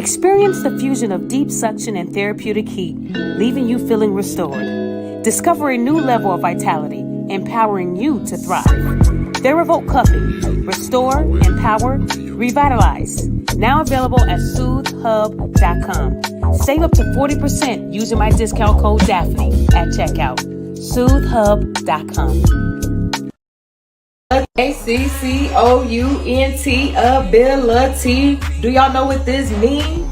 Experience the fusion of deep suction and therapeutic heat, leaving you feeling restored. Discover a new level of vitality, empowering you to thrive. TheraVolt Cupping. Restore, empower, revitalize. Now available at SoothHub.com. Save up to 40% using my discount code Daphne at checkout. SoothHub.com. ACCOUNT ability. Do y'all know what this means?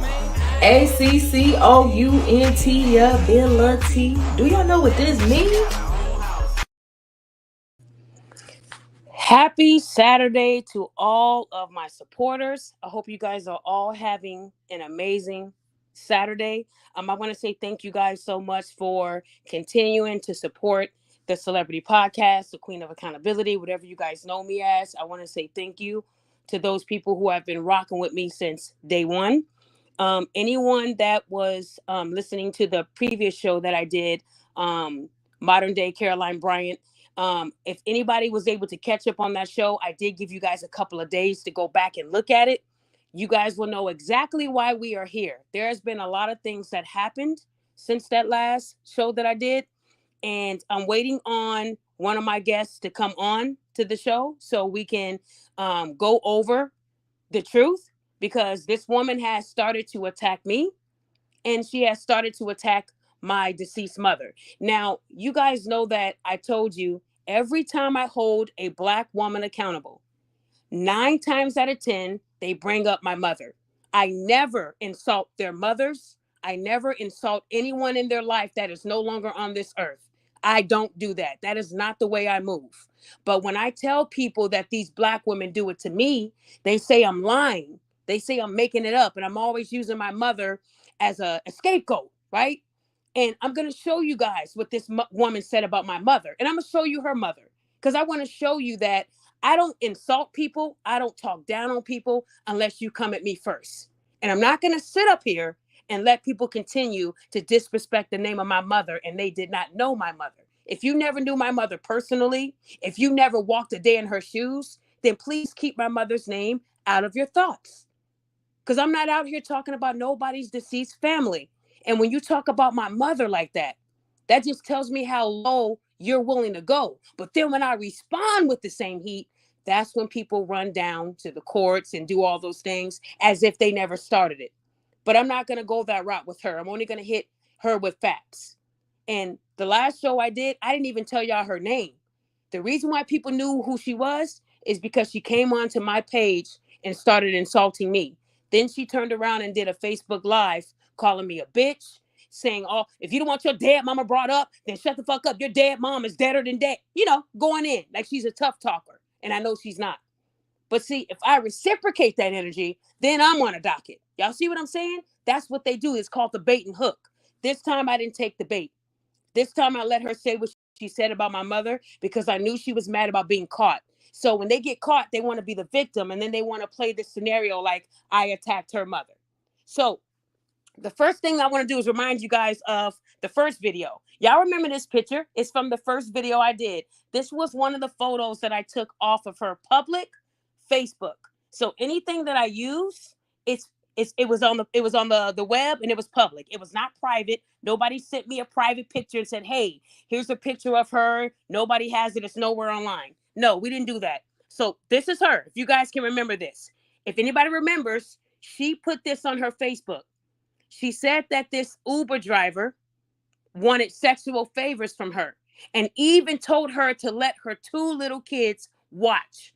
ACCOUNT ability. Do y'all know what this means? Happy Saturday to all of my supporters. I hope you guys are all having an amazing Saturday. I want to say thank you guys so much for continuing to support the Celebrity Podcast, the Queen of Accountability, whatever you guys know me as. I want to say thank you to those people who have been rocking with me since day one. Anyone that was listening to the previous show that I did, Modern Day Carolyn Bryant, if anybody was able to catch up on that show, I did give you guys a couple of days to go back and look at it. You guys will know exactly why we are here. There has been a lot of things that happened since that last show that I did. And I'm waiting on one of my guests to come on to the show so we can go over the truth, because this woman has started to attack me and she has started to attack my deceased mother. Now, you guys know that I told you every time I hold a Black woman accountable, 9 times out of 10, they bring up my mother. I never insult their mothers. I never insult anyone in their life that is no longer on this earth. I don't do that. That is not the way I move. But when I tell people that these Black women do it to me, they say I'm lying. They say I'm making it up. And I'm always using my mother as a scapegoat, right? And I'm going to show you guys what this woman said about my mother. And I'm going to show you her mother, because I want to show you that I don't insult people. I don't talk down on people unless you come at me first. And I'm not going to sit up here and let people continue to disrespect the name of my mother, and they did not know my mother. If you never knew my mother personally, if you never walked a day in her shoes, then please keep my mother's name out of your thoughts. Because I'm not out here talking about nobody's deceased family. And when you talk about my mother like that, that just tells me how low you're willing to go. But then when I respond with the same heat, that's when people run down to the courts and do all those things as if they never started it. But I'm not going to go that route with her. I'm only going to hit her with facts. And the last show I did, I didn't even tell y'all her name. The reason why people knew who she was is because she came onto my page and started insulting me. Then she turned around and did a Facebook Live calling me a bitch, saying, oh, if you don't want your dead mama brought up, then shut the fuck up. Your dead mom is deader than dead. You know, going in like she's a tough talker. And I know she's not. But see, if I reciprocate that energy, then I'm on a docket. Y'all see what I'm saying? That's what they do. It's called the bait and hook. This time I didn't take the bait. This time I let her say what she said about my mother because I knew she was mad about being caught. So when they get caught, they want to be the victim, and then they want to play this scenario like I attacked her mother. So the first thing I want to do is remind you guys of the first video. Y'all remember this picture? It's from the first video I did. This was one of the photos that I took off of her public Facebook. So anything that I use, it was on the web, and it was public. It was not private. Nobody sent me a private picture and said, hey, here's a picture of her. Nobody has it. It's nowhere online. No, we didn't do that. So this is her. If you guys can remember this. If anybody remembers, she put this on her Facebook. She said that this Uber driver wanted sexual favors from her and even told her to let her 2 little kids watch.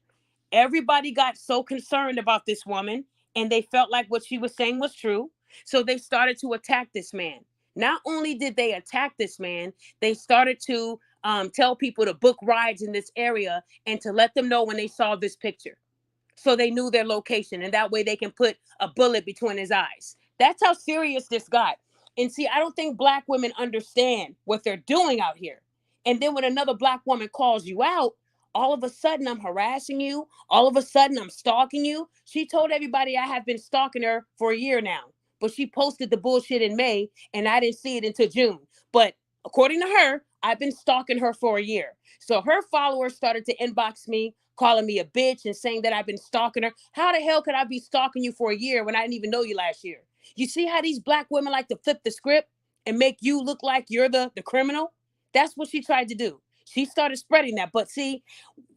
Everybody got so concerned about this woman, and they felt like what she was saying was true. So they started to attack this man. Not only did they attack this man, they started to tell people to book rides in this area and to let them know when they saw this picture. So they knew their location, and that way they can put a bullet between his eyes. That's how serious this got. And see, I don't think Black women understand what they're doing out here. And then when another Black woman calls you out, all of a sudden I'm harassing you. All of a sudden I'm stalking you. She told everybody I have been stalking her for a year now. But she posted the bullshit in May, and I didn't see it until June. But according to her, I've been stalking her for a year. So her followers started to inbox me, calling me a bitch and saying that I've been stalking her. How the hell could I be stalking you for a year when I didn't even know you last year? You see how these black women like to flip the script and make you look like you're the criminal? That's what she tried to do. She started spreading that. But see,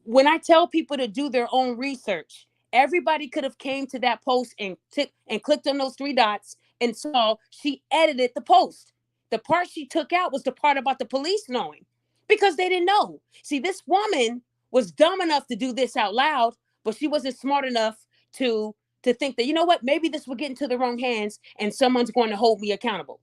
when I tell people to do their own research, everybody could have came to that post and clicked on those three dots and saw she edited the post. The part she took out was the part about the police knowing, because they didn't know. See, this woman was dumb enough to do this out loud, but she wasn't smart enough to think that, you know what, maybe this will get into the wrong hands and someone's going to hold me accountable.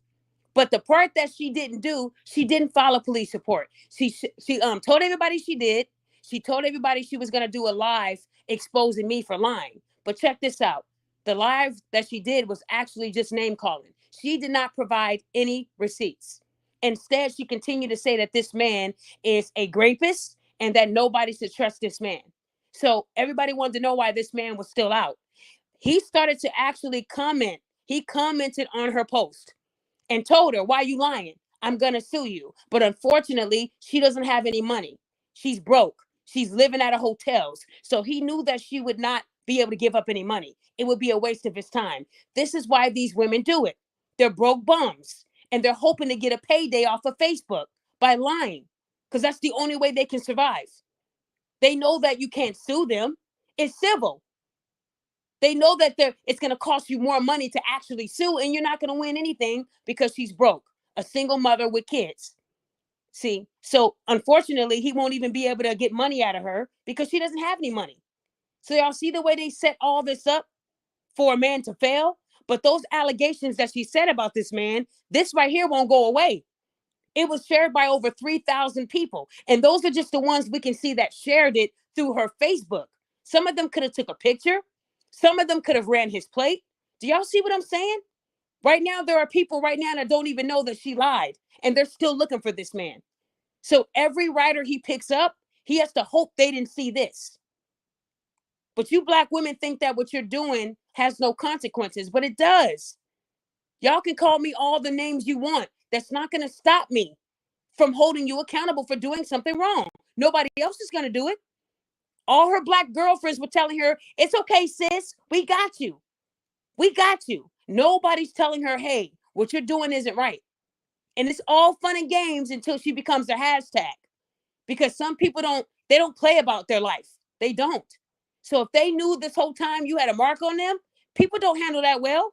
But the part that she didn't do, she didn't file a police report. She told everybody she did. She told everybody she was going to do a live exposing me for lying. But check this out. The live that she did was actually just name calling. She did not provide any receipts. Instead, she continued to say that this man is a rapist and that nobody should trust this man. So everybody wanted to know why this man was still out. He started to actually comment. He commented on her post and told her, why are you lying? I'm going to sue you. But unfortunately, she doesn't have any money. She's broke. She's living at a hotels. So he knew that she would not be able to give up any money. It would be a waste of his time. This is why these women do it. They're broke bums and they're hoping to get a payday off of Facebook by lying, because that's the only way they can survive. They know that you can't sue them. It's civil. They know that it's going to cost you more money to actually sue, and you're not going to win anything because she's broke, a single mother with kids. See, so unfortunately, he won't even be able to get money out of her because she doesn't have any money. So y'all see the way they set all this up for a man to fail? But those allegations that she said about this man, this right here won't go away. It was shared by over 3,000 people. And those are just the ones we can see that shared it through her Facebook. Some of them could have took a picture. Some of them could have ran his plate. Do y'all see what I'm saying? Right now, there are people right now that don't even know that she lied, and they're still looking for this man. So every writer he picks up, he has to hope they didn't see this. But you black women think that what you're doing has no consequences, but it does. Y'all can call me all the names you want. That's not going to stop me from holding you accountable for doing something wrong. Nobody else is going to do it. All her black girlfriends were telling her, it's okay, sis. We got you. We got you. Nobody's telling her, hey, what you're doing isn't right. And it's all fun and games until she becomes a hashtag. Because some people they don't play about their life. They don't. So if they knew this whole time you had a mark on them, people don't handle that well.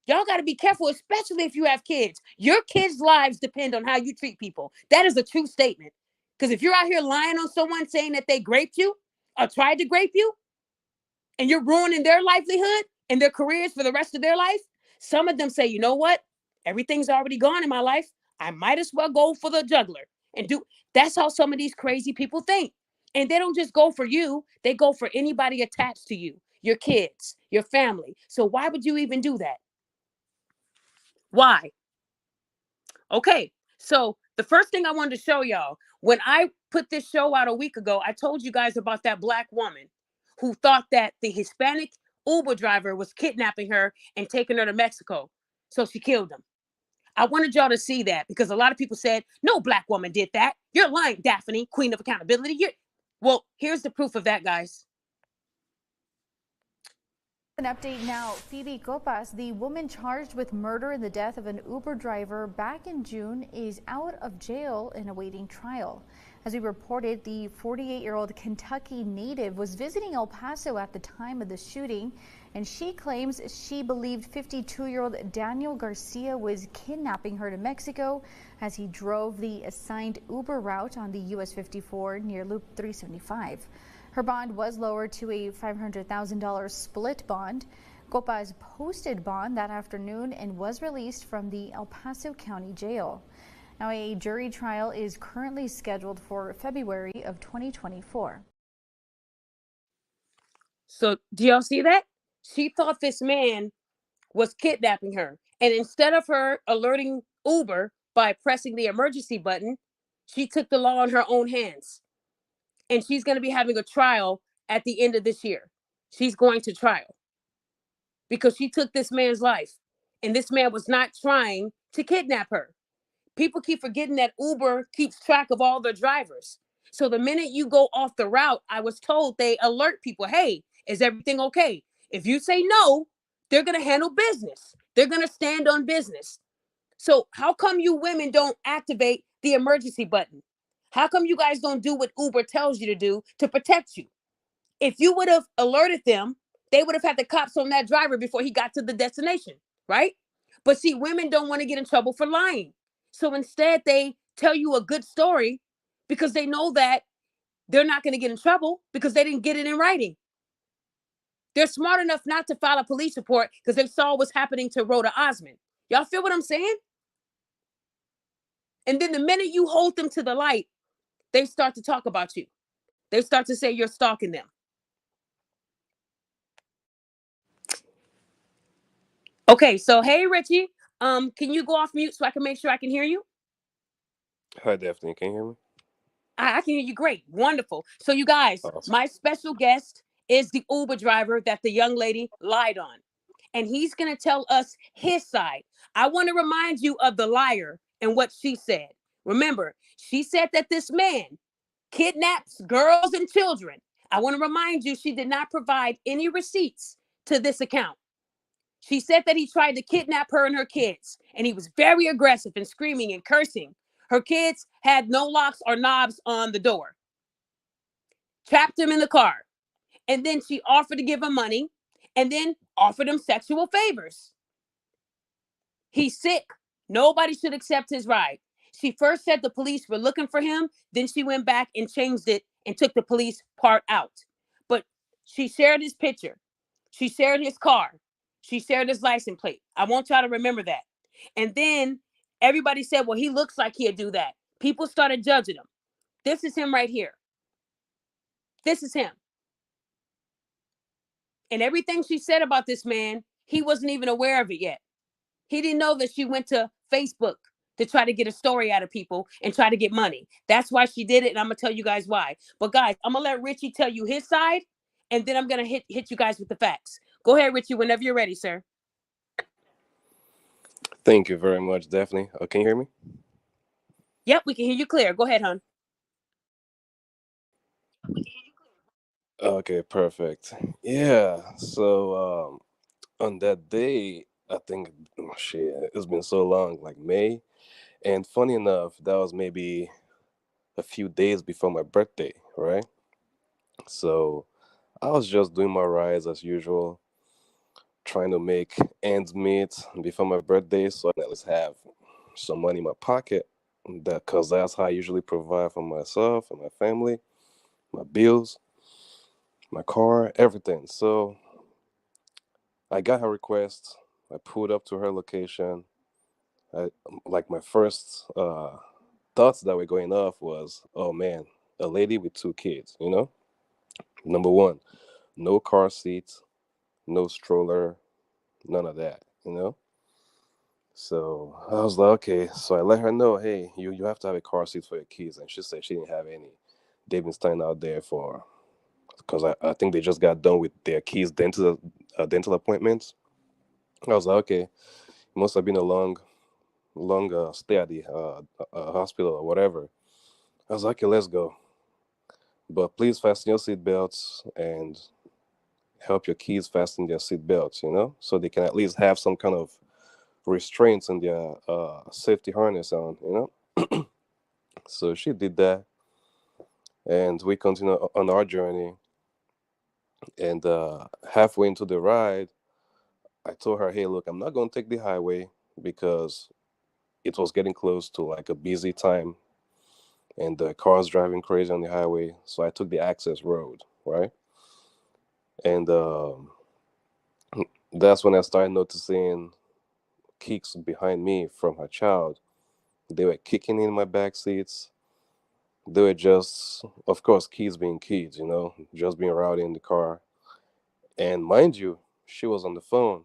Y'all got to be careful, especially if you have kids. Your kids' lives depend on how you treat people. That is a true statement. Because if you're out here lying on someone saying that they raped you or tried to rape you, and you're ruining their livelihood and their careers for the rest of their life, some of them say, you know what? Everything's already gone in my life. I might as well go for the juggler and do. That's how some of these crazy people think. And they don't just go for you. They go for anybody attached to you, your kids, your family. So why would you even do that? Why? Okay. So the first thing I wanted to show y'all, when I put this show out a week ago, I told you guys about that black woman who thought that the Hispanic Uber driver was kidnapping her and taking her to Mexico. So she killed him. I wanted y'all to see that because a lot of people said, no black woman did that. You're lying, Daphne, queen of accountability. Well, here's the proof of that, guys. An update now. Phoebe Copas, the woman charged with murder in the death of an Uber driver back in June, is out of jail and awaiting trial. As we reported, the 48-year-old Kentucky native was visiting El Paso at the time of the shooting, and she claims she believed 52-year-old Daniel Garcia was kidnapping her to Mexico as he drove the assigned Uber route on the US 54 near Loop 375. Her bond was lowered to a $500,000 split bond. Copas posted bond that afternoon and was released from the El Paso County Jail. Now, a jury trial is currently scheduled for February of 2024. So do y'all see that? She thought this man was kidnapping her. And instead of her alerting Uber by pressing the emergency button, she took the law in her own hands. And she's going to be having a trial at the end of this year. She's going to trial because she took this man's life. And this man was not trying to kidnap her. People keep forgetting that Uber keeps track of all their drivers. So the minute you go off the route, I was told they alert people, hey, is everything okay? If you say no, they're going to handle business. They're going to stand on business. So how come you women don't activate the emergency button? How come you guys don't do what Uber tells you to do to protect you? If you would have alerted them, they would have had the cops on that driver before he got to the destination, right? But see, women don't want to get in trouble for lying. So instead, they tell you a good story because they know that they're not going to get in trouble because they didn't get it in writing. They're smart enough not to file a police report because they saw what's happening to Rhoda Osmond. Y'all feel what I'm saying? And then the minute you hold them to the light, they start to talk about you. They start to say you're stalking them. Okay, so hey Richie, can you go off mute so I can make sure I can hear you? Hi, Daphne. Can you hear me? I can hear you great. Wonderful. So you guys, Awesome. my special guest is the Uber driver that the young lady lied on. And he's going to tell us his side. I want to remind you of the liar and what she said. Remember, she said that this man kidnaps girls and children. I want to remind you she did not provide any receipts to this account. She said that he tried to kidnap her and her kids, and he was very aggressive and screaming and cursing. Her kids had no locks or knobs on the door, trapped him in the car, and then she offered to give him money and then offered him sexual favors. He's sick. Nobody should accept his ride. She first said the police were looking for him. Then she went back and changed it and took the police part out. But she shared his picture. She shared his car. She shared his license plate. I want y'all to remember that. And then everybody said, well, he looks like he'd do that. People started judging him. This is him right here. This is him. And everything she said about this man, he wasn't even aware of it yet. He didn't know that she went to Facebook to try to get a story out of people and try to get money. That's why she did it, and I'm gonna tell you guys why. But guys, I'm gonna let Richie tell you his side, and then I'm gonna hit you guys with the facts. Go ahead, Richie, whenever you're ready, sir. Thank you very much, Daphne. Can you hear me? Yep, we can hear you clear. Go ahead, hon. Okay, perfect. Yeah. So on that day, I think, oh, shit, it's been so long, like May. And funny enough, that was maybe a few days before my birthday, right? So I was just doing my rides as usual, trying to make ends meet before my birthday, so I can at least have some money in my pocket. That, cause that's how I usually provide for myself and my family, my bills, my car, everything. So I got her request. I pulled up to her location. I like my first thoughts that were going off was, oh man, a lady with two kids. Number one, no car seats, no stroller, none of that. So I was like, okay. So I let her know, hey, you have to have a car seat for your kids, and she said she didn't have any. They've been standing out there for because I think they just got done with their kids' dental appointments. I was like, okay, it must have been a long stay at the hospital or whatever. I was like, okay, let's go. But please fasten your seatbelts and help your kids fasten their seatbelts, so they can at least have some kind of restraints in their safety harness on. So she did that, and we continued on our journey. And halfway into the ride, I told her, hey, look, I'm not going to take the highway because it was getting close to like a busy time and the cars driving crazy on the highway. So I took the access road, right? And that's when I started noticing kicks behind me from her child. They were kicking in my back seats. They were just, of course, kids being kids, just being rowdy in the car. And mind you, she was on the phone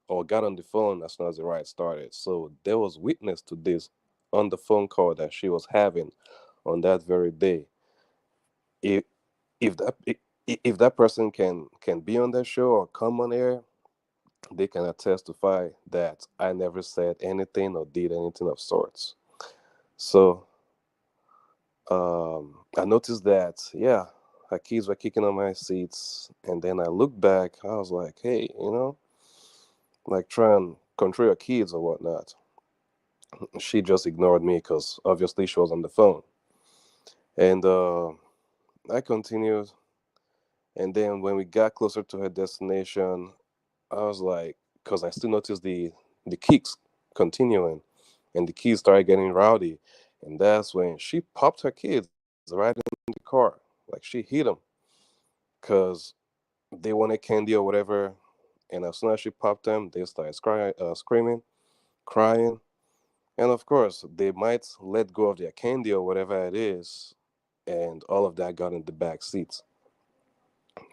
or got on the phone as soon as the ride started. So there was witness to this on the phone call that she was having on that very day. If if that if that person can be on that show or come on air, they can testify that I never said anything or did anything of sorts. So I noticed that, yeah, her kids were kicking on my seats, and then I looked back. I was like, hey, like try and control your kids or whatnot. She just ignored me because obviously she was on the phone. And I continued. And then when we got closer to her destination, I was like, because I still noticed the kicks continuing, and the kids started getting rowdy, and that's when she popped her kids right in the car, like she hit them, because they wanted candy or whatever, and as soon as she popped them, they started screaming, crying, and of course they might let go of their candy or whatever it is, and all of that got in the back seats.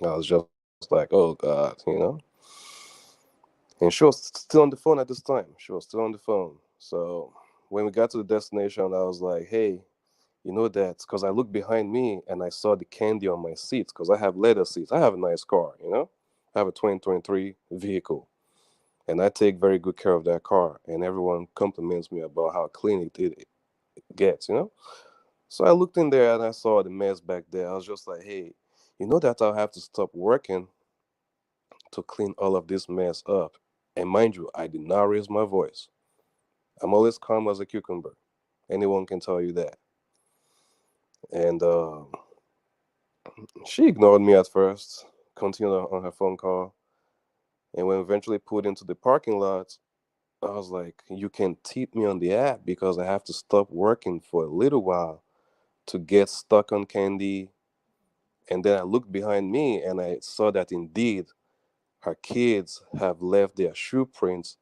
I was just like, oh God. And she was still on the phone at this time. She was still on the phone. So when we got to the destination, I was like, hey, you know that? Because I looked behind me and I saw the candy on my seats because I have leather seats. I have a nice car. I have a 2023 vehicle. And I take very good care of that car. And everyone compliments me about how clean it gets. So I looked in there and I saw the mess back there. I was just like, hey, you know that I'll have to stop working to clean all of this mess up. And mind you, I did not raise my voice. I'm always calm as a cucumber. Anyone can tell you that. And she ignored me at first, continued on her phone call. And when we eventually pulled into the parking lot, I was like, you can tip me on the app because I have to stop working for a little while to get stuck on candy. And then I looked behind me and I saw that indeed her kids have left their shoe prints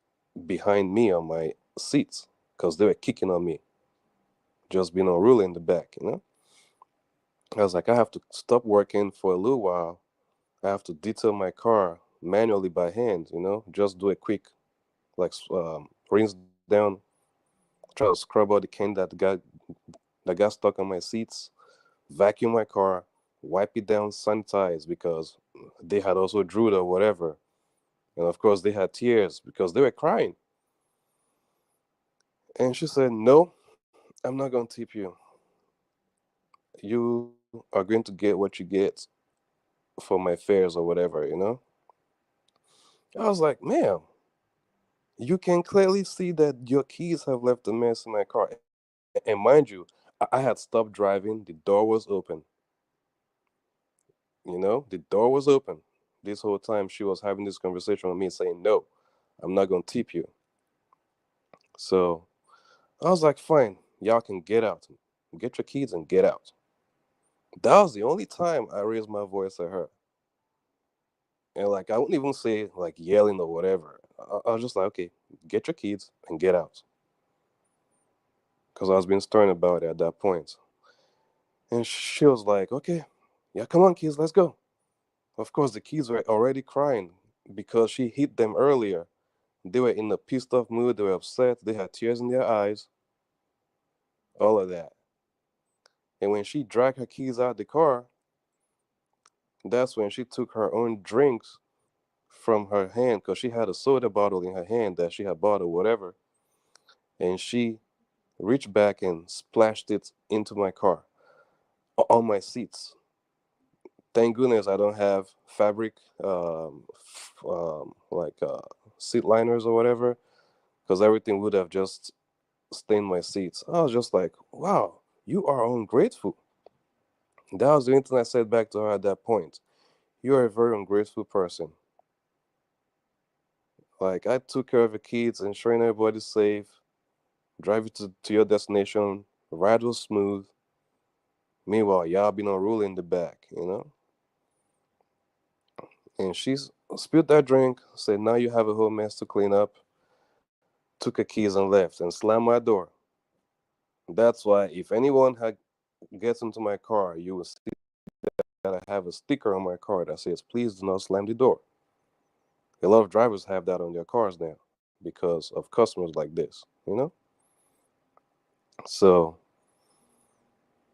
behind me on my seats because they were kicking on me, just being unruly in the back. I was like, I have to stop working for a little while. I have to detail my car manually by hand, just do a quick, like, rinse down, try to scrub out the candy that got stuck on my seats, vacuum my car, wipe it down, sanitize because they had also drooled or whatever. And of course, they had tears because they were crying. And she said, no, I'm not going to tip you. You are going to get what you get for my fares or whatever. I was like, ma'am, you can clearly see that your keys have left a mess in my car. And mind you, I had stopped driving, the door was open. The door was open. This whole time she was having this conversation with me saying, no, I'm not going to tip you. So I was like, fine, y'all can get out. Get your keys and get out. That was the only time I raised my voice at her. And like, I wouldn't even say like yelling or whatever. I was just like, okay, get your keys and get out. Because I was being stern about it at that point. And she was like, okay, yeah, come on, kids, let's go. Of course, the kids were already crying because she hit them earlier. They were in a pissed off mood, they were upset, they had tears in their eyes, all of that. And when she dragged her keys out the car, that's when she took her own drinks from her hand because she had a soda bottle in her hand that she had bought or whatever. And she reached back and splashed it into my car on my seats. Thank goodness I don't have fabric, like seat liners or whatever, because everything would have just stained my seats. I was just like, wow, you are ungrateful. That was the only thing I said back to her at that point. You are a very ungrateful person. Like, I took care of the kids, ensuring everybody's safe, drive you to your destination, ride was smooth. Meanwhile, y'all been unruly in the back. And she spilled that drink, said, now you have a whole mess to clean up, took her keys and left and slammed my door. That's why if anyone gets into my car, you will see that I have a sticker on my car that says, please do not slam the door. A lot of drivers have that on their cars now because of customers like this. So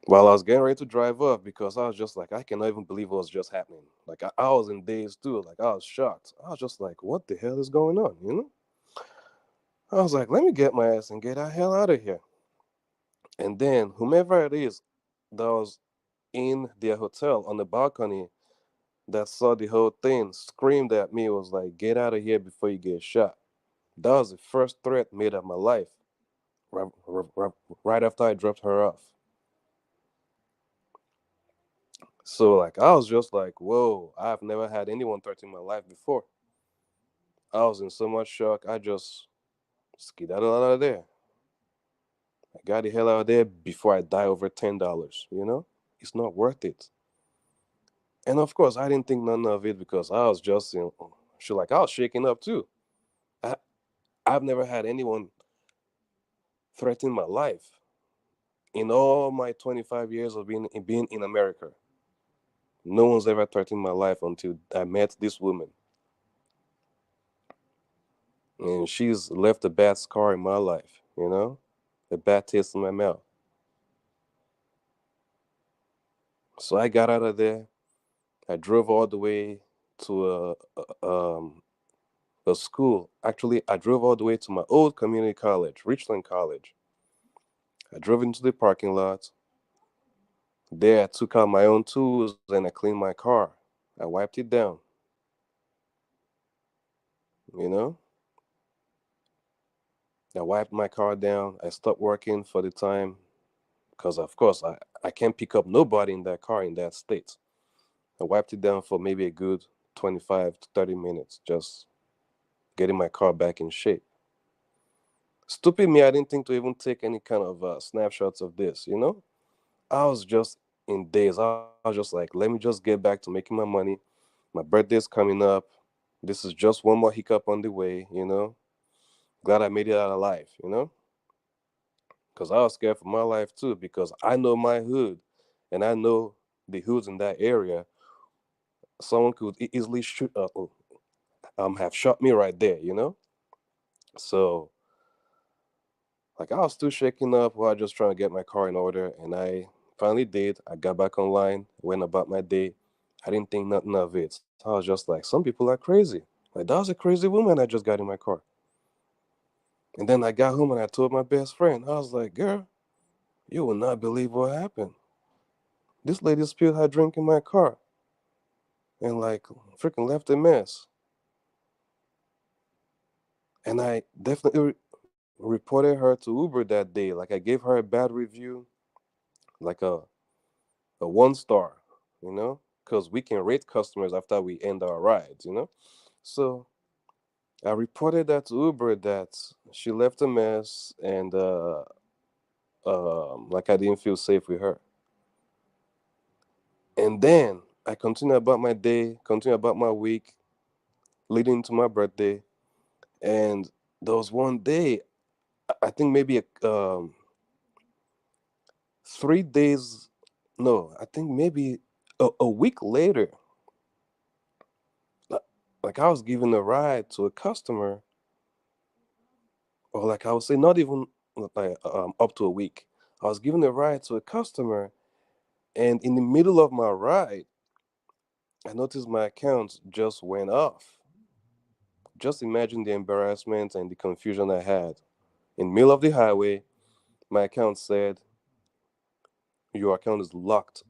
while I was getting ready to drive off, because I was just like, I cannot even believe what was just happening. Like, I was in daze too. Like, I was shocked. I was just like, what the hell is going on? I was like, let me get my ass and get the hell out of here. And then whomever it is that was in their hotel on the balcony that saw the whole thing screamed at me, was like, get out of here before you get shot. That was the first threat made of my life. Right, right after I dropped her off. So like I was just like, whoa, I've never had anyone threaten my life before. I was in so much shock. I just skedaddled out of there. I got the hell out of there before I die over $10. It's not worth it. And of course, I didn't think none of it because I was just, like I was shaking up too. I, I've never had anyone threaten my life in all my 25 years of being in America. No one's ever threatened my life until I met this woman, and she's left a bad scar in my life. A bad taste in my mouth. So I got out of there. I drove all the way to a school. Actually, I drove all the way to my old community college, Richland College. I drove into the parking lot. There, I took out my own tools and I cleaned my car. I wiped it down. You know, I wiped my car down. I stopped working for the time because, of course, I can't pick up nobody in that car in that state. I wiped it down for maybe a good 25 to 30 minutes, just getting my car back in shape. Stupid me, I didn't think to even take any kind of snapshots of this. I was just in days. I was just like, let me just get back to making my money. My birthday's coming up. This is just one more hiccup on the way. Glad I made it out alive. Because I was scared for my life too, because I know my hood and I know the hoods in that area. Someone could easily have shot me right there. So, like, I was still shaking up while just trying to get my car in order, and I finally did. I got back online, went about my day. I didn't think nothing of it. So I was just like, some people are crazy. Like, that was a crazy woman I just got in my car. And then I got home and I told my best friend, I was like, girl, you will not believe what happened. This lady spilled her drink in my car and, like, freaking left a mess. And I definitely reported her to Uber that day. Like, I gave her a bad review, like a 1 star, because we can rate customers after we end our rides. So I reported that to Uber that she left a mess and like I didn't feel safe with her. And then I continue about my day, continue about my week, leading to my birthday. And there was one day, I think maybe 3 days, no, I think maybe a week later, li- like I was giving a ride to a customer, or like I would say, not even like up to a week. I was giving a ride to a customer, and in the middle of my ride, I noticed my account just went off. Just imagine the embarrassment and the confusion I had. In the middle of the highway, my account said, "Your account is locked,"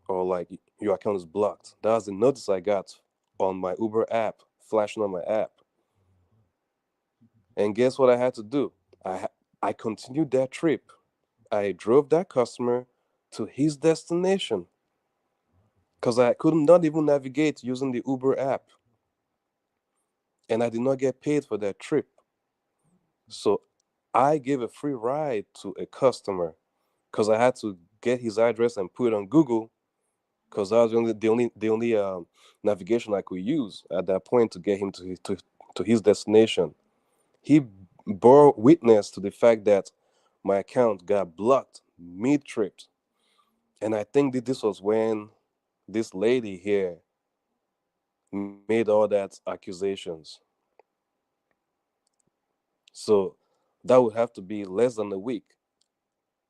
or like, "Your account is blocked." That was the notice I got on my Uber app, flashing on my app. And guess what I had to do? I continued that trip. I drove that customer to his destination because I could not even navigate using the Uber app, and I did not get paid for that trip. So I gave a free ride to a customer because I had to get his address and put it on Google because that was the only navigation I could use at that point to get him to his destination. He bore witness to the fact that my account got blocked mid trip, and I think that this was when this lady here made all that accusations. So that would have to be less than a week,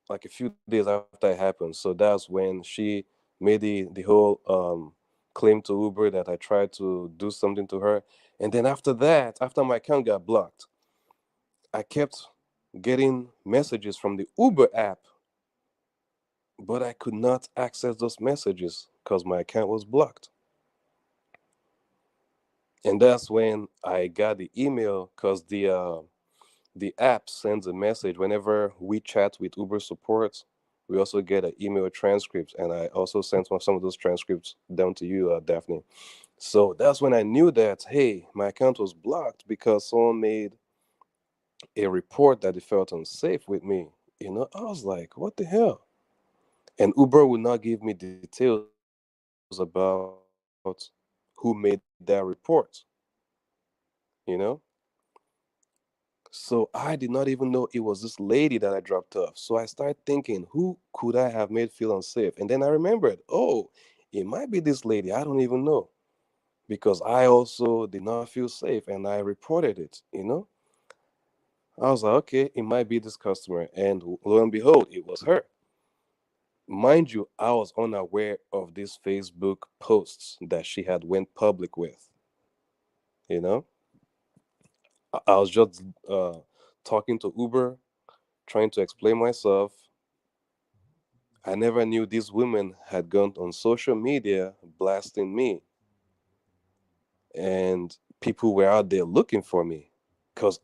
like a few days after it happened. So that's when she made the whole claim to Uber that I tried to do something to her. And then after that, after my account got blocked, I kept getting messages from the Uber app, but I could not access those messages because my account was blocked. And that's when I got the email, because the app sends a message whenever we chat with Uber support. We also get an email transcript, and I also sent some of those transcripts down to you, Daphne. So that's when I knew that, hey, my account was blocked because someone made a report that they felt unsafe with me. I was like, what the hell? And Uber would not give me details about who made that report, you know? So I did not even know it was this lady that I dropped off. So I started thinking, who could I have made feel unsafe? And then I remembered, oh, it might be this lady. I don't even know. Because I also did not feel safe and I reported it. I was like, okay, it might be this customer. And lo and behold, it was her. Mind you, I was unaware of these Facebook posts that she had went public with. You know, I was just talking to Uber, trying to explain myself. I never knew these women had gone on social media blasting me, and people were out there looking for me. Because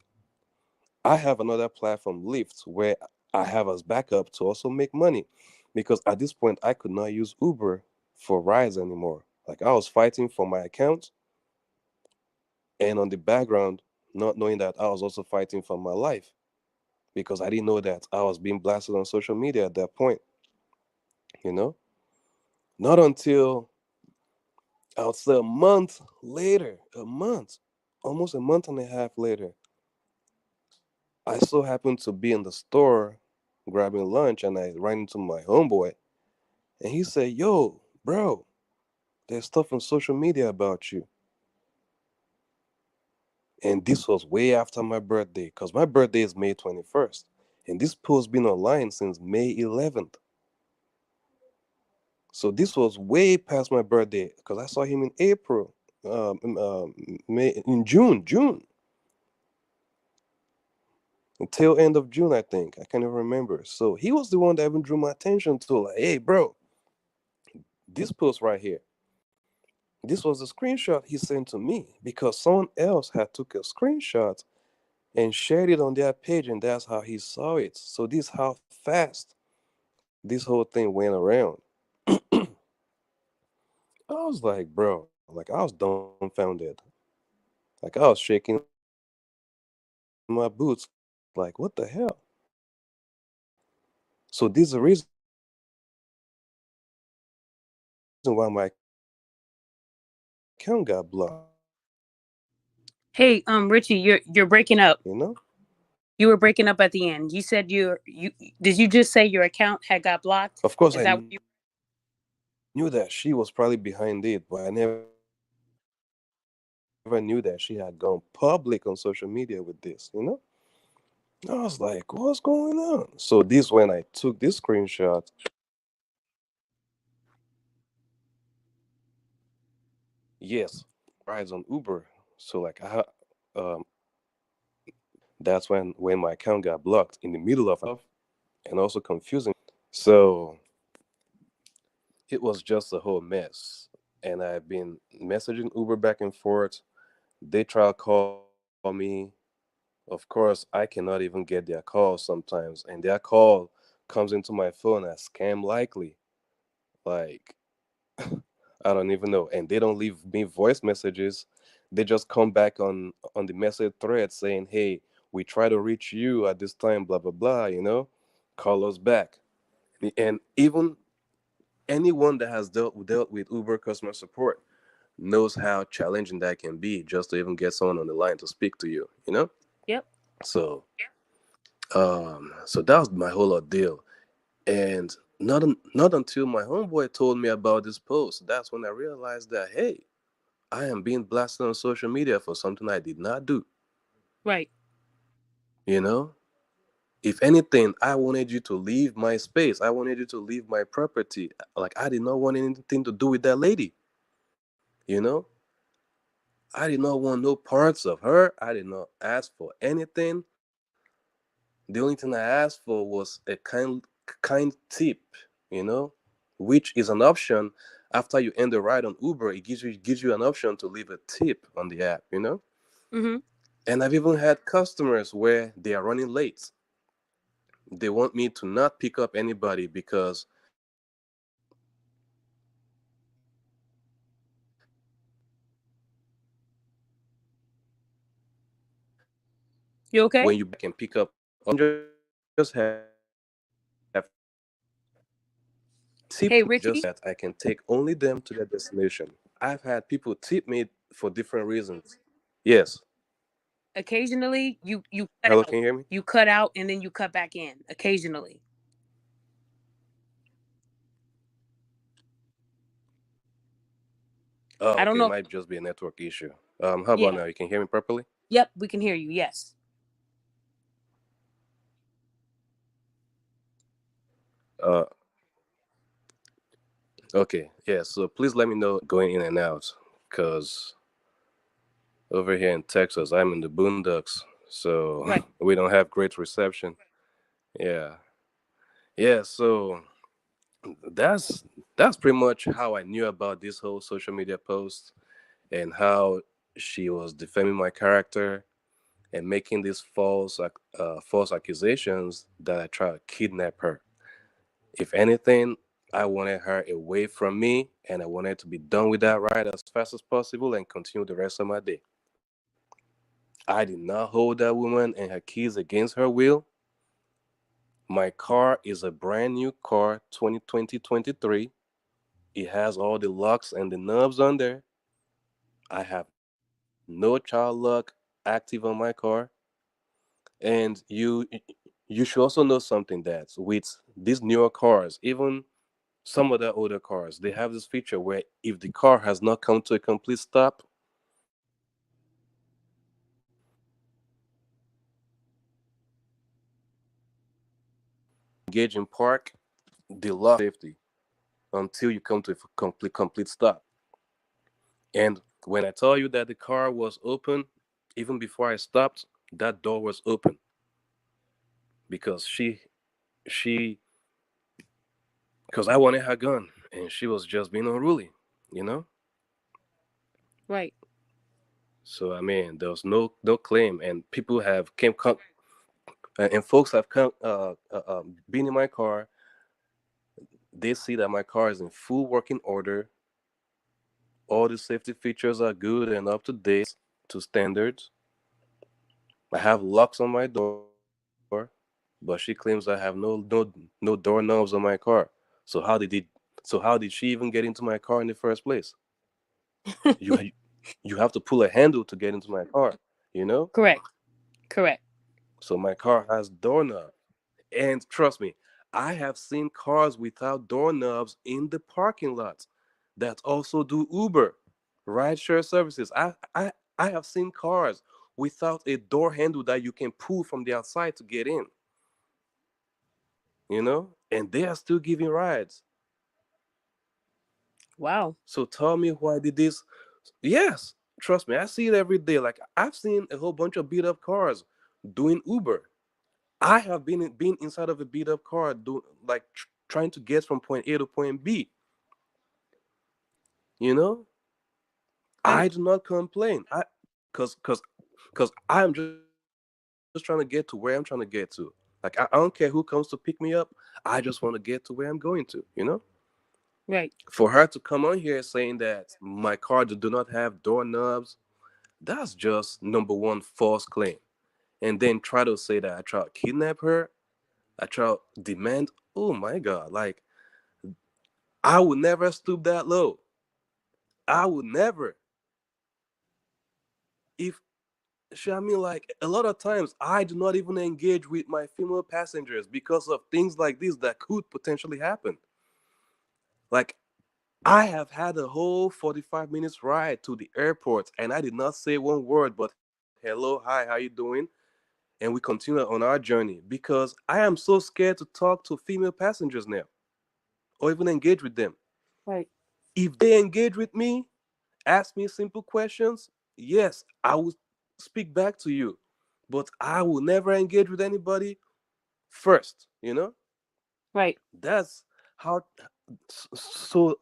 I have another platform, Lyft, where I have as backup to also make money. Because at this point, I could not use Uber for rides anymore. Like, I was fighting for my account, and on the background, not knowing that I was also fighting for my life, because I didn't know that I was being blasted on social media at that point. You know, not until, I would say, a month later, almost a month and a half later, I so happened to be in the store grabbing lunch, and I ran into my homeboy, and he said, "Yo, bro, there's stuff on social media about you." And this was way after my birthday, because my birthday is May 21st. And this post been online since May 11th. So this was way past my birthday, because I saw him in April, May, in June, until end of June, I think. I can't even remember. So he was the one that even drew my attention to, like, hey, bro, this post right here. This was a screenshot he sent to me because someone else had took a screenshot and shared it on their page, and that's how he saw it. So this how fast this whole thing went around. I was like, bro, like, I was dumbfounded. Like, I was shaking my boots, like, what the hell? So this is the reason why my account got blocked. Hey, Richie, you're breaking up. You know? You were breaking up at the end. You said you did you just say your account had got blocked? Of course, Is I that what knew you? that she was probably behind it, but I never knew that she had gone public on social media with this. I was like, what's going on? So this when I took this screenshot, yes, rides on Uber. So like um that's when my account got blocked in the middle of and also confusing. So it was just a whole mess. And I've been messaging Uber back and forth. They try to call me. Of course, I cannot even get their call sometimes, and their call comes into my phone as scam likely. Like, I don't even know. And they don't leave me voice messages. They just come back on the message thread saying, "Hey, we try to reach you at this time, blah blah blah. Call us back." And even anyone that has dealt with Uber customer support knows how challenging that can be, just to even get someone on the line to speak to you. Yep. So so that was my whole ordeal. And not until my homeboy told me about this post, that's when I realized that, hey, I am being blasted on social media for something I did not do. Right. You know, if anything, I wanted you to leave my space. I wanted you to leave my property. Like, I did not want anything to do with that lady. You know, I did not want no parts of her. I did not ask for anything. The only thing I asked for was a kind tip, you know, which is an option. after you end the ride on Uber, it gives you an option to leave a tip on the app, you know? Mm-hmm. And I've even had customers where they are running late. They want me to not pick up anybody because You okay? when you back and pick up, just have tip Hey, me just Richie. that I can take only them to their destination. I've had people tip me for different reasons. Yes. Occasionally, you cut Hello, out. can you hear me? You cut out, and then you cut back in. Occasionally. Oh, I don't okay. It know. might just be a network issue. How about Yeah. now? You can hear me properly? Yep. We can hear you. Yes. Uh, okay. Yeah. So please let me know going in and out, cause over here in Texas, I'm in the boondocks, so Right. we don't have great reception. Yeah. Yeah. So that's that's pretty much how I knew about this whole social media post and how she was defaming my character and making these false accusations that I tried to kidnap her. If anything, I wanted her away from me, and I wanted to be done with that ride as fast as possible and continue the rest of my day. I did not hold that woman and her keys against her will. My car is a brand new car, 2020-23. It has all the locks and the knobs on there. I have no child lock active on my car. And you should also know something that with these newer cars, even some of the older cars, they have this feature where if the car has not come to a complete stop, the lock will automatically engage in park, the lock safety until you come to a complete stop. And when I tell you that the car was open, even before I stopped, that door was open because she because I wanted her gun and she was just being unruly, you know. Right. So I mean, there was no claim, and people have and folks have been in my car. They see that my car is in full working order. All the safety features are good and up to date to standards. I have locks on my door, but she claims I have no doorknobs on my car. So how did she even get into my car in the first place? You you have to pull a handle to get into my car, you know? Correct. Correct. So my car has doorknobs. And trust me, I have seen cars without doorknobs in the parking lots that also do Uber, rideshare services. I have seen cars without a door handle that you can pull from the outside to get in, you know? And they are still giving rides. Wow. So tell me why did this? Yes, trust me, I see it every day. Like I've seen a whole bunch of beat up cars doing Uber. I have been inside of a beat up car, like trying to get from point A to point B. You know, And I do not complain. Cause I'm just trying to get to where I'm trying to get to. Like I don't care who comes to pick me up. I just want to get to where I'm going to. You know, right. for her to come on here saying that my car do not have doorknobs, that's just number one false claim. And then try to say that I try to kidnap her. I try to demand. Oh my God! Like I would never stoop that low. I would never. If I mean, like a lot of times, I do not even engage with my female passengers because of things like this that could potentially happen. Like I have had a whole 45 minutes ride to the airport, and I did not say one word but hello, hi, how you doing? And we continue on our journey because I am so scared to talk to female passengers now or even engage with them. Right. If they engage with me, ask me simple questions, yes, I will speak back to you. But I will never engage with anybody first, you know? Right. That's how so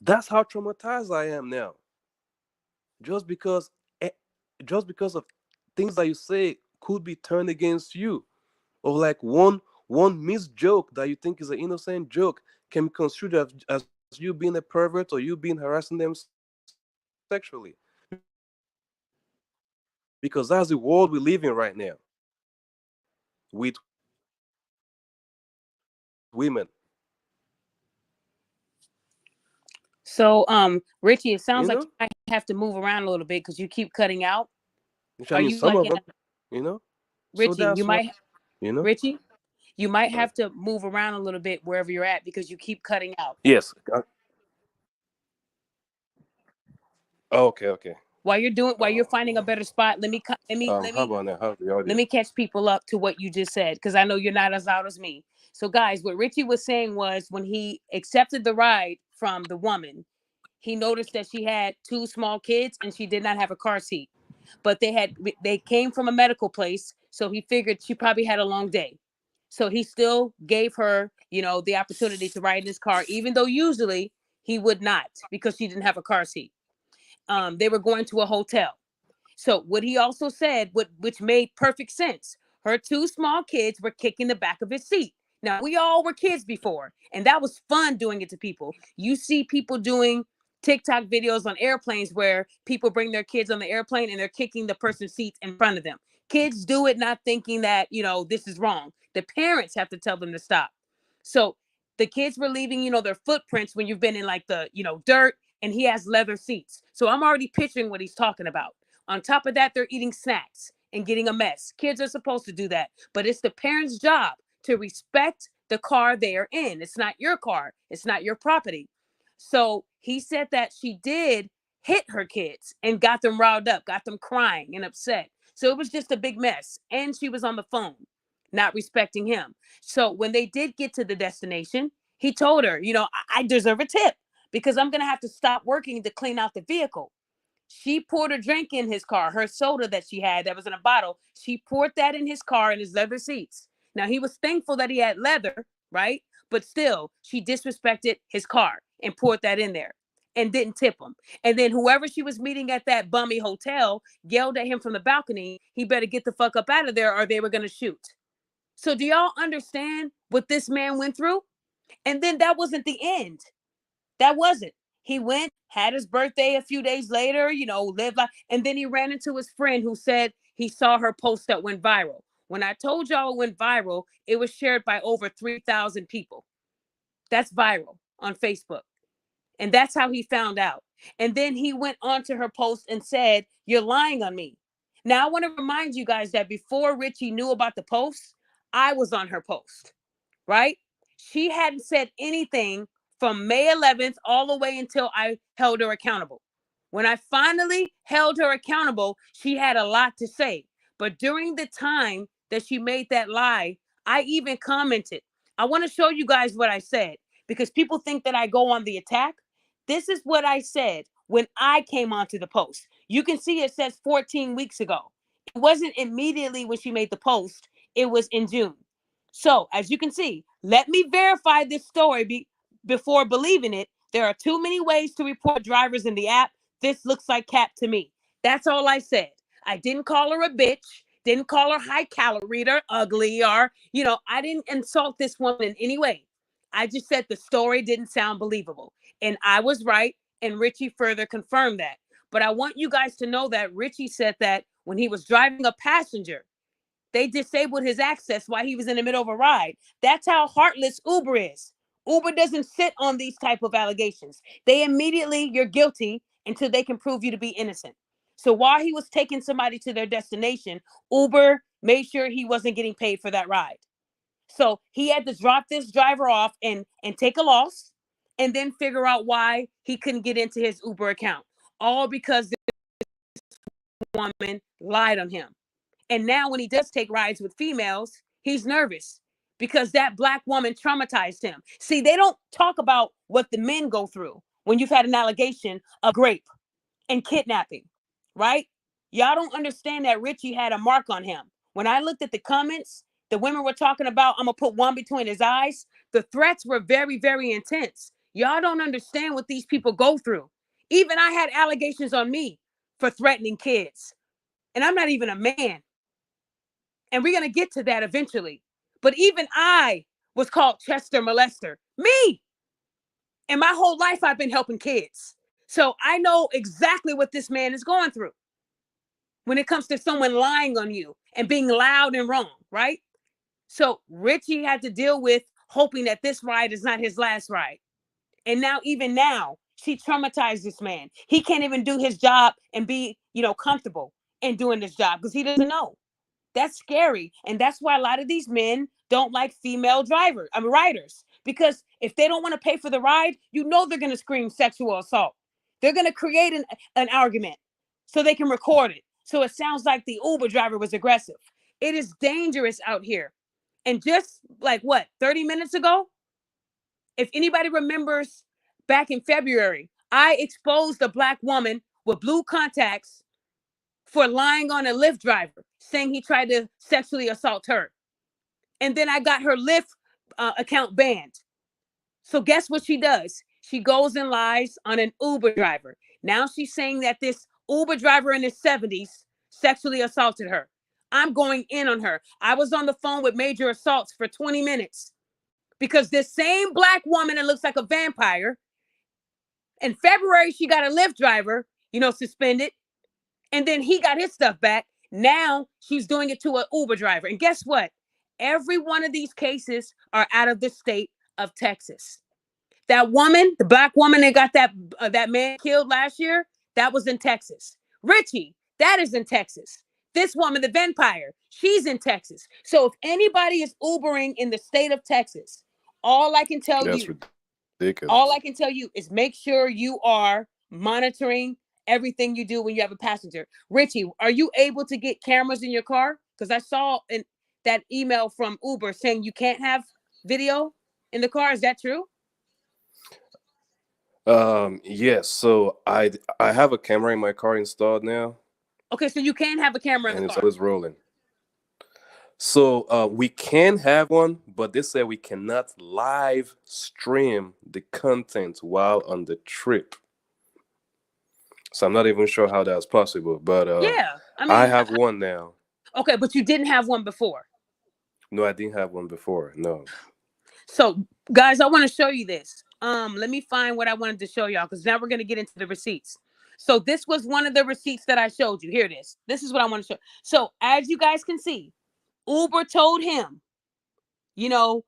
That's how traumatized I am now. Just because, eh, just because of things that you say could be turned against you, or like one missed joke that you think is an innocent joke can be construed as you being a pervert or you being harassing them sexually, because that's the world we live in right now with women. So, Richie, it You sounds know, like you might have to move around a little bit because you keep cutting out. which I Are mean, you some like of in them. a You know, so Richie? that's why. You know, Richie, you might uh, have to move around a little bit wherever you're at because you keep cutting out. yes. Okay, okay. While you're Oh, finding a better spot, how about now? How's the let audio? me catch people up to what you just said because I know you're not as loud as me. So, guys, what Richie was saying was when he accepted the ride from the woman, he noticed that she had two small kids and she did not have a car seat. But they came from a medical place, so he figured she probably had a long day. So he still gave her, the opportunity to ride in his car, even though usually he would not because she didn't have a car seat. They were going to a hotel. So what he also said, which made perfect sense, her two small kids were kicking the back of his seat. Now we all were kids before, and that was fun doing it to people. You see people doing TikTok videos on airplanes where people bring their kids on the airplane and they're kicking the person's seats in front of them. Kids do it not thinking that, this is wrong. The parents have to tell them to stop. So the kids were leaving, their footprints when you've been in like the, dirt, and he has leather seats. So I'm already picturing what he's talking about. On top of that, they're eating snacks and getting a mess. Kids are supposed to do that, but it's the parents' job to respect the car they are in. It's not your car, it's not your property. So he said that she did hit her kids and got them riled up, got them crying and upset. So it was just a big mess. And she was on the phone, not respecting him. So when they did get to the destination, he told her, I deserve a tip because I'm going to have to stop working to clean out the vehicle. She poured a drink in his car, her soda that she had that was in a bottle. She poured that in his car in his leather seats. Now, he was thankful that he had leather, right? But still, she disrespected his car and poured that in there and didn't tip him. And then whoever she was meeting at that bummy hotel yelled at him from the balcony, he better get the fuck up out of there or they were going to shoot. So do y'all understand what this man went through? And then that wasn't the end. That wasn't. He went, had his birthday a few days later, lived like, and then he ran into his friend who said he saw her post that went viral. When I told y'all it went viral, it was shared by over 3,000 people. That's viral on Facebook. And that's how he found out. And then he went on to her post and said, "You're lying on me." Now, I want to remind you guys that before Richie knew about the post, I was on her post, right? She hadn't said anything from May 11th all the way until I held her accountable. When I finally held her accountable, she had a lot to say. But during the time that she made that lie, I even commented. I want to show you guys what I said because people think that I go on the attack. This is what I said when I came onto the post. You can see it says 14 weeks ago. It wasn't immediately when she made the post, it was in June. So, as you can see, let me verify this story before believing it. There are too many ways to report drivers in the app. This looks like cap to me. That's all I said. I didn't call her a bitch, didn't call her high calorie or ugly, or, I didn't insult this woman in any way. I just said the story didn't sound believable. And I was right. And Richie further confirmed that. But I want you guys to know that Richie said that when he was driving a passenger, they disabled his access while he was in the middle of a ride. That's how heartless Uber is. Uber doesn't sit on these type of allegations. They immediately, you're guilty until they can prove you to be innocent. So while he was taking somebody to their destination, Uber made sure he wasn't getting paid for that ride. So he had to drop this driver off and take a loss and then figure out why he couldn't get into his Uber account. All because this woman lied on him. And now when he does take rides with females, he's nervous because that black woman traumatized him. See, they don't talk about what the men go through when you've had an allegation of rape and kidnapping, right? Y'all don't understand that Richie had a mark on him. When I looked at the comments, the women were talking about, I'm going to put one between his eyes. The threats were very, very intense. Y'all don't understand what these people go through. Even I had allegations on me for threatening kids. And I'm not even a man. And we're going to get to that eventually. But even I was called Chester Molester. Me. And my whole life I've been helping kids. So I know exactly what this man is going through when it comes to someone lying on you and being loud and wrong, right? So Richie had to deal with hoping that this ride is not his last ride. And now, even now, she traumatized this man. He can't even do his job and be, comfortable in doing this job because he doesn't know. That's scary. And that's why a lot of these men don't like female riders. Because if they don't want to pay for the ride, they're going to scream sexual assault. They're going to create an argument so they can record it. So it sounds like the Uber driver was aggressive. It is dangerous out here. And just like 30 minutes ago, if anybody remembers back in February, I exposed a Black woman with blue contacts for lying on a Lyft driver, saying he tried to sexually assault her. And then I got her Lyft account banned. So guess what she does? She goes and lies on an Uber driver. Now she's saying that this Uber driver in his 70s sexually assaulted her. I'm going in on her. I was on the phone with Major Assaults for 20 minutes because this same Black woman that looks like a vampire, in February, she got a Lyft driver, suspended. And then he got his stuff back. Now she's doing it to an Uber driver. And guess what? Every one of these cases are out of the state of Texas. That woman, the Black woman that got that man killed last year, that was in Texas. Richie, that is in Texas. This woman, the vampire, she's in Texas. So if anybody is Ubering in the state of Texas, all I can tell That's you, ridiculous. all I can tell you is make sure you are monitoring everything you do when you have a passenger. Richie, are you able to get cameras in your car? Because I saw that email from Uber saying you can't have video in the car. Is that true? Yes. So I have a camera in my car installed now. Okay, so you can have a camera in And the it's car. always rolling. So we can have one, but they say we cannot live stream the content while on the trip. So I'm not even sure how that's possible, but Yeah, I have one now. okay, but you didn't have one before. No, I didn't have one before. No. So, guys, I want to show you this. Let me find what I wanted to show y'all because now we're going to get into the receipts. So this was one of the receipts that I showed you. Here it is. This is what I want to show. So as you guys can see, Uber told him, you know,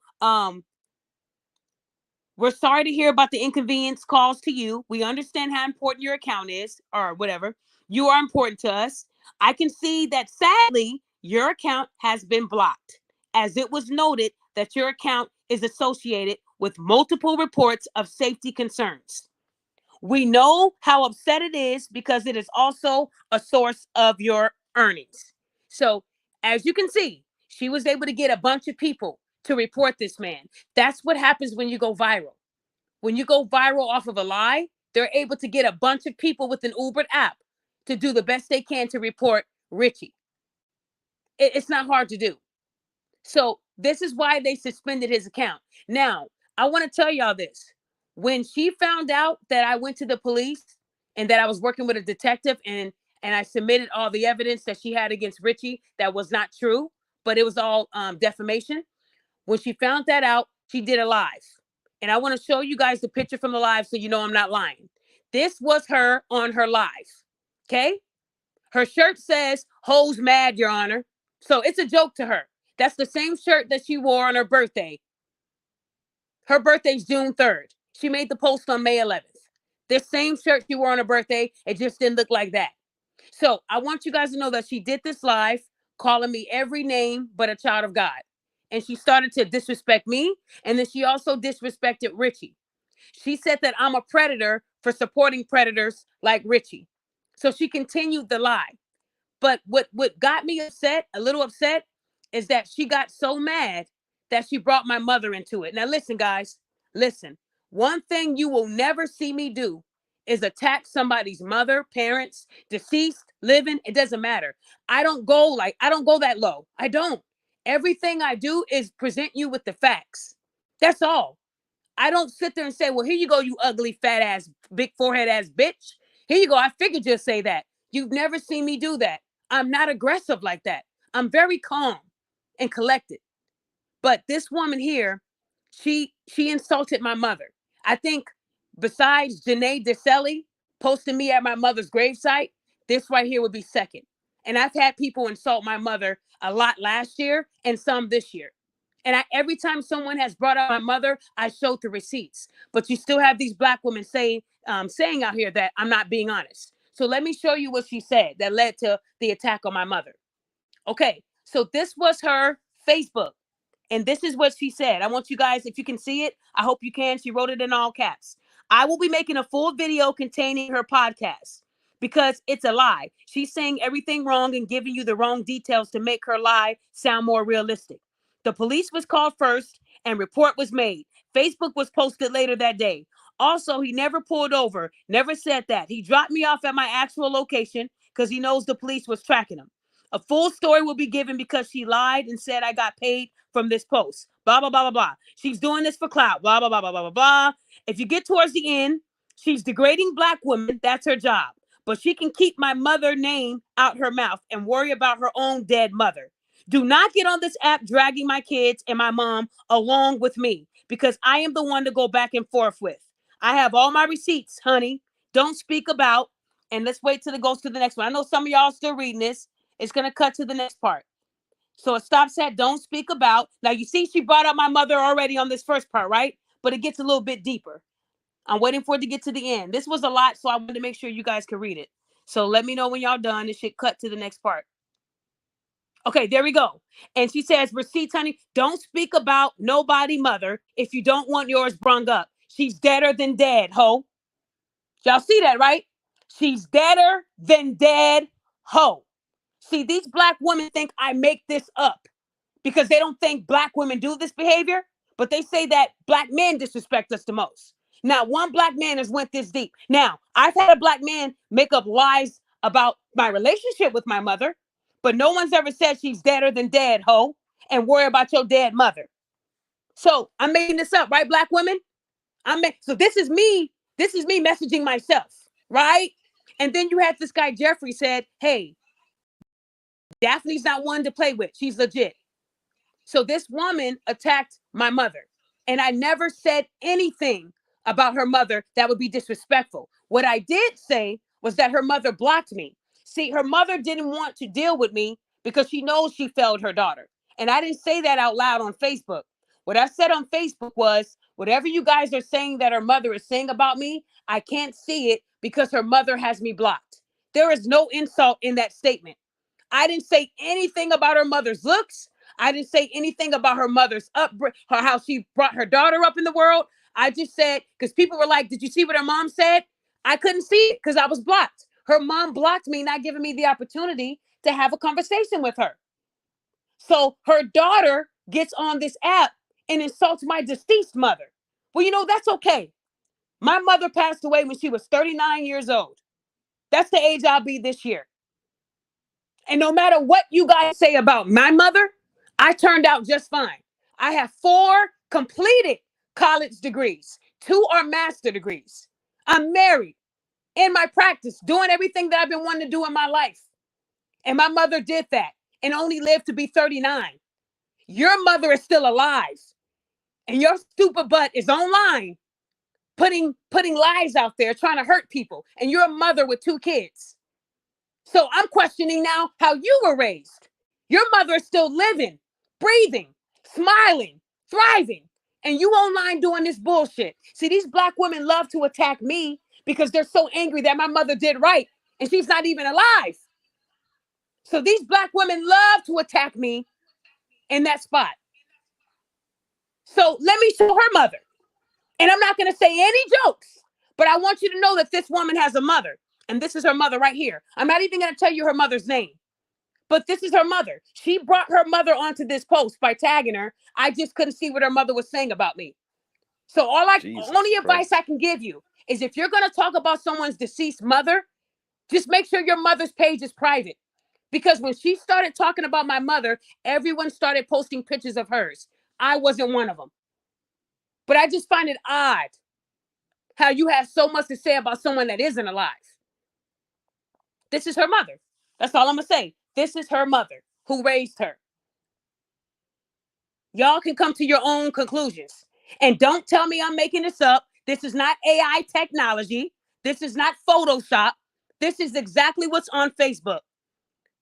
we're sorry to hear about the inconvenience caused to you. We understand how important your account is, or whatever. You are important to us. I can see that sadly, your account has been blocked, as it was noted that your account is associated with multiple reports of safety concerns. We know how upset it is because it is also a source of your earnings. So, as you can see, she was able to get a bunch of people to report this man. That's what happens when you go viral. When you go viral off of a lie, they're able to get a bunch of people with an Uber app to do the best they can to report Richie. It's not hard to do. So this is why they suspended his account. Now, I want to tell y'all this. When she found out that I went to the police and that I was working with a detective and I submitted all the evidence that she had against Richie that was not true, but it was all defamation. When she found that out, she did a live. And I want to show you guys the picture from the live so you know I'm not lying. This was her on her live. Okay? Her shirt says, "Hoes mad, Your Honor." So it's a joke to her. That's the same shirt that she wore on her birthday. Her birthday's June 3rd. She made the post on May 11th. This same shirt she wore on her birthday, it just didn't look like that. So I want you guys to know that she did this live, calling me every name but a child of God. And she started to disrespect me. And then she also disrespected Richie. She said that I'm a predator for supporting predators like Richie. So she continued the lie. But what got me upset, a little upset, is that she got so mad that she brought my mother into it. Now listen, guys, listen. One thing you will never see me do is attack somebody's mother, parents, deceased, living. It doesn't matter. I don't go that low. I don't. Everything I do is present you with the facts. That's all. I don't sit there and say, well, here you go, you ugly, fat ass, big forehead ass bitch. Here you go. I figured you'd say that. You've never seen me do that. I'm not aggressive like that. I'm very calm and collected. But this woman here, she insulted my mother. I think besides Janae DeSelli posting me at my mother's gravesite, this right here would be second. And I've had people insult my mother a lot last year and some this year. And every time someone has brought up my mother, I showed the receipts. But you still have these black women saying out here that I'm not being honest. So let me show you what she said that led to the attack on my mother. Okay, so this was her Facebook. And this is what she said. I want you guys, if you can see it, I hope you can. She wrote it in all caps. I will be making a full video containing her podcast because it's a lie. She's saying everything wrong and giving you the wrong details to make her lie sound more realistic. The police was called first and report was made. Facebook was posted later that day. Also, he never pulled over, never said that. He dropped me off at my actual location because he knows the police was tracking him. A full story will be given because she lied and said I got paid from this post. Blah, blah, blah, blah, blah. She's doing this for clout. Blah, blah, blah, blah, blah, blah, blah. If you get towards the end, she's degrading black women. That's her job. But she can keep my mother name out her mouth and worry about her own dead mother. Do not get on this app dragging my kids and my mom along with me because I am the one to go back and forth with. I have all my receipts, honey. Don't speak about. And let's wait till it goes to the next one. I know some of y'all still reading this. It's going to cut to the next part. So it stops at don't speak about. Now, you see, she brought up my mother already on this first part, right? But it gets a little bit deeper. I'm waiting for it to get to the end. This was a lot, so I wanted to make sure you guys could read it. So let me know when y'all done. It should cut to the next part. Okay, there we go. And she says, receipts, honey, don't speak about nobody mother if you don't want yours brung up. She's deader than dead, ho. Y'all see that, right? She's deader than dead, ho. See, these black women think I make this up because they don't think black women do this behavior, but they say that black men disrespect us the most. Now, one black man has went this deep. Now, I've had a black man make up lies about my relationship with my mother, but no one's ever said she's deader than dead, ho, and worry about your dead mother. So I'm making this up, right, black women? So this is me messaging myself, right? And then you had this guy, Jeffrey, said, hey, Daphne's not one to play with. She's legit. So this woman attacked my mother. And I never said anything about her mother that would be disrespectful. What I did say was that her mother blocked me. See, her mother didn't want to deal with me because she knows she failed her daughter. And I didn't say that out loud on Facebook. What I said on Facebook was, whatever you guys are saying that her mother is saying about me, I can't see it because her mother has me blocked. There is no insult in that statement. I didn't say anything about her mother's looks. I didn't say anything about her mother's how she brought her daughter up in the world. I just said, because people were like, did you see what her mom said? I couldn't see it because I was blocked. Her mom blocked me, not giving me the opportunity to have a conversation with her. So her daughter gets on this app and insults my deceased mother. Well, you know, that's okay. My mother passed away when she was 39 years old. That's the age I'll be this year. And no matter what you guys say about my mother, I turned out just fine. I have 4 completed college degrees. 2 are master degrees. I'm married, in my practice, doing everything that I've been wanting to do in my life. And my mother did that and only lived to be 39. Your mother is still alive. And your stupid butt is online putting lies out there, trying to hurt people. And you're a mother with 2 kids. So I'm questioning now how you were raised. Your mother is still living, breathing, smiling, thriving, and you online doing this bullshit. See, these black women love to attack me because they're so angry that my mother did right and she's not even alive. So these black women love to attack me in that spot. So let me show her mother. And I'm not going to say any jokes, but I want you to know that this woman has a mother. And this is her mother right here. I'm not even going to tell you her mother's name, but this is her mother. She brought her mother onto this post by tagging her. I just couldn't see what her mother was saying about me. So only advice I can give you is if you're going to talk about someone's deceased mother, just make sure your mother's page is private. Because when she started talking about my mother, everyone started posting pictures of hers. I wasn't one of them. But I just find it odd how you have so much to say about someone that isn't alive. This is her mother. That's all I'm going to say. This is her mother who raised her. Y'all can come to your own conclusions. And don't tell me I'm making this up. This is not AI technology. This is not Photoshop. This is exactly what's on Facebook.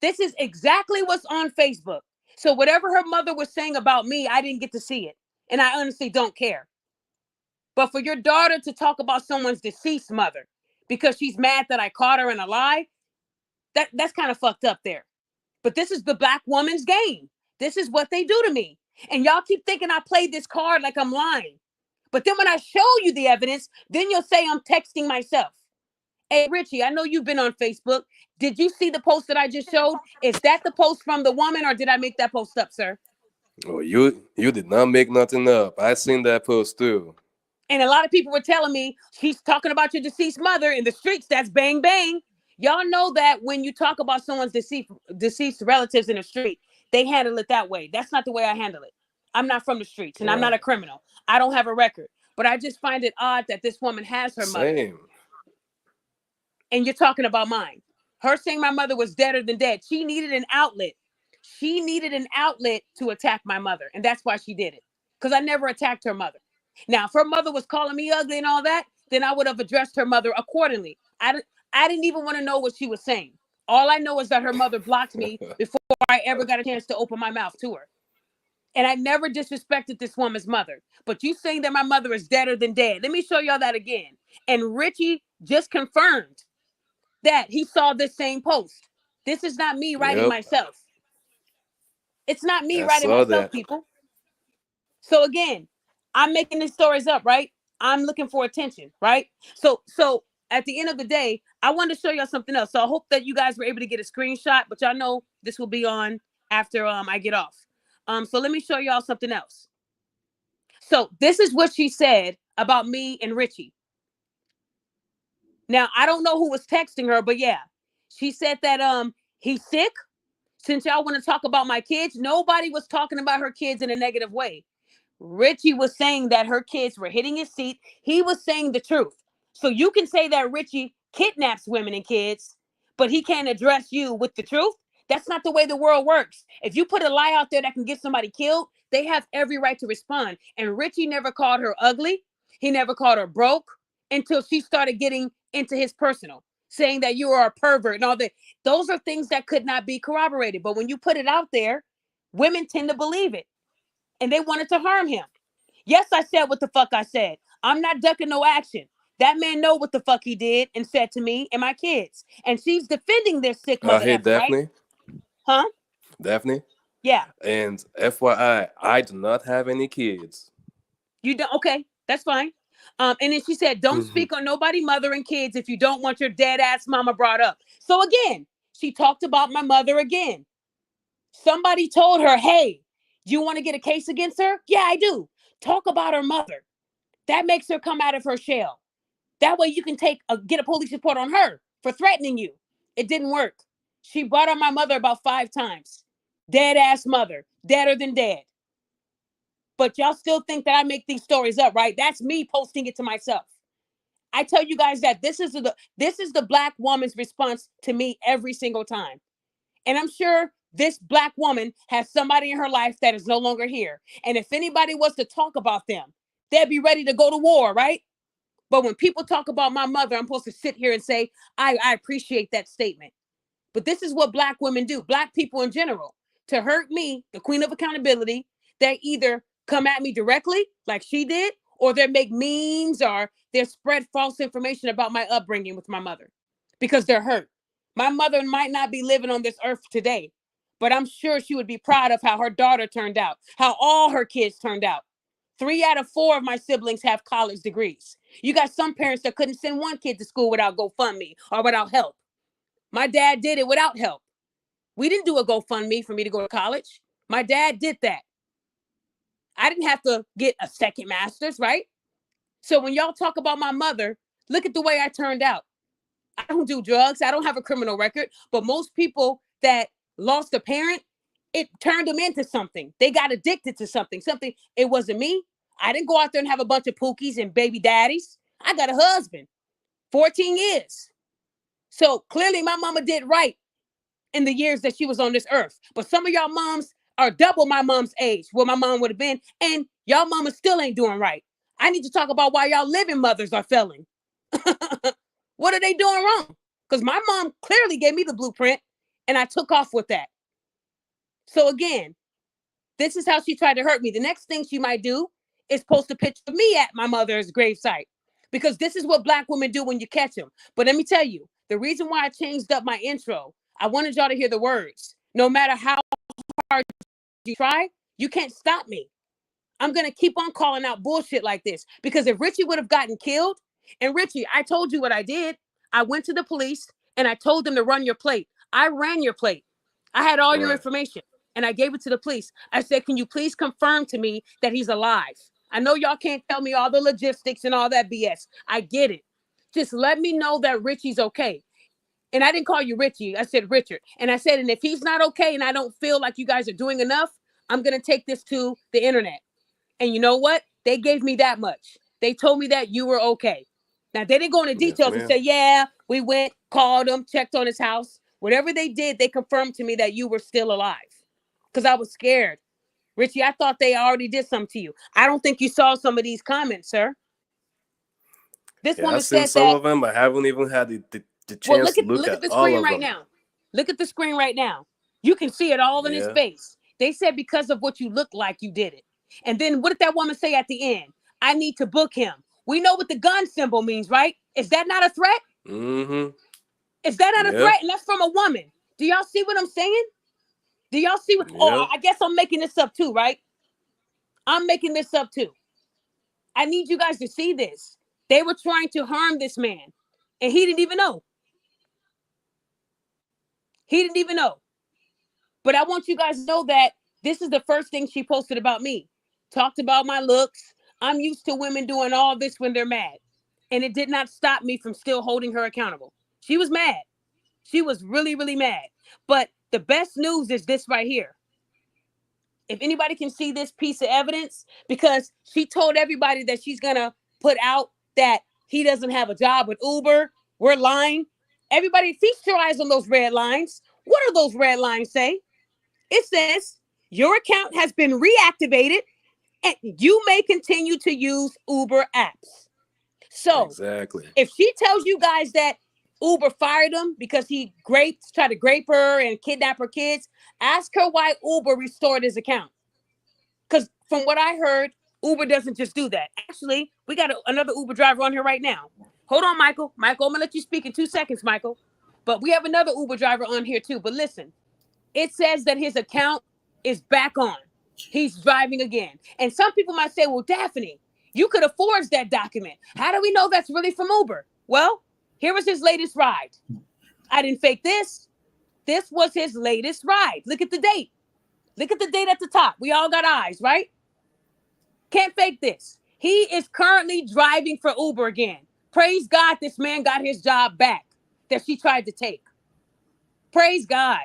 This is exactly what's on Facebook. So whatever her mother was saying about me, I didn't get to see it. And I honestly don't care. But for your daughter to talk about someone's deceased mother because she's mad that I caught her in a lie, that's kind of fucked up there. But this is the black woman's game. This is what they do to me. And y'all keep thinking I played this card like I'm lying. But then when I show you the evidence, then you'll say I'm texting myself. Hey, Richie, I know you've been on Facebook. Did you see the post that I just showed? Is that the post from the woman, or did I make that post up, sir? Oh, you did not make nothing up. I seen that post too. And a lot of people were telling me she's talking about your deceased mother in the streets. That's bang, bang. Y'all know that when you talk about someone's deceased relatives in the street, they handle it that way. That's not the way I handle it. I'm not from the streets, and I'm not a criminal. I don't have a record. But I just find it odd that this woman has her mother. Same. And you're talking about mine. Her saying my mother was deader than dead. She needed an outlet. She needed an outlet to attack my mother. And that's why she did it. Because I never attacked her mother. Now, if her mother was calling me ugly and all that, then I would have addressed her mother accordingly. I didn't even want to know what she was saying. All I know is that her mother blocked me before I ever got a chance to open my mouth to her. And I never disrespected this woman's mother. But you saying that my mother is deader than dead. Let me show y'all that again. And Richie just confirmed that he saw this same post. This is not me writing myself. It's not me writing myself, people. So again, I'm making these stories up, right? I'm looking for attention, right? So at the end of the day, I wanted to show y'all something else. So I hope that you guys were able to get a screenshot, but y'all know this will be on after I get off. So let me show y'all something else. So this is what she said about me and Richie. Now, I don't know who was texting her, but yeah, she said that he's sick. Since y'all want to talk about my kids, nobody was talking about her kids in a negative way. Richie was saying that her kids were hitting his seat. He was saying the truth. So you can say that Richie kidnaps women and kids, but he can't address you with the truth. That's not the way the world works. If you put a lie out there that can get somebody killed, they have every right to respond. And Richie never called her ugly. He never called her broke until she started getting into his personal, saying that you are a pervert and all that. Those are things that could not be corroborated. But when you put it out there, women tend to believe it. And they wanted to harm him. Yes, I said what the fuck I said. I'm not ducking no action. That man know what the fuck he did and said to me and my kids. And she's defending their sick mother. Hey, Daphne. Right? Huh? Daphne? Yeah. And FYI, I do not have any kids. You don't? Okay, that's fine. And then she said, don't speak on nobody, mother and kids if you don't want your dead ass mama brought up. So again, she talked about my mother again. Somebody told her, hey, you want to get a case against her? Yeah, I do. Talk about her mother. That makes her come out of her shell. That way you can get a police report on her for threatening you. It didn't work. She brought on my mother about 5 times. Dead ass mother, deader than dead. But y'all still think that I make these stories up, right? That's me posting it to myself. I tell you guys that this is the black woman's response to me every single time. And I'm sure this black woman has somebody in her life that is no longer here. And if anybody was to talk about them, they'd be ready to go to war, right? But when people talk about my mother, I'm supposed to sit here and say, I appreciate that statement. But this is what black women do, black people in general. To hurt me, the queen of accountability, they either come at me directly like she did, or they make memes or they spread false information about my upbringing with my mother because they're hurt. My mother might not be living on this earth today, but I'm sure she would be proud of how her daughter turned out, how all her kids turned out. 3 out of 4 of my siblings have college degrees. You got some parents that couldn't send one kid to school without GoFundMe or without help. My dad did it without help. We didn't do a GoFundMe for me to go to college. My dad did that. I didn't have to get a second master's, right? So when y'all talk about my mother, look at the way I turned out. I don't do drugs. I don't have a criminal record. But most people that lost a parent, it turned them into something. They got addicted to something. It wasn't me. I didn't go out there and have a bunch of pookies and baby daddies. I got a husband, 14 years. So clearly my mama did right in the years that she was on this earth. But some of y'all moms are double my mom's age, what my mom would have been, and y'all mamas still ain't doing right. I need to talk about why y'all living mothers are failing. What are they doing wrong? Because my mom clearly gave me the blueprint, and I took off with that. So again, this is how she tried to hurt me. The next thing she might do is post a picture of me at my mother's gravesite, because this is what Black women do when you catch them. But let me tell you, the reason why I changed up my intro, I wanted y'all to hear the words. No matter how hard you try, you can't stop me. I'm going to keep on calling out bullshit like this, because if Richie would have gotten killed, and Richie, I told you what I did. I went to the police and I told them to run your plate. I ran your plate. I had all your information and I gave it to the police. I said, can you please confirm to me that he's alive? I know y'all can't tell me all the logistics and all that BS. I get it. Just let me know that Richie's okay. And I didn't call you Richie. I said Richard. And I said, and if he's not okay and I don't feel like you guys are doing enough, I'm going to take this to the internet. And you know what? They gave me that much. They told me that you were okay. Now, they didn't go into details and say, yeah, we went, called him, checked on his house. Whatever they did, they confirmed to me that you were still alive. Because I was scared. Richie, I thought they already did something to you. I don't think you saw some of these comments, sir. This Yeah, woman I've seen said some that. of them. I haven't even had the Well, chance to look look at at the all screen of right them. now. Look at the screen right now. You can see it all in his Yeah. face. They said because of what you look like, you did it. And then what did that woman say at the end? I need to book him. We know what the gun symbol means, right? Is that not a threat? Mm-hmm. Is that not a Yep. threat? And that's from a woman. Do y'all see what I'm saying? Do y'all see what? Oh, Yep. I guess I'm making this up too, right? I'm making this up too. I need you guys to see this. They were trying to harm this man, and he didn't even know. He didn't even know. But I want you guys to know that this is the first thing she posted about me. Talked about my looks. I'm used to women doing all this when they're mad. And it did not stop me from still holding her accountable. She was mad. She was really, really mad. But the best news is this right here. If anybody can see this piece of evidence, because she told everybody that she's going to put out that he doesn't have a job with Uber. We're lying. Everybody feast your eyes on those red lines. What do those red lines say? It says your account has been reactivated and you may continue to use Uber apps. So Exactly. if she tells you guys that Uber fired him because he tried to grape her and kidnap her kids, ask her why Uber restored his account. Because from what I heard, Uber doesn't just do that. Actually, we got another Uber driver on here right now. Hold on, Michael. Michael, I'm going to let you speak in 2 seconds, Michael. But we have another Uber driver on here too. But listen, it says that his account is back on. He's driving again. And some people might say, well, Daphne, you could have forged that document. How do we know that's really from Uber? Well, here was his latest ride. I didn't fake this. This was his latest ride. Look at the date. Look at the date at the top. We all got eyes, right? Can't fake this. He is currently driving for Uber again. Praise God, this man got his job back that she tried to take. Praise God.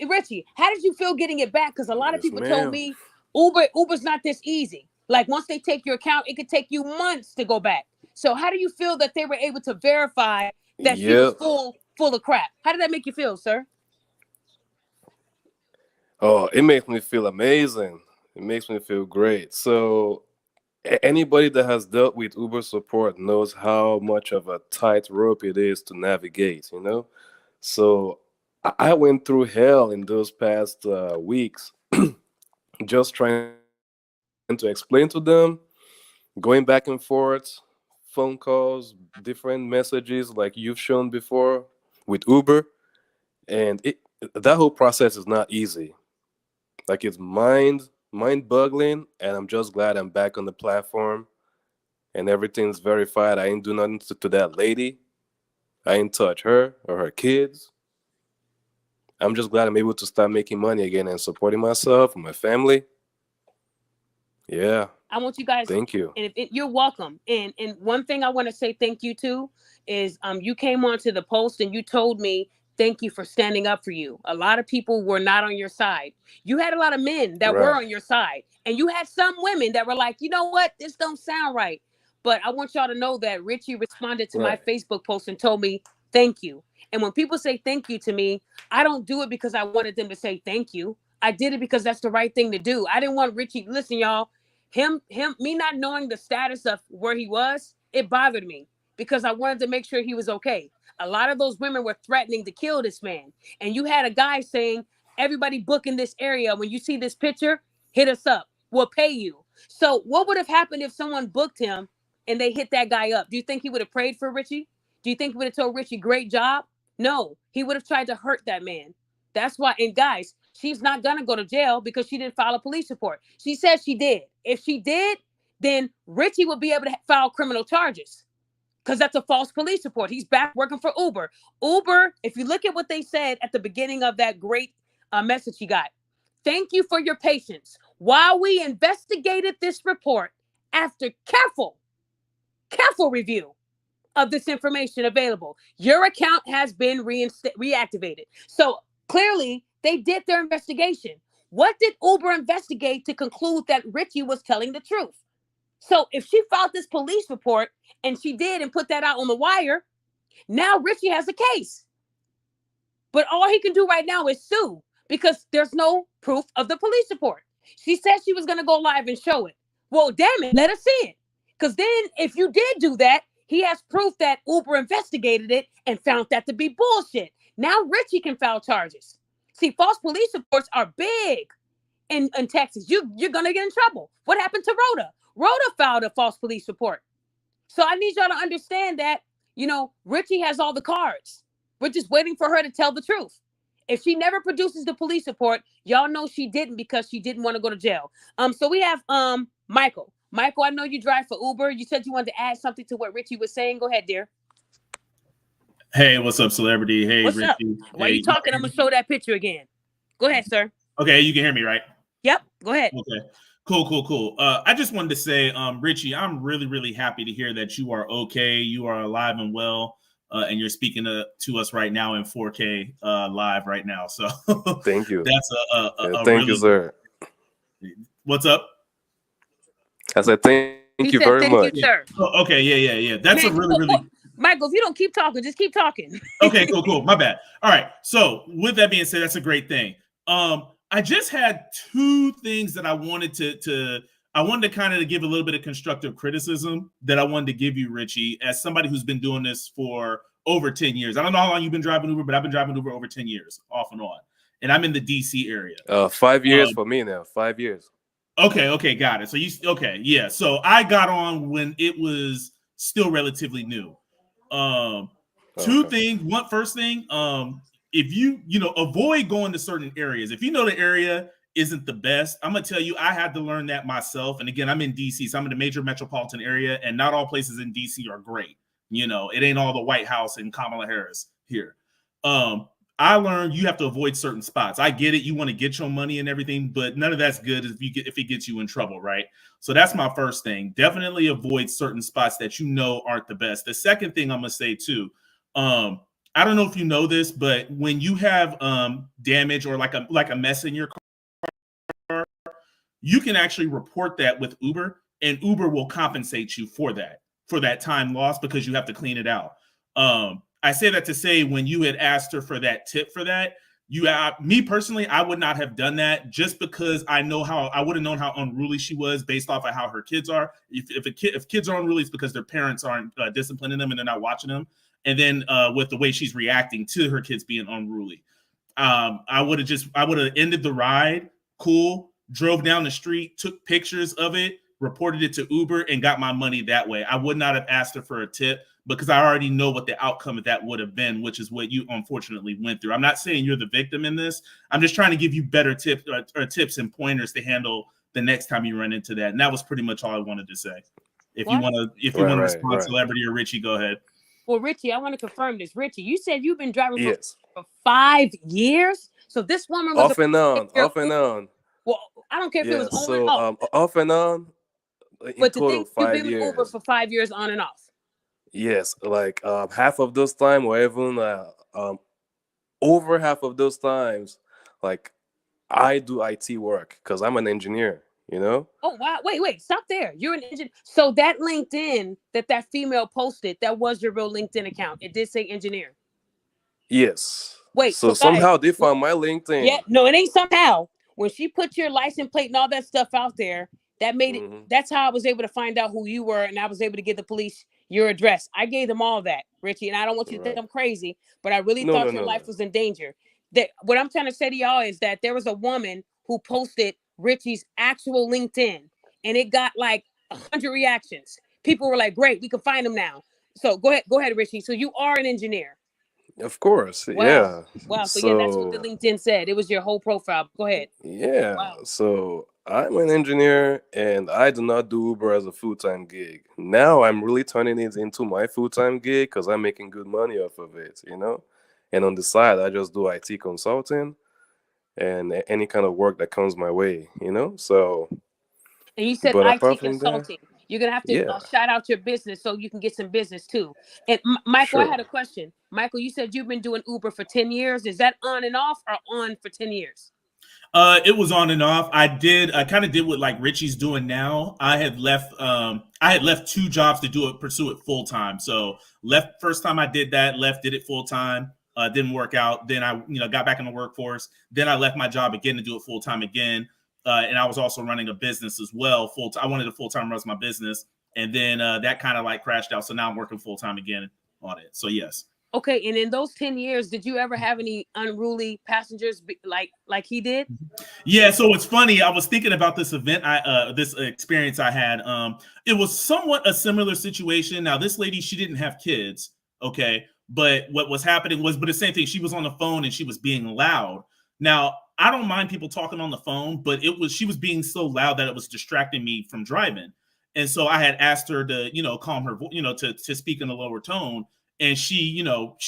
Richie, how did you feel getting it back? Because a lot of Yes, people told ma'am. me Uber's not this easy. Like once they take your account, it could take you months to go back. So how do you feel that they were able to verify that she was Yep. full of crap? How did that make you feel, sir? Oh, it makes me feel amazing. It makes me feel great. So anybody that has dealt with Uber support knows how much of a tightrope it is to navigate, you know? So I went through hell in those past weeks, just trying to explain to them, going back and forth, phone calls, different messages like you've shown before with Uber. And that whole process is not easy. Like it's mind-boggling, and I'm just glad I'm back on the platform and everything's verified. I ain't do nothing to that lady. I ain't touch her or her kids. I'm just glad I'm able to start making money again and supporting myself and my family. Yeah, I want you guys, thank you. and you're welcome. And one thing I want to say thank you to is you came onto the post and you told me Thank you for standing up for you. A lot of people were not on your side. You had a lot of men that were Right. on your side, and you had some women that were like, you know what, this don't sound right. But I want y'all to know that Richie responded to my Right. Facebook post and told me thank you. And when people say thank you to me, I don't do it because I wanted them to say thank you. I did it because that's the right thing to do. I didn't want Richie. Listen, y'all, me not knowing the status of where he was, it bothered me because I wanted to make sure he was okay. A lot of those women were threatening to kill this man. And you had a guy saying, everybody book in this area. When you see this picture, hit us up. We'll pay you. So what would have happened if someone booked him and they hit that guy up? Do you think he would have prayed for Richie? Do you think he would have told Richie, great job? No, he would have tried to hurt that man. That's why, and guys, she's not going to go to jail because she didn't file a police report. She says she did. If she did, then Richie will be able to file criminal charges because that's a false police report. He's back working for Uber. Uber, if you look at what they said at the beginning of that great message he got, thank you for your patience. While we investigated this report, after careful review of this information available, your account has been reactivated. So clearly, they did their investigation. What did Uber investigate to conclude that Richie was telling the truth? So if she filed this police report and she did and put that out on the wire, now Richie has a case. But all he can do right now is sue because there's no proof of the police report. She said she was going to go live and show it. Well, damn it, let us see it. Because then if you did do that, he has proof that Uber investigated it and found that to be bullshit. Now Richie can file charges. See, false police reports are big in Texas. You're going to get in trouble. What happened to Rhoda? Rhoda filed a false police report. So I need y'all to understand that, Richie has all the cards. We're just waiting for her to tell the truth. If she never produces the police report, y'all know she didn't because she didn't want to go to jail. So we have Michael. Michael, I know you drive for Uber. You said you wanted to add something to what Richie was saying. Go ahead, dear. Hey, what's up, celebrity? Hey, what's Richie. Up? While you talking, I'm going to show that picture again. Go ahead, sir. Okay, you can hear me, right? Yep, go ahead. Okay, cool. I just wanted to say, Richie, I'm really, really happy to hear that you are okay. You are alive and well, and you're speaking to us right now in 4K live right now. So thank you. That's thank really, you, sir. What's up? I said thank you very thank much. You, sir. Oh, okay, yeah. That's a really. Michael, if you don't keep talking, just keep talking. Okay, cool. My bad. All right. So with that being said, that's a great thing. I just had two things that I wanted to kind of give a little bit of constructive criticism that I wanted to give you, Richie, as somebody who's been doing this for over 10 years. I don't know how long you've been driving Uber, but I've been driving Uber over 10 years, off and on. And I'm in the DC area. 5 years for me now. 5 years. Okay, got it. So yeah. So I got on when it was still relatively new. Two things. First thing, if you avoid going to certain areas. If you know the area isn't the best, I'm gonna tell you, I had to learn that myself. And again, I'm in DC, so I'm in a major metropolitan area, and not all places in DC are great. It ain't all the White House and Kamala Harris here. I learned you have to avoid certain spots. I get it. You want to get your money and everything, but none of that's good if it gets you in trouble, right? So that's my first thing. Definitely avoid certain spots that aren't the best. The second thing I'm gonna say too, I don't know if you know this, but when you have damage or like a mess in your car, you can actually report that with Uber, and Uber will compensate you for that time lost because you have to clean it out. I say that to say, when you had asked her for that tip for that, me personally, I would not have done that just because I would have known how unruly she was based off of how her kids are. If kids are unruly, it's because their parents aren't disciplining them and they're not watching them. And then with the way she's reacting to her kids being unruly, I would have ended the ride, cool, drove down the street, took pictures of it, reported it to Uber, and got my money that way. I would not have asked her for a tip because I already know what the outcome of that would have been, which is what you unfortunately went through. I'm not saying you're the victim in this. I'm just trying to give you better tips or tips and pointers to handle the next time you run into that. And that was pretty much all I wanted to say. If you want to respond, Celebrity or Richie, go ahead. Well, Richie, I want to confirm this. Richie, you said you've been driving for 5 years. So this woman was off and on. Well, I don't care if it was on and off. Off and on. But to think you've been with Uber for 5 years on and off. Yes, like half of those time, or even over half of those times, like, I do IT work because I'm an engineer, you know? Oh wow! Wait, stop there. You're an engineer. So that LinkedIn that female posted, that was your real LinkedIn account. It did say engineer. Yes. Wait, So so guys, somehow they found my LinkedIn. yeah, no, it ain't somehow. When she put your license plate and all that stuff out there, that made it. Hmm. That's how I was able to find out who you were, and I was able to give the police your address. I gave them all that, Richie, and I don't want you to think Right. I'm crazy, but I really No, no, thought your no, no. life was in danger. That what I'm trying to say to y'all is that there was a woman who posted Richie's actual LinkedIn, and it got like 100 reactions. People were like, "Great, we can find him now." So go ahead, Richie. So you are an engineer. Of course, Wow. yeah. Wow. So yeah, that's what the So LinkedIn said. It was your whole profile. Go ahead. yeah, Wow. so I'm an engineer and I do not do Uber as a full-time gig. Now I'm really turning it into my full-time gig because I'm making good money off of it, you know? And on the side, I just do IT consulting and any kind of work that comes my way, you know? So, And you said but IT apart from that, consulting. You're gonna have to yeah, shout out your business so you can get some business too. And Michael, I sure. had a question. Michael, you said you've been doing Uber for 10 years. Is that on and off or on for 10 years? It was on and off. I kind of did what like Richie's doing now. I had left two jobs to pursue it full time. So left first time I did that, did it full time. Didn't work out. Then I, got back in the workforce. Then I left my job again to do it full time again. And I was also running a business as well. Full time. I wanted to full time run my business. And then that kind of like crashed out. So now I'm working full time again on it. So yes. Okay, and in those 10 years, did you ever have any unruly passengers like he did? Yeah, so it's funny. I was thinking about this event, this experience I had. It was somewhat a similar situation. Now, this lady, she didn't have kids, okay, but what was happening was, but the same thing. She was on the phone and she was being loud. Now, I don't mind people talking on the phone, but she was being so loud that it was distracting me from driving. And so I had asked her to, calm her, to speak in a lower tone, and she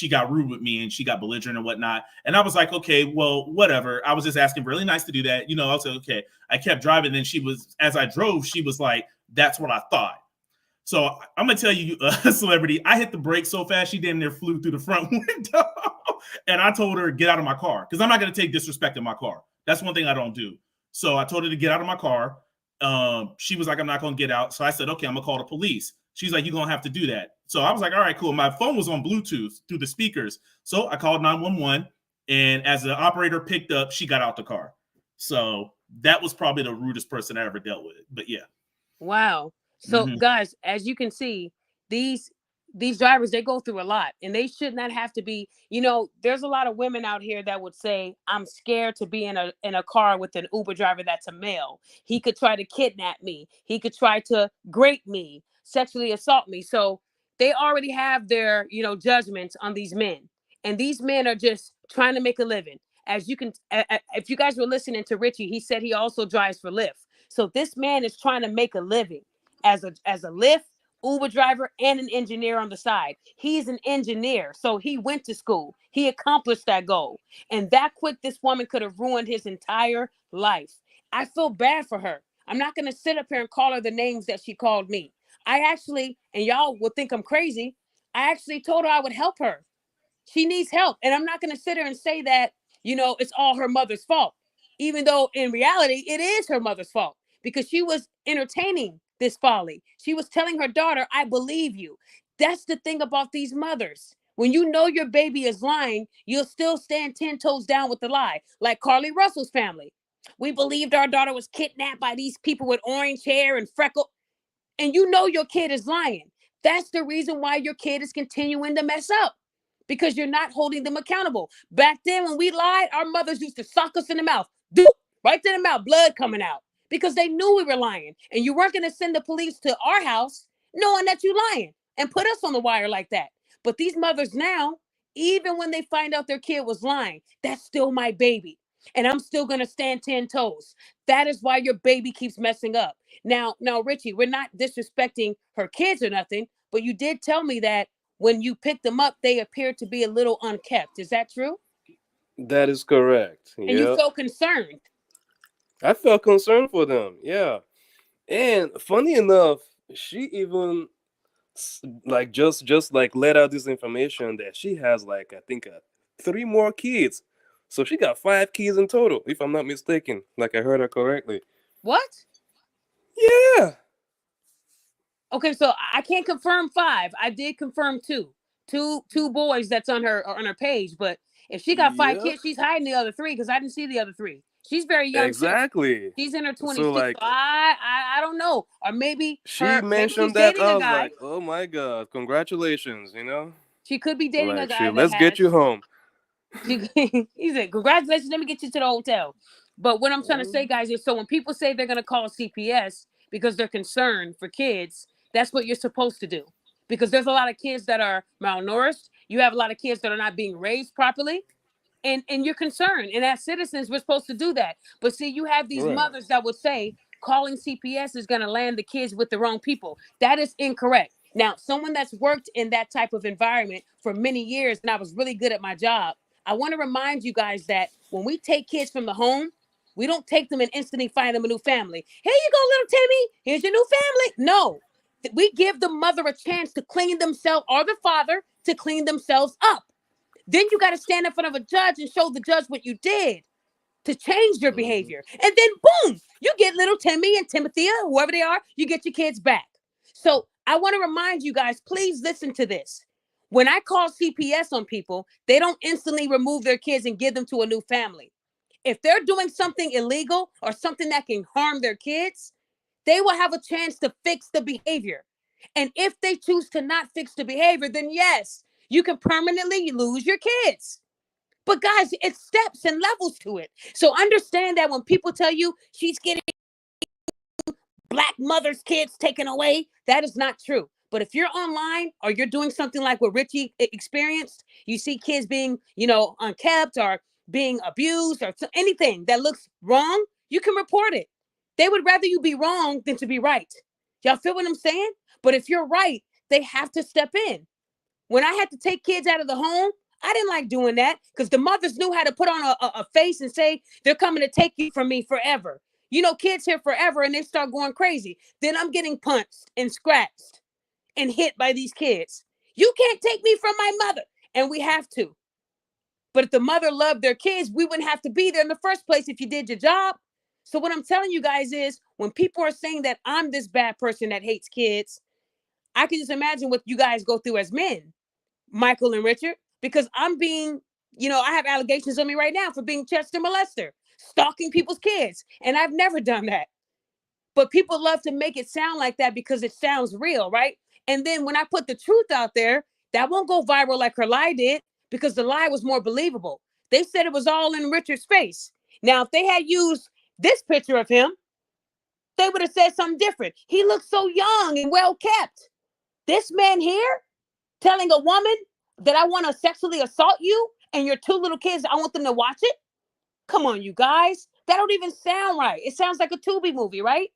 got rude with me and she got belligerent and whatnot. And I was like, okay, well, whatever. I was just asking, really nice to do that. I was like, okay. I kept driving. And as I drove, she was like, that's what I thought. So I'm gonna tell you, celebrity, I hit the brakes so fast she damn near flew through the front window. And I told her, get out of my car, because I'm not gonna take disrespect in my car. That's one thing I don't do. So I told her to get out of my car. She was like, I'm not gonna get out. So I said, okay, I'm gonna call the police. She's like, you're gonna have to do that. So I was like, all right, cool. My phone was on Bluetooth through the speakers. So I called 911. And as the operator picked up, she got out the car. So that was probably the rudest person I ever dealt with. But yeah. Wow. So guys, as you can see, these drivers, they go through a lot, and they should not have to be, there's a lot of women out here that would say, I'm scared to be in a car with an Uber driver that's a male. He could try to kidnap me. He could try to grape me, sexually assault me. So they already have their, judgments on these men. And these men are just trying to make a living. As you can, if you guys were listening to Richie, he said he also drives for Lyft. So this man is trying to make a living as a Lyft, Uber driver, and an engineer on the side. He's an engineer, so he went to school. He accomplished that goal. And that quick, this woman could have ruined his entire life. I feel bad for her. I'm not going to sit up here and call her the names that she called me. I actually, and y'all will think I'm crazy, I actually told her I would help her. She needs help. And I'm not going to sit her and say that, it's all her mother's fault, even though in reality, it is her mother's fault, because she was entertaining this folly. She was telling her daughter, I believe you. That's the thing about these mothers. When you know your baby is lying, you'll still stand 10 toes down with the lie. Like Carly Russell's family. We believed our daughter was kidnapped by these people with orange hair and freckle. And you know your kid is lying. That's the reason why your kid is continuing to mess up, because you're not holding them accountable. Back then, when we lied, our mothers used to sock us in the mouth. Right in the mouth, blood coming out, because they knew we were lying. And you weren't going to send the police to our house knowing that you lying and put us on the wire like that. But these mothers now, even when they find out their kid was lying, that's still my baby. And I'm still going to stand 10 toes. That is why your baby keeps messing up. Now, Richie, we're not disrespecting her kids or nothing, but you did tell me that when you picked them up, they appeared to be a little unkept. Is that true? That is correct. And you Yeah. felt concerned. I felt concerned for them. Yeah. And funny enough, she even like just like let out this information that she has like I think 3 more kids. So she got 5 kids in total, if I'm not mistaken. Like I heard her correctly. What? Yeah. Okay, so I can't confirm 5. I did confirm 2. Two boys that's on her page, but if she got 5 kids, she's hiding the other 3 because I didn't see the other 3. She's very young. Exactly. Too. She's in her 20s. So like, I don't know, or maybe she mentioned maybe that. dating I a was guy. like, oh my God, congratulations, She could be dating a guy. Let's get you home. He said, congratulations, let me get you to the hotel. But what I'm trying to say, guys, is so when people say they're going to call CPS because they're concerned for kids, that's what you're supposed to do. Because there's a lot of kids that are malnourished. You have a lot of kids that are not being raised properly. And you're concerned. And as citizens, we're supposed to do that. But see, you have these mothers that would say calling CPS is going to land the kids with the wrong people. That is incorrect. Now, someone that's worked in that type of environment for many years, and I was really good at my job, I want to remind you guys that when we take kids from the home, we don't take them and instantly find them a new family. Here you go, little Timmy. Here's your new family. No, we give the mother a chance to clean themselves, or the father to clean themselves up. Then you got to stand in front of a judge and show the judge what you did to change your behavior. And then boom, you get little Timmy and Timothea, whoever they are, you get your kids back. So I want to remind you guys, please listen to this. When I call CPS on people, they don't instantly remove their kids and give them to a new family. If they're doing something illegal or something that can harm their kids, they will have a chance to fix the behavior. And if they choose to not fix the behavior, then yes, you can permanently lose your kids. But guys, it's steps and levels to it. So understand that when people tell you she's getting black mothers' kids taken away, that is not true. But if you're online or you're doing something like what Richie experienced, you see kids being, unkept or being abused or anything that looks wrong, you can report it. They would rather you be wrong than to be right. Y'all feel what I'm saying? But if you're right, they have to step in. When I had to take kids out of the home, I didn't like doing that because the mothers knew how to put on a face and say, they're coming to take you from me forever. Kids here forever, and they start going crazy. Then I'm getting punched and scratched and hit by these kids. You can't take me from my mother. And we have to. But if the mother loved their kids, we wouldn't have to be there in the first place if you did your job. So what I'm telling you guys is when people are saying that I'm this bad person that hates kids, I can just imagine what you guys go through as men, Michael and Richard, because I'm being, I have allegations on me right now for being Chester molester, stalking people's kids. And I've never done that. But people love to make it sound like that because it sounds real, right? And then when I put the truth out there, that won't go viral like her lie did because the lie was more believable. They said it was all in Richard's face. Now, if they had used this picture of him, they would have said something different. He looks so young and well kept. This man here telling a woman that I want to sexually assault you and your 2 little kids, I want them to watch it. Come on, you guys. That don't even sound right. It sounds like a Tubi movie, right?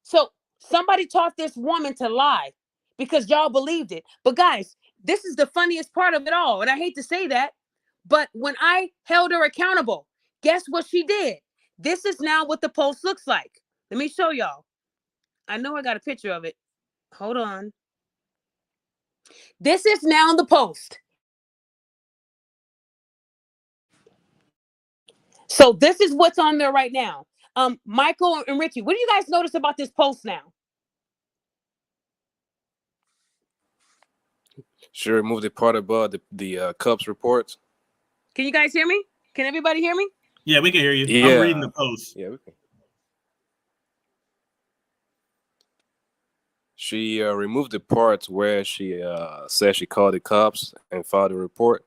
So somebody taught this woman to lie because y'all believed it. But guys, this is the funniest part of it all. And I hate to say that, but when I held her accountable, guess what she did? This is now what the post looks like. Let me show y'all. I know I got a picture of it. Hold on. This is now the post. So this is what's on there right now. Michael and Richie, what do you guys notice about this post now? She removed the part about the Cubs reports. Can you guys hear me? Can everybody hear me? Yeah, we can hear you. Yeah. I'm reading the post. Yeah, we can. She removed the parts where she said she called the cops and filed a report.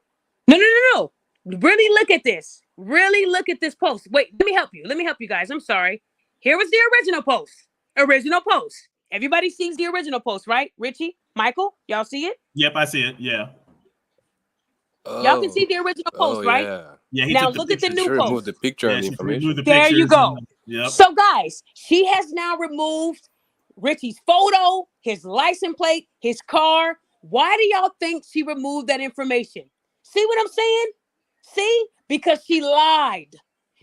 No. Really look at this. Really look at this post. Wait, let me help you. Let me help you guys. I'm sorry. Here was the original post. Original post. Everybody sees the original post, right? Richie, Michael, y'all see it? Yep, I see it. Yeah. Y'all can see the original post, right? Yeah. Now look at the new post. Removed the picture and the information. There you go. Yep. So guys, she has now removed Richie's photo, his license plate, his car. Why do y'all think she removed that information? See what I'm saying? See? Because she lied.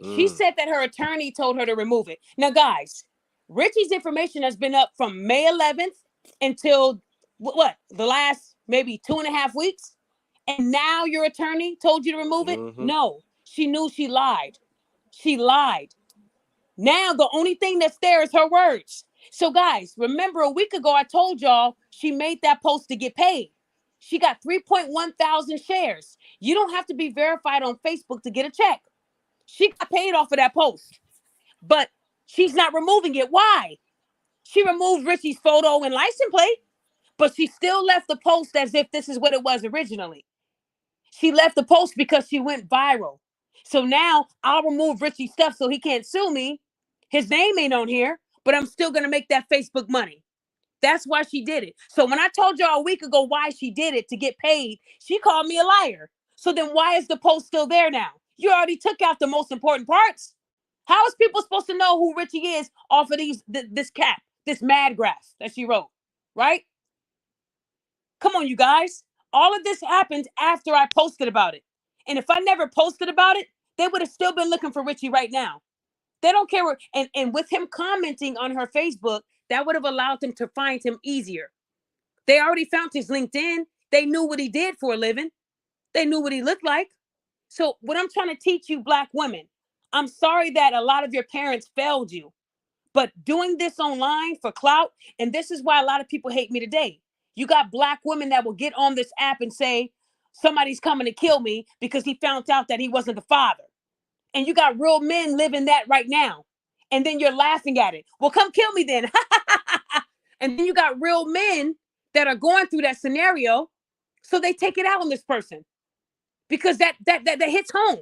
She said that her attorney told her to remove it. Now, guys, Richie's information has been up from May 11th until what? The last maybe 2.5 weeks. And now your attorney told you to remove it? No, she knew she lied. She lied. Now the only thing that's there is her words. So guys, remember a week ago I told y'all she made that post to get paid. She got 3.1 thousand shares. You don't have to be verified on Facebook to get a check. She got paid off of that post. But she's not removing it. Why? She removed Richie's photo and license plate, but she still left the post as if this is what it was originally. She left the post because she went viral. So now I'll remove Richie's stuff so he can't sue me. His name ain't on here, but I'm still going to make that Facebook money. That's why she did it. So when I told y'all a week ago why she did it to get paid, she called me a liar. So then why is the post still there now? You already took out the most important parts. How is people supposed to know who Richie is off of this cap, this mad grass that she wrote, right? Come on, you guys. All of this happened after I posted about it. And if I never posted about it, they would have still been looking for Richie right now. They don't care. And with him commenting on her Facebook, that would have allowed them to find him easier. They already found his LinkedIn. They knew what he did for a living. They knew what he looked like. So what I'm trying to teach you Black women, I'm sorry that a lot of your parents failed you, but doing this online for clout, and this is why a lot of people hate me today. You got Black women that will get on this app and say, somebody's coming to kill me because he found out that he wasn't the father. And you got real men living that right now. And then you're laughing at it. Well, come kill me then. And then you got real men that are going through that scenario. So they take it out on this person because that hits home.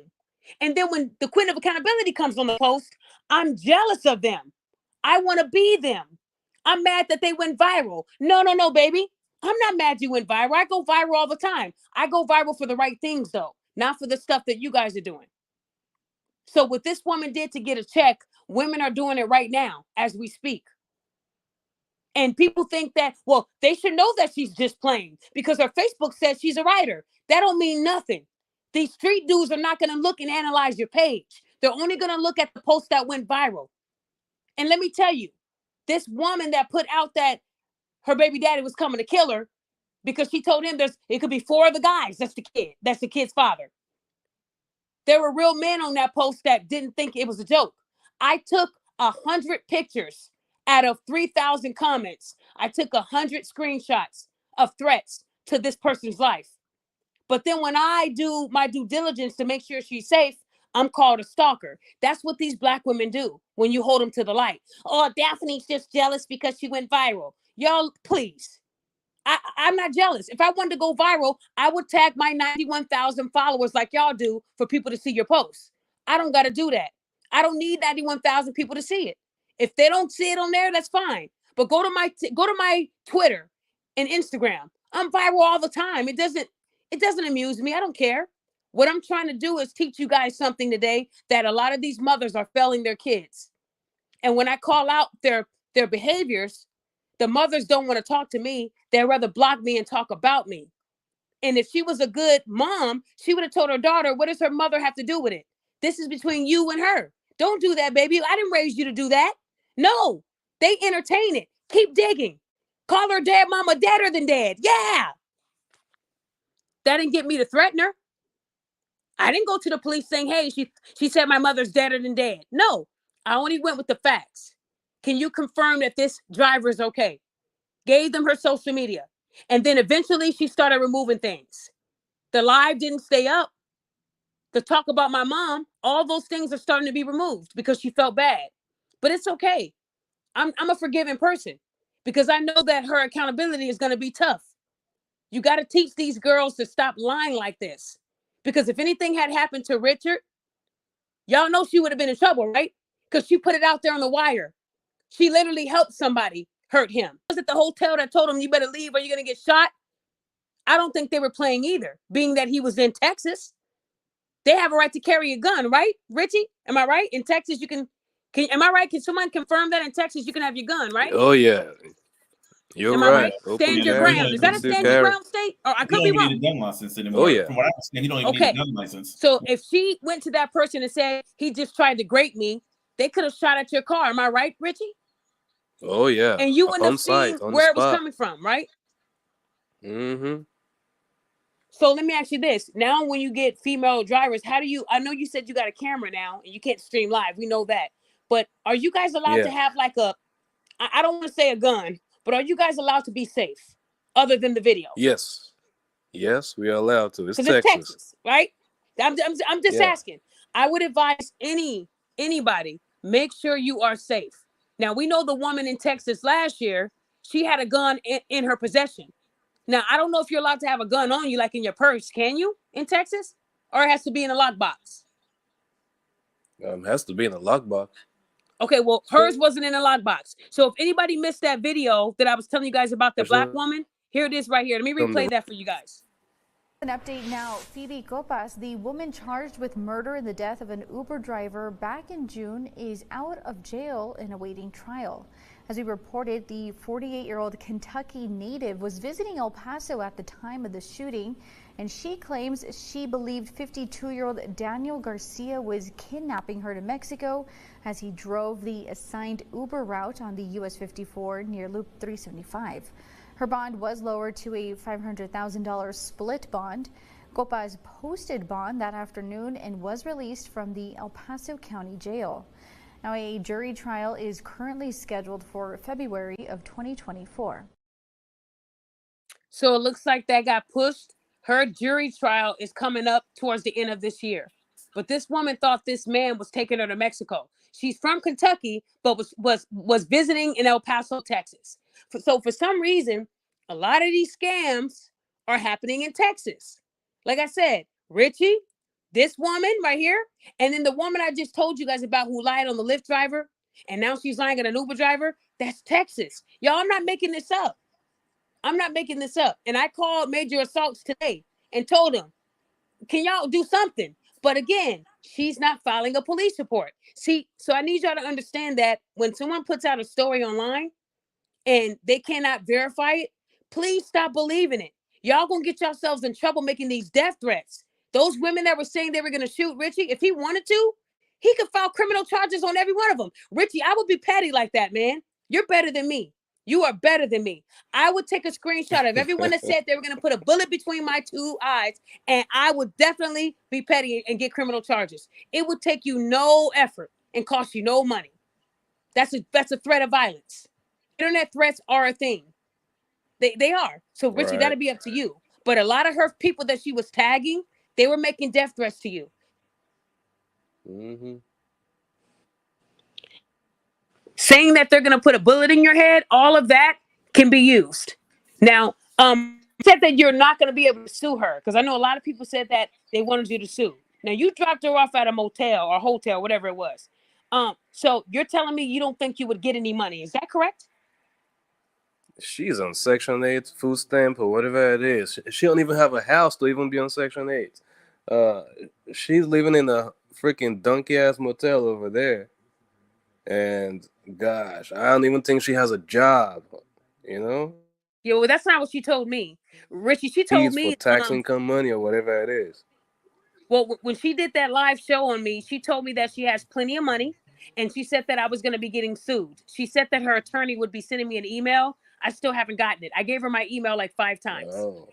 And then when the Queen of Accountability comes on the post, I'm jealous of them. I want to be them. I'm mad that they went viral. No, baby. I'm not mad you went viral. I go viral all the time. I go viral for the right things, though, not for the stuff that you guys are doing. So what this woman did to get a check, women are doing it right now as we speak. And people think that, well, they should know that she's just playing because her Facebook says she's a writer. That don't mean nothing. These street dudes are not going to look and analyze your page. They're only going to look at the post that went viral. And let me tell you, this woman that put out that her baby daddy was coming to kill her because she told him it could be 4 of the guys. That's the kid. That's the kid's father. There were real men on that post that didn't think it was a joke. I took 100 pictures out of 3,000 comments. I took 100 screenshots of threats to this person's life. But then when I do my due diligence to make sure she's safe, I'm called a stalker. That's what these Black women do when you hold them to the light. Oh, Daphne's just jealous because she went viral. Y'all, please. I'm not jealous. If I wanted to go viral, I would tag my 91,000 followers like y'all do for people to see your posts. I don't got to do that. I don't need 91,000 people to see it. If they don't see it on there, that's fine. But go to my Twitter and Instagram. I'm viral all the time. It doesn't amuse me. I don't care. What I'm trying to do is teach you guys something today that a lot of these mothers are failing their kids. And when I call out their behaviors, the mothers don't want to talk to me. They'd rather block me and talk about me. And if she was a good mom, she would have told her daughter, what does her mother have to do with it? This is between you and her. Don't do that, baby. I didn't raise you to do that. No, they entertain it. Keep digging. Call her dead mama deader than dead. Yeah. That didn't get me to threaten her. I didn't go to the police saying, hey, she said my mother's deader than dead. No, I only went with the facts. Can you confirm that this driver is okay? Gave them her social media. And then eventually she started removing things. The live didn't stay up. The talk about my mom, all those things are starting to be removed because she felt bad. But it's okay. I'm a forgiving person because I know that her accountability is going to be tough. You got to teach these girls to stop lying like this. Because if anything had happened to Richard, y'all know she would have been in trouble, right? Because she put it out there on the wire. She literally helped somebody hurt him. Was it the hotel that told him you better leave or you're going to get shot? I don't think they were playing either, being that he was in Texas. They have a right to carry a gun, right, Richie? Am I right? In Texas, you can am I right? Can someone confirm that in Texas you can have your gun, right? Oh, yeah. You're Am right. I right? Stand your ground. Is that a stand your ground state? Or I could be wrong. Need a gun license anymore. Oh, yeah. From what I understand, you don't even need a gun license. So if she went to that person and said, he just tried to grape me, they could have shot at your car. Am I right, Richie? Oh, yeah. And you wouldn't have seen where it was coming from, right? Mm-hmm. So let me ask you this. Now, when you get female drivers, how do you, I know you said you got a camera now and you can't stream live. We know that. But are you guys allowed to Yeah. have like a, I don't want to say a gun, but are you guys allowed to be safe other than the video? Yes. Yes, we are allowed to. It's Because it's Texas. Texas, right? I'm just Yeah. asking. I would advise anybody, make sure you are safe. Now, we know the woman in Texas last year, she had a gun in her possession. Now, I don't know if you're allowed to have a gun on you, like in your purse. Can you in Texas? Or it has to be in a lockbox? Has to be in a lockbox. Okay, well, hers wasn't in a lockbox. So if anybody missed that video that I was telling you guys about the black woman, here it is right here. Let me replay that for you guys. An update now. Phoebe Copas, the woman charged with murder in the death of an Uber driver back in June, is out of jail and awaiting trial. As we reported, the 48-year-old Kentucky native was visiting El Paso at the time of the shooting, and she claims she believed 52-year-old Daniel Garcia was kidnapping her to Mexico as he drove the assigned Uber route on the US 54 near Loop 375. Her bond was lowered to a $500,000 split bond. Copas posted bond that afternoon and was released from the El Paso County Jail. Now, a jury trial is currently scheduled for February of 2024. So it looks like that got pushed. Her jury trial is coming up towards the end of this year. But this woman thought this man was taking her to Mexico. She's from Kentucky, but was visiting in El Paso, Texas. So for some reason, a lot of these scams are happening in Texas. Like I said, Richie, this woman right here, and then the woman I just told you guys about who lied on the Lyft driver, and now she's lying on an Uber driver. That's Texas. Y'all, I'm not making this up. I'm not making this up. And I called Major Assaults today and told them, can y'all do something? But again, she's not filing a police report. See, so I need y'all to understand that when someone puts out a story online and they cannot verify it, please stop believing it. Y'all gonna get yourselves in trouble making these death threats. Those women that were saying they were gonna shoot Richie, if he wanted to, he could file criminal charges on every one of them. Richie, I would be petty like that, man. You're better than me. You are better than me. I would take a screenshot of everyone that said they were going to put a bullet between my two eyes, and I would definitely be petty and get criminal charges. It would take you no effort and cost you no money. That's a threat of violence. Internet threats are a thing. They are. So, Richie, Right. that'll be up to you. But a lot of her people that she was tagging, they were making death threats to you. Mm-hmm. Saying that they're going to put a bullet in your head, all of that can be used. Now, said that you're not going to be able to sue her, because I know a lot of people said that they wanted you to sue. Now, you dropped her off at a motel or hotel, whatever it was. So you're telling me you don't think you would get any money. Is that correct? She's on Section 8 food stamp or whatever it is. She don't even have a house to even be on Section 8. She's living in a freaking donkey-ass motel over there. And, gosh, I don't even think she has a job, you know? Yeah, well, that's not what she told me. Richie, she told Fees for me, tax income money or whatever it is. well, when she did that live show on me, she told me that she has plenty of money, and she said that I was going to be getting sued. She said that her attorney would be sending me an email. I still haven't gotten it. I gave her my email like 5 times. Oh.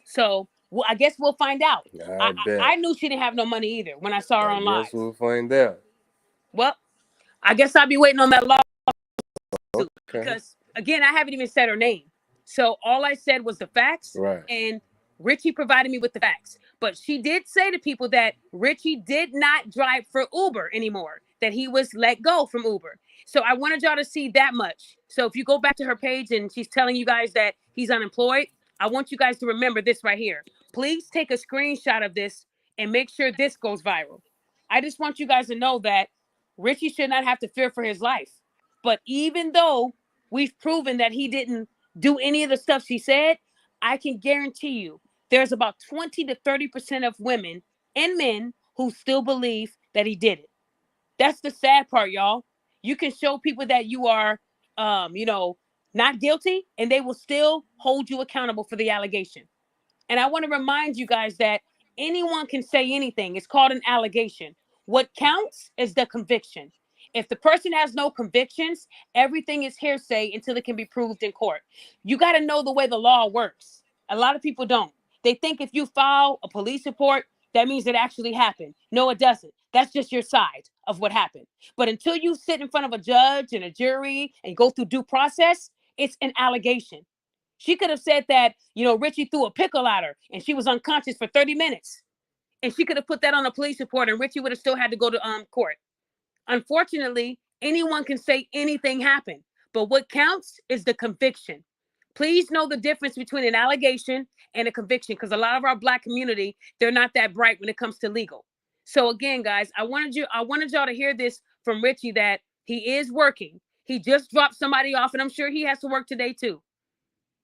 So well, I guess we'll find out. I bet. I knew she didn't have no money either when I saw her on live. I guess we'll find out. Well, I guess I'll be waiting on that lawsuit. Okay. Because, again, I haven't even said her name. So all I said was the facts. Right. And Richie provided me with the facts. But she did say to people that Richie did not drive for Uber anymore, that he was let go from Uber. So I wanted y'all to see that much. So if you go back to her page and she's telling you guys that he's unemployed, I want you guys to remember this right here. Please take a screenshot of this and make sure this goes viral. I just want you guys to know that Richie should not have to fear for his life. But even though we've proven that he didn't do any of the stuff she said, I can guarantee you there's about 20 to 30% of women and men who still believe that he did it. That's the sad part, y'all. You can show people that you are, not guilty, and they will still hold you accountable for the allegation. And I want to remind you guys that anyone can say anything. It's called an allegation. What counts is the conviction. If the person has no convictions, everything is hearsay until it can be proved in court. You got to know the way the law works. A lot of people don't. They think if you file a police report, that means it actually happened. No, it doesn't. That's just your side of what happened. But until you sit in front of a judge and a jury and go through due process, it's an allegation. She could have said that, Richie threw a pickle at her and she was unconscious for 30 minutes. And she could have put that on a police report and Richie would have still had to go to court. Unfortunately, anyone can say anything happened. But what counts is the conviction. Please know the difference between an allegation and a conviction, because a lot of our Black community, they're not that bright when it comes to legal. So again, guys, I wanted y'all to hear this from Richie, that he is working. He just dropped somebody off, and I'm sure he has to work today too.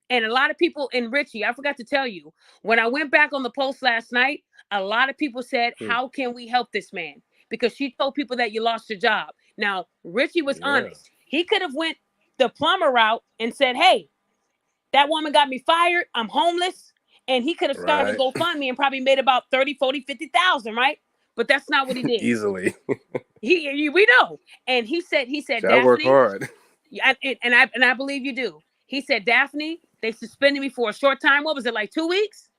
And a lot of people in Richie, I forgot to tell you, when I went back on the post last night, a lot of people said, how can we help this man? Because she told people that you lost your job. Now, Richie was honest. He could have went the plumber route and said, hey, that woman got me fired. I'm homeless. And he could have started a GoFundMe and probably made about 30, 40, 50,000, right? But that's not what he did. Easily. We know. And he said, Daphne, I work hard. And I believe you do. He said, Daphne, they suspended me for a short time. What was it, like 2 weeks?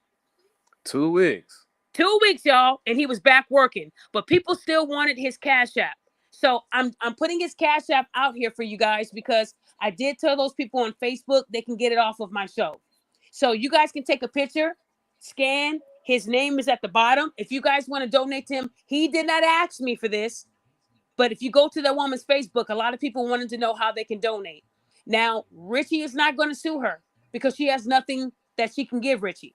2 weeks. 2 weeks, y'all. And he was back working. But people still wanted his Cash App. So I'm putting his Cash App out here for you guys, because I did tell those people on Facebook they can get it off of my show. So you guys can take a picture, scan. His name is at the bottom. If you guys want to donate to him, he did not ask me for this. But if you go to that woman's Facebook, a lot of people wanted to know how they can donate. Now, Richie is not going to sue her because she has nothing that she can give Richie.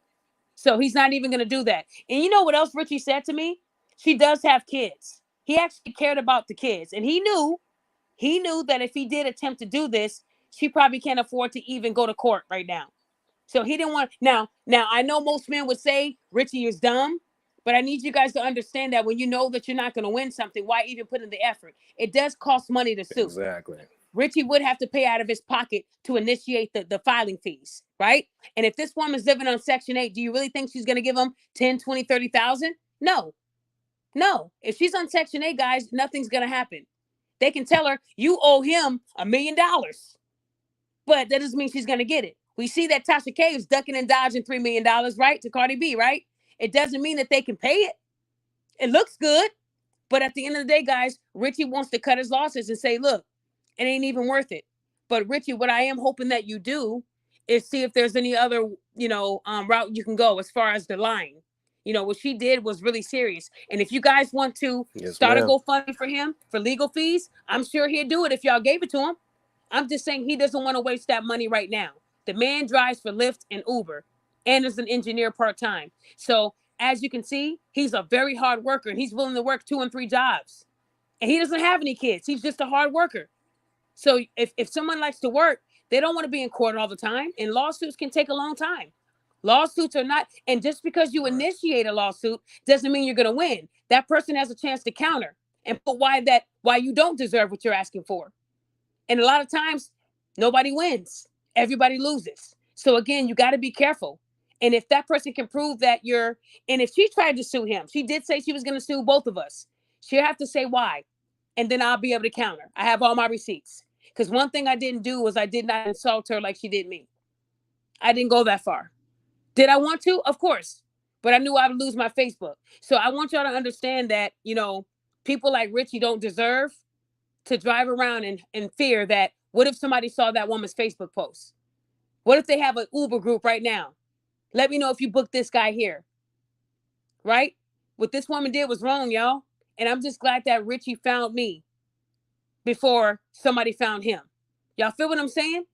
So he's not even going to do that. And you know what else Richie said to me? She does have kids. He actually cared about the kids. And he knew that if he did attempt to do this, she probably can't afford to even go to court right now. So he didn't want. Now I know most men would say Richie is dumb, but I need you guys to understand that when you know that you're not going to win something, why even put in the effort? It does cost money to sue. Exactly. Richie would have to pay out of his pocket to initiate the filing fees, right? And if this woman's living on Section 8, do you really think she's going to give him 10, 20, 30,000? No. If she's on Section 8, guys, nothing's going to happen. They can tell her, you owe him $1 million. But that doesn't mean she's going to get it. We see that Tasha K is ducking and dodging $3 million, right, to Cardi B, right? It doesn't mean that they can pay it. It looks good. But at the end of the day, guys, Richie wants to cut his losses and say, look, it ain't even worth it. But Richie, what I am hoping that you do is see if there's any other, route you can go as far as the lying. What she did was really serious. And if you guys want to start a GoFundMe for him for legal fees, I'm sure he'd do it if y'all gave it to him. I'm just saying he doesn't want to waste that money right now. The man drives for Lyft and Uber and is an engineer part-time. So as you can see, he's a very hard worker and he's willing to work 2 and 3 jobs. And he doesn't have any kids. He's just a hard worker. So if someone likes to work, they don't want to be in court all the time. And lawsuits can take a long time. Lawsuits are not, and just because you initiate a lawsuit doesn't mean you're going to win. That person has a chance to counter and put why you don't deserve what you're asking for. And a lot of times, nobody wins. Everybody loses. So again, you got to be careful. And if that person can prove that and if she tried to sue him, she did say she was going to sue both of us. She'll have to say why. And then I'll be able to counter. I have all my receipts. Because one thing I didn't do was I did not insult her like she did me. I didn't go that far. Did I want to? Of course. But I knew I would lose my Facebook. So I want y'all to understand that, people like Richie don't deserve to drive around in fear that what if somebody saw that woman's Facebook post? What if they have an Uber group right now? Let me know if you booked this guy here. Right? What this woman did was wrong, y'all. And I'm just glad that Richie found me before somebody found him. Y'all feel what I'm saying?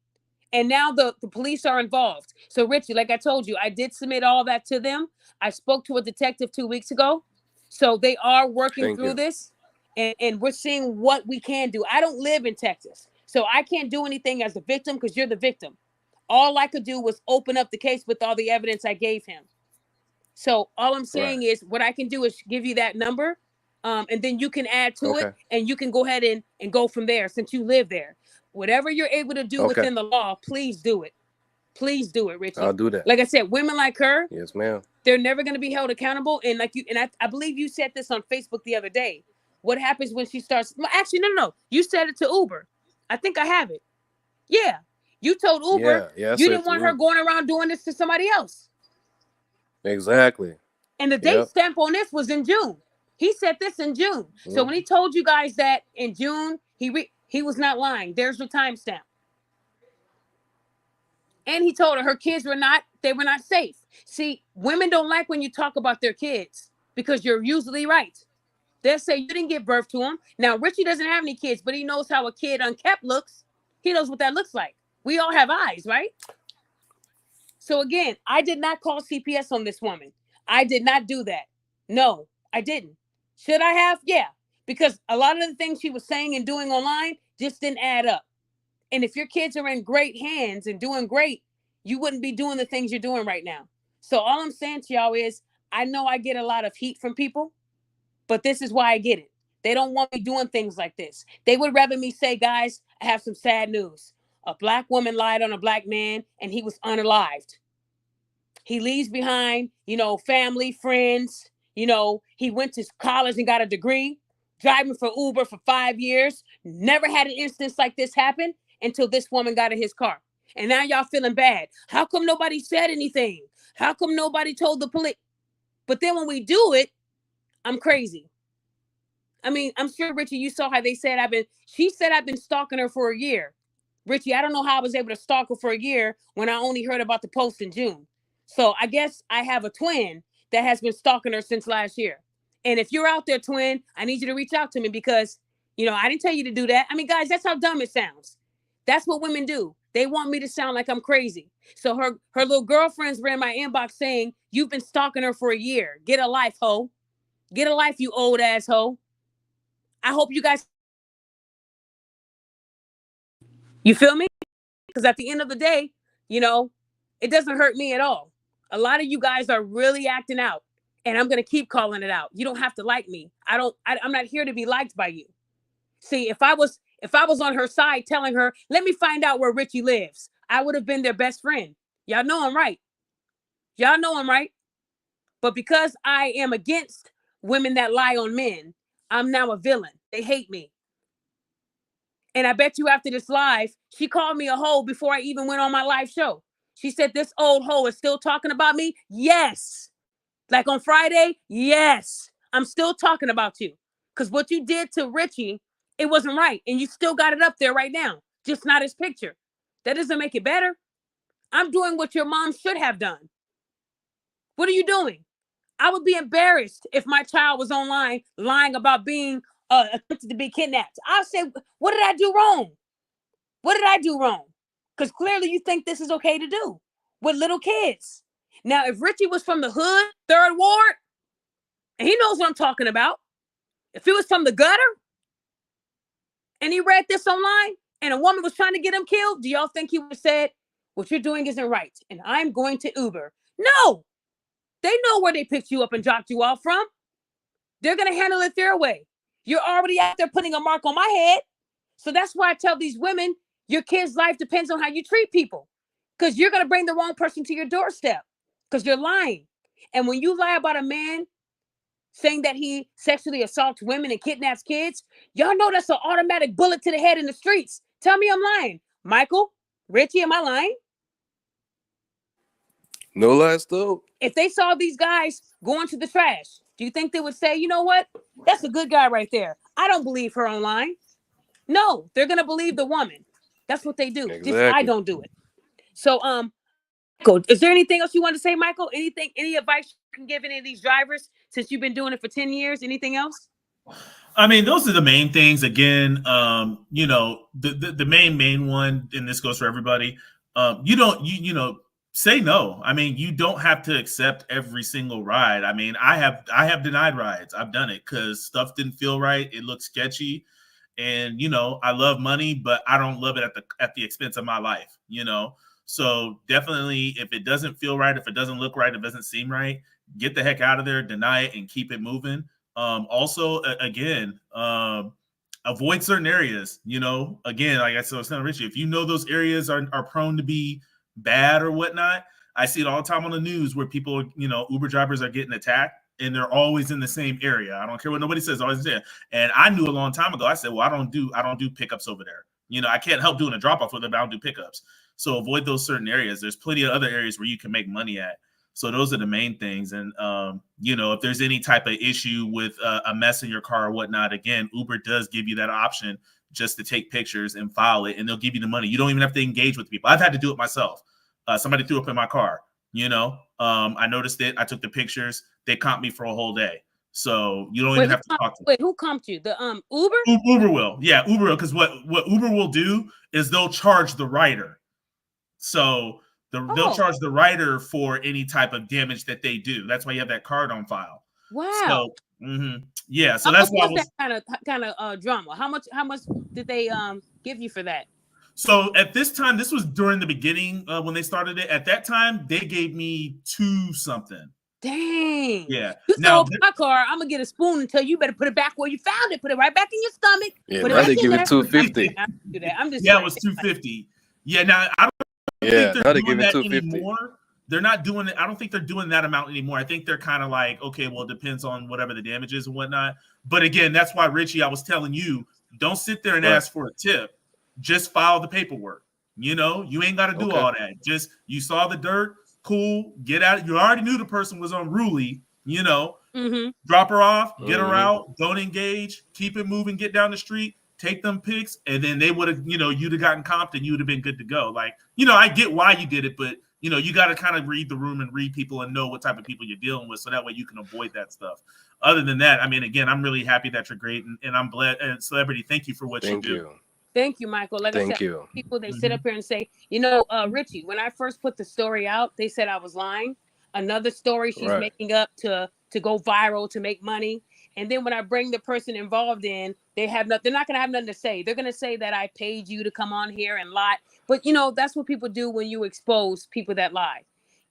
And now the police are involved. So Richie, like I told you, I did submit all that to them. I spoke to a detective 2 weeks ago. So they are working through this. And we're seeing what we can do. I don't live in Texas. So I can't do anything as a victim because you're the victim. All I could do was open up the case with all the evidence I gave him. So all I'm saying is what I can do is give you that number. And then you can add to it and you can go ahead and go from there since you live there. Whatever you're able to do within the law, please do it. Please do it, Richie. I'll do that. Like I said, women like her, yes, ma'am. They're never going to be held accountable. And I believe you said this on Facebook the other day. What happens when she starts? Actually, no. You said it to Uber. I think I have it. Yeah. You told Uber you didn't want her going around doing this to somebody else. Exactly. And the date stamp on this was in June. He said this in June. So when he told you guys that in June, he was not lying. There's the timestamp. And he told her kids were not safe. See, women don't like when you talk about their kids because you're usually right. They'll say you didn't give birth to him. Now, Richie doesn't have any kids, but he knows how a kid unkept looks. He knows what that looks like. We all have eyes, right? So again, I did not call CPS on this woman. I did not do that. No, I didn't. Should I have? Yeah. Because a lot of the things she was saying and doing online just didn't add up. And if your kids are in great hands and doing great, you wouldn't be doing the things you're doing right now. So all I'm saying to y'all is, I know I get a lot of heat from people, but this is why I get it. They don't want me doing things like this. They would rather me say, guys, I have some sad news. A black woman lied on a black man and he was unalived. He leaves behind, family, friends. He went to college and got a degree, driving for Uber for 5 years. Never had an instance like this happen until this woman got in his car. And now y'all feeling bad. How come nobody said anything? How come nobody told the police? But then when we do it, I'm crazy. I mean, I'm sure, Richie, you saw how they said she said I've been stalking her for a year. Richie, I don't know how I was able to stalk her for a year when I only heard about the post in June. So I guess I have a twin that has been stalking her since last year. And if you're out there, twin, I need you to reach out to me because, I didn't tell you to do that. I mean, guys, that's how dumb it sounds. That's what women do. They want me to sound like I'm crazy. So her little girlfriends ran my inbox saying, you've been stalking her for a year. Get a life, ho. Get a life, you old ass ho. I hope you guys, you feel me? Because at the end of the day, it doesn't hurt me at all. A lot of you guys are really acting out, and I'm going to keep calling it out. You don't have to like me. I'm not here to be liked by you. See, if I was on her side telling her, let me find out where Richie lives, I would have been their best friend. Y'all know I'm right. But because I am against women that lie on men, I'm now a villain. They hate me. And I bet you after this live, she called me a hoe before I even went on my live show. She said, this old hoe is still talking about me? Yes. Like on Friday? Yes. I'm still talking about you. Because what you did to Richie, it wasn't right. And you still got it up there right now. Just not his picture. That doesn't make it better. I'm doing what your mom should have done. What are you doing? I would be embarrassed if my child was online lying about being attempted to be kidnapped. I'll say, what did I do wrong? What did I do wrong? Because clearly you think this is okay to do with little kids. Now, if Richie was from the hood, 3rd Ward, and he knows what I'm talking about, if he was from the gutter and he read this online and a woman was trying to get him killed, do y'all think he would have said, what you're doing isn't right and I'm going to Uber? No. They know where they picked you up and dropped you off from. They're going to handle it their way. You're already out there putting a mark on my head. So that's why I tell these women, your kid's life depends on how you treat people. Because you're going to bring the wrong person to your doorstep. Because you're lying. And when you lie about a man saying that he sexually assaults women and kidnaps kids, y'all know that's an automatic bullet to the head in the streets. Tell me I'm lying. Michael, Richie, am I lying? No lies, though. If they saw these guys going to the trash, do you think they would say, you know what? That's a good guy right there. I don't believe her online. No, they're going to believe the woman. That's what they do. Exactly. Just I don't do it. So, Michael, is there anything else you want to say, Michael? Any advice you can give any of these drivers since you've been doing it for 10 years? Anything else? I mean, those are the main things. Again, the main one, and this goes for everybody. Say no. I mean, you don't have to accept every single ride. I mean, I have denied rides. I've done it because stuff didn't feel right. It looked sketchy. And, I love money, but I don't love it at the expense of my life, So definitely, if it doesn't feel right, if it doesn't look right, if it doesn't seem right, get the heck out of there, deny it, and keep it moving. Also, again, avoid certain areas, again, like I said, I was telling Richie, if you know those areas are prone to be bad or whatnot, I see it all the time on the news where people, Uber drivers are getting attacked. And they're always in the same area. I don't care what nobody says, always there. And I knew a long time ago, I said, well, I don't do pickups over there. I can't help doing a drop off with them, but I don't do pickups. So avoid those certain areas. There's plenty of other areas where you can make money at. So those are the main things. And, you know, if there's any type of issue with a mess in your car or whatnot, again, Uber does give you that option just to take pictures and file it, and they'll give you the money. You don't even have to engage with people. I've had to do it myself. Somebody threw up in my car, you know. I noticed it. I took the pictures. They comped me for a whole day. So you don't even have to talk to them. Wait, who comped you? The Uber? Uber will. Yeah, Uber will. Because what Uber will do is they'll charge the rider. So they'll charge the writer for any type of damage that they do. That's why you have that card on file. Wow. So, yeah. So that's why that kind of drama. How much did they give you for that? So at this time, this was during the beginning when they started it. At that time, they gave me $2 something. Dang. Yeah. You throw up my car, I'm gonna get a spoon and tell you better put it back where you found it. Put it right back in your stomach. Yeah, put now they give it $250. I'm just it was $250. Yeah. Now I don't think they're doing that anymore. They're not doing it. I don't think they're doing that amount anymore. I think they're kind of like, okay, well, it depends on whatever the damage is and whatnot. But again, that's why, Richie, I was telling you, don't sit there and ask for a tip. Just file the paperwork. You know, you ain't got to do all that. Just, you saw the dirt, cool, get out. You already knew the person was unruly, you know, drop her off, get her out, don't engage, keep it moving, get down the street, take them pics, and then they would have, you know, you'd have gotten comped and you would have been good to go. Like, you know, I get why you did it, but you know, you got to kind of read the room and read people and know what type of people you're dealing with, so that way you can avoid that stuff. Other than that, I mean, again, I'm really happy that you're great, and I'm glad. And Celebrity, thank you for what you do. Thank you, Michael. Like I said, people, they sit up here and say, you know, Richie, when I first put the story out, they said I was lying. Another story she's making up to go viral, to make money. And then when I bring the person involved in, they're not going to have nothing to say. They're going to say that I paid you to come on here and lie. But, you know, that's what people do when you expose people that lie.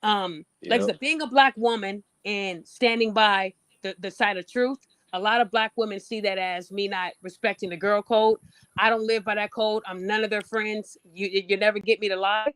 Like I said, being a Black woman and standing by the side of truth, a lot of Black women see that as me not respecting the girl code. I don't live by that code. I'm none of their friends. You never get me to lie.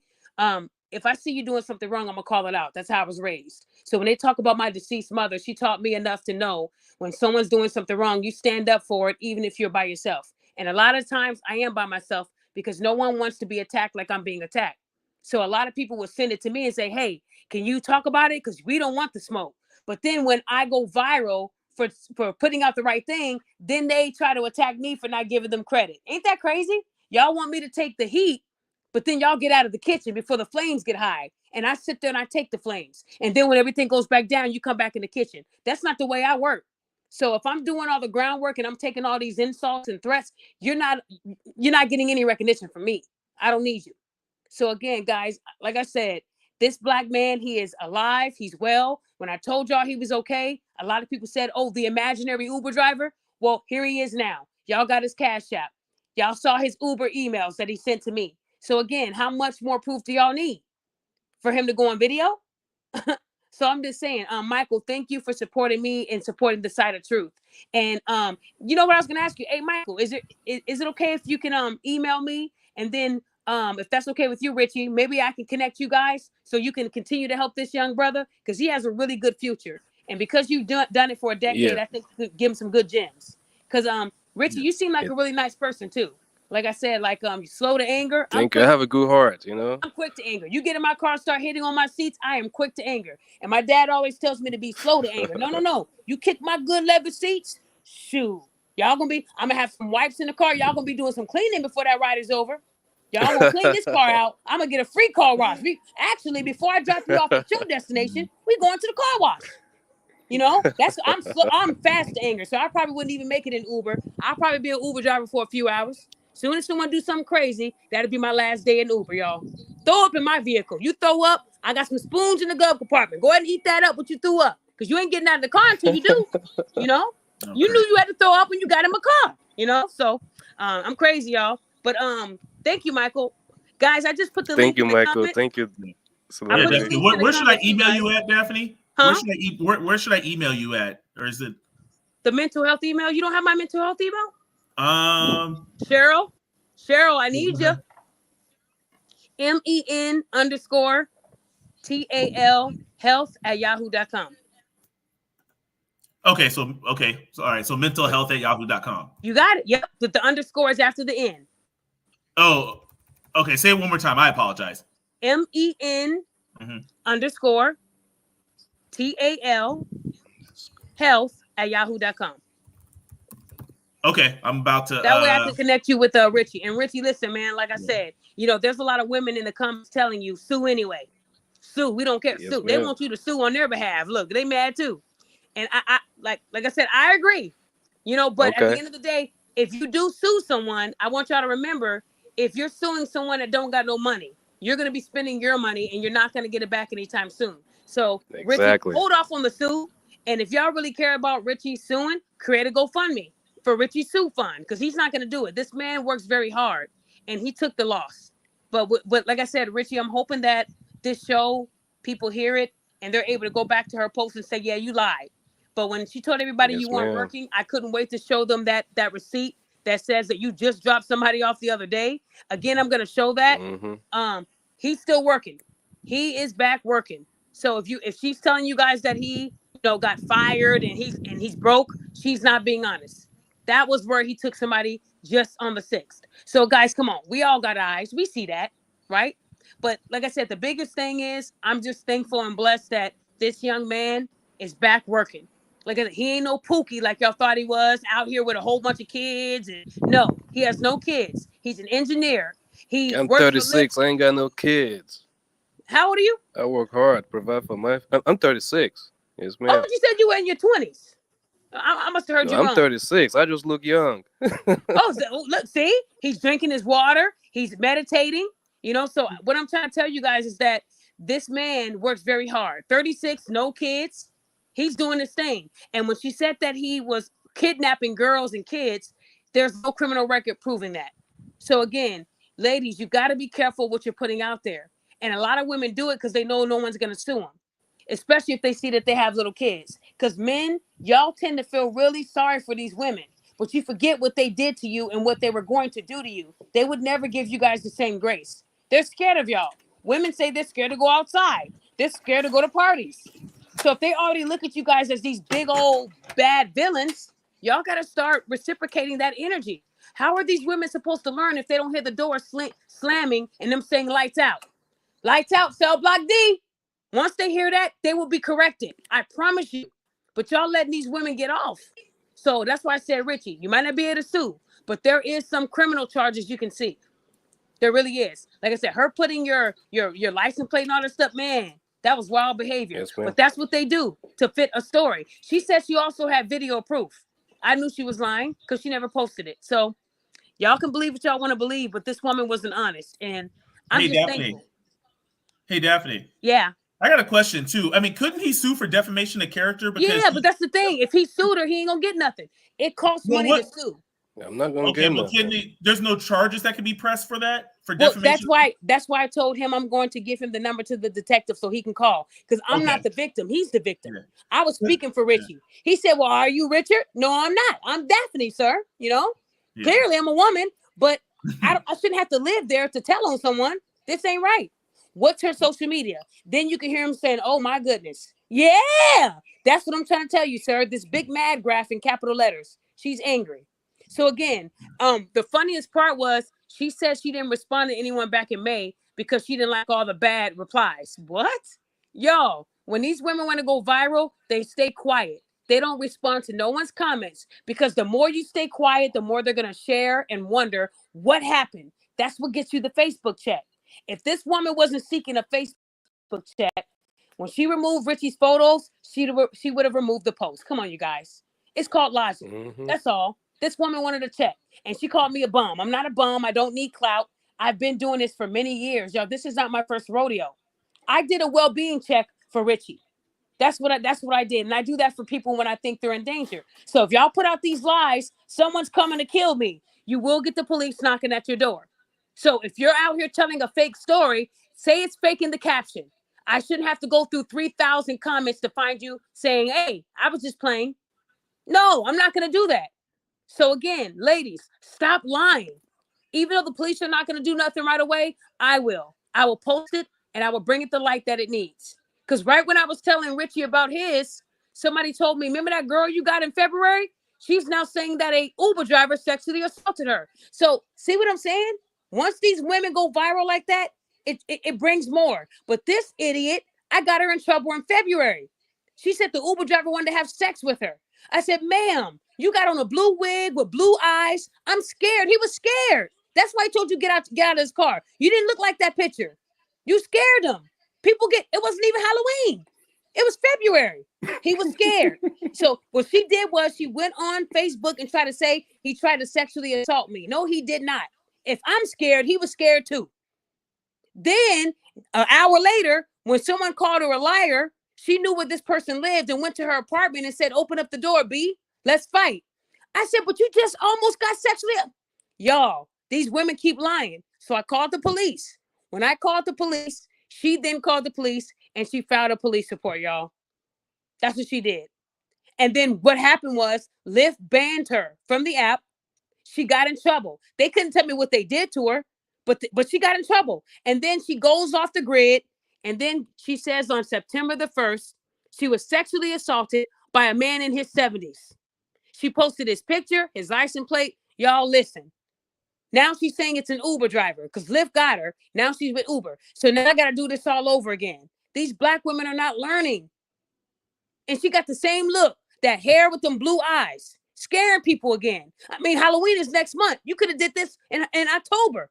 If I see you doing something wrong, I'm going to call it out. That's how I was raised. So when they talk about my deceased mother, she taught me enough to know when someone's doing something wrong, you stand up for it, even if you're by yourself. And a lot of times I am by myself because no one wants to be attacked like I'm being attacked. So a lot of people will send it to me and say, hey, can you talk about it? Because we don't want the smoke. But then when I go viral for putting out the right thing, then they try to attack me for not giving them credit. Ain't that crazy? Y'all want me to take the heat, but then y'all get out of the kitchen before the flames get high. And I sit there and I take the flames. And then when everything goes back down, you come back in the kitchen. That's not the way I work. So if I'm doing all the groundwork and I'm taking all these insults and threats, you're not getting any recognition from me. I don't need you. So again, guys, like I said, this Black man, he is alive. He's well. When I told y'all he was okay, a lot of people said, oh, the imaginary Uber driver. Well, here he is now. Y'all got his Cash App. Y'all saw his Uber emails that he sent to me. So again, how much more proof do y'all need for him to go on video? So I'm just saying, Michael, thank you for supporting me and supporting the side of truth. And you know what I was going to ask you? Hey, Michael, is it okay if you can email me? And then if that's okay with you, Richie, maybe I can connect you guys so you can continue to help this young brother, because he has a really good future. And because you've done it for a decade, I think you could give him some good gems. Because Richie, you seem like a really nice person too. Like I said, like slow to anger. Thank you. I have a good heart, you know. I'm quick to anger. You get in my car, start hitting on my seats, I am quick to anger. And my dad always tells me to be slow to anger. No. You kick my good leather seats, shoot. I'm gonna have some wipes in the car. Y'all gonna be doing some cleaning before that ride is over. Y'all gonna clean this car out. I'm gonna get a free car wash. Actually, before I drop you off at your destination, we going to the car wash. You know, I'm fast to anger, so I probably wouldn't even make it in Uber. I'll probably be an Uber driver for a few hours. Soon as someone do something crazy, that'll be my last day in Uber, y'all. Throw up in my vehicle. You throw up, I got some spoons in the glove compartment. Go ahead and eat that up, what you threw up. Because you ain't getting out of the car until you do. You know? Okay. You knew you had to throw up when you got in my car. You know? So, I'm crazy, y'all. But thank you, Michael. Guys, I just put the link in the Michael. comment. Thank you. Where should I email you at, Daphne? Huh? Where should I email you at? Or is it the mental health email? You don't have my mental health email? Cheryl, I need you. MEN_TAL health@yahoo.com. Okay, so all right, so mental health@yahoo.com. You got it. Yep, with the underscores after the N. Oh, okay. Say it one more time. I apologize. MEN_TAL TAL health@yahoo.com. Okay, I'm about to. That way I can connect you with Richie. And Richie, listen, man, like I said, there's a lot of women in the comments telling you, sue anyway. Sue, we don't care. Yes, Sue. They ma'am. want you to sue on their behalf. Look, they mad too. And I like I said, I agree. But at the Okay. end of the day, if you do sue someone, I want y'all to remember, if you're suing someone that don't got no money, you're going to be spending your money and you're not going to get it back anytime soon. So, Richie, Exactly. hold off on the sue. And if y'all really care about Richie suing, create a GoFundMe for Richie Sue Fund, because he's not going to do it. This man works very hard and he took the loss. But like I said, Richie, I'm hoping that this show, people hear it and they're able to go back to her post and say, yeah, you lied. But when she told everybody Yes, you weren't ma'am. working, I couldn't wait to show them that receipt that says that you just dropped somebody off the other day. Again, I'm going to show that. He's still working. He is back working. So if she's telling you guys that he got fired and he's broke, she's not being honest. That was where he took somebody just on the 6th. So guys, come on. We all got eyes. We see that, right? But like I said, the biggest thing is I'm just thankful and blessed that this young man is back working. Like he ain't no Pookie like y'all thought he was, out here with a whole bunch of kids. And no, he has no kids. He's an engineer. He I'm works 36. I ain't got no kids. How old are you? I work hard, provide for my. I'm 36. Yes, ma'am. Oh, you said you were in your 20s. I must have heard you wrong. I'm 36. I just look young. Look, see, he's drinking his water. He's meditating. So what I'm trying to tell you guys is that this man works very hard. 36, no kids. He's doing his thing. And when she said that he was kidnapping girls and kids, there's no criminal record proving that. So again, ladies, you got to be careful what you're putting out there. And a lot of women do it because they know no one's going to sue them, especially if they see that they have little kids. Because men, y'all tend to feel really sorry for these women, but you forget what they did to you and what they were going to do to you. They would never give you guys the same grace. They're scared of y'all. Women say they're scared to go outside. They're scared to go to parties. So if they already look at you guys as these big old bad villains, y'all got to start reciprocating that energy. How are these women supposed to learn if they don't hear the door slamming and them saying lights out? Lights out, cell block D. Once they hear that, they will be corrected. I promise you. But y'all letting these women get off. So that's why I said, Richie, you might not be able to sue, but there is some criminal charges you can see. There really is. Like I said, her putting your license plate and all that stuff, man, that was wild behavior. Yes, but that's what they do to fit a story. She said she also had video proof. I knew she was lying because she never posted it. So y'all can believe what y'all want to believe, but this woman wasn't honest. And I'm just thankful. Hey, Daphne. Yeah. I got a question too. I mean, couldn't he sue for defamation of character? Because but that's the thing. If he sued her, he ain't gonna get nothing. It costs money to sue. I'm not gonna get nothing. There's no charges that can be pressed for that for defamation. That's why I told him I'm going to give him the number to the detective so he can call, because I'm not the victim. He's the victim. Yeah. I was speaking for Richie. He said, "Well, are you Richard?" No, I'm not. I'm Daphne, sir. Clearly I'm a woman, but I shouldn't have to live there to tell on someone. This ain't right. What's her social media? Then you can hear him saying, "Oh my goodness, yeah." That's what I'm trying to tell you, sir. This big mad graph in capital letters. She's angry. So again, the funniest part was she said she didn't respond to anyone back in May because she didn't like all the bad replies. What? Y'all, when these women want to go viral, they stay quiet. They don't respond to no one's comments, because the more you stay quiet, the more they're going to share and wonder what happened. That's what gets you the Facebook check. If this woman wasn't seeking a Facebook check, when she removed Richie's photos, she would have removed the post. Come on, you guys. It's called logic. That's all. This woman wanted a check, and she called me a bum. I'm not a bum. I don't need clout. I've been doing this for many years. Y'all, this is not my first rodeo. I did a well-being check for Richie. That's what I did. And I do that for people when I think they're in danger. So if y'all put out these lies, someone's coming to kill me, you will get the police knocking at your door. So if you're out here telling a fake story, say it's fake in the caption. I shouldn't have to go through 3,000 comments to find you saying, "Hey, I was just playing." No, I'm not going to do that. So again, ladies, stop lying. Even though the police are not going to do nothing right away, I will. I will post it and I will bring it the light that it needs. Because right when I was telling Richie about his, somebody told me, "Remember that girl you got in February? She's now saying that a Uber driver sexually assaulted her." So see what I'm saying? Once these women go viral like that, it brings more. But this idiot, I got her in trouble in February. She said the Uber driver wanted to have sex with her. I said, ma'am, you got on a blue wig with blue eyes. I'm scared. He was scared. That's why I told you get out of his car. You didn't look like that picture. You scared him. It wasn't even Halloween. It was February. He was scared. So what she did was she went on Facebook and tried to say he tried to sexually assault me. No, he did not. If I'm scared, he was scared too. Then an hour later, when someone called her a liar, she knew where this person lived and went to her apartment and said, open up the door, B. Let's fight. I said, but you just almost got sexually. Y'all, these women keep lying. So I called the police. When I called the police, she then called the police and she filed a police report, y'all. That's what she did. And then what happened was Lyft banned her from the app. She got in trouble. They couldn't tell me what they did to her, but she got in trouble. And then she goes off the grid. And then she says on September the 1st, she was sexually assaulted by a man in his 70s. She posted his picture, his license plate. Y'all listen. Now she's saying it's an Uber driver because Lyft got her. Now she's with Uber. So now I got to do this all over again. These black women are not learning. And she got the same look, that hair with them blue eyes, scaring people again. I mean, Halloween is next month. You could have did this in October.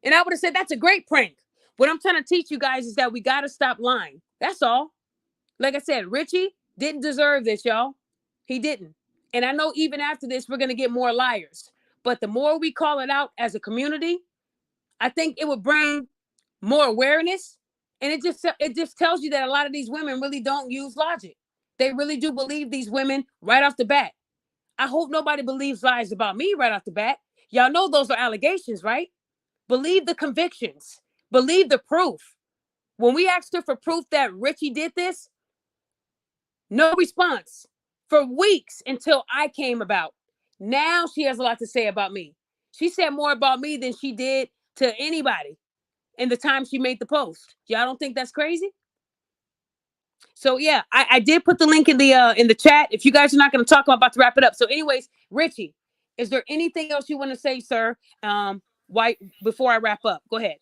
And I would have said, that's a great prank. What I'm trying to teach you guys is that we got to stop lying. That's all. Like I said, Richie didn't deserve this, y'all. He didn't. And I know even after this, we're going to get more liars. But the more we call it out as a community, I think it would bring more awareness. And it just tells you that a lot of these women really don't use logic. They really do believe these women right off the bat. I hope nobody believes lies about me right off the bat. Y'all know those are allegations, right? Believe the convictions. Believe the proof. When we asked her for proof that Richie did this, no response for weeks until I came about. Now she has a lot to say about me. She said more about me than she did to anybody in the time she made the post. Y'all don't think that's crazy? So yeah, I did put the link in the chat. If you guys are not going to talk, I'm about to wrap it up. So anyways, Richie, is there anything else you want to say, sir? Why before I wrap up? Go ahead.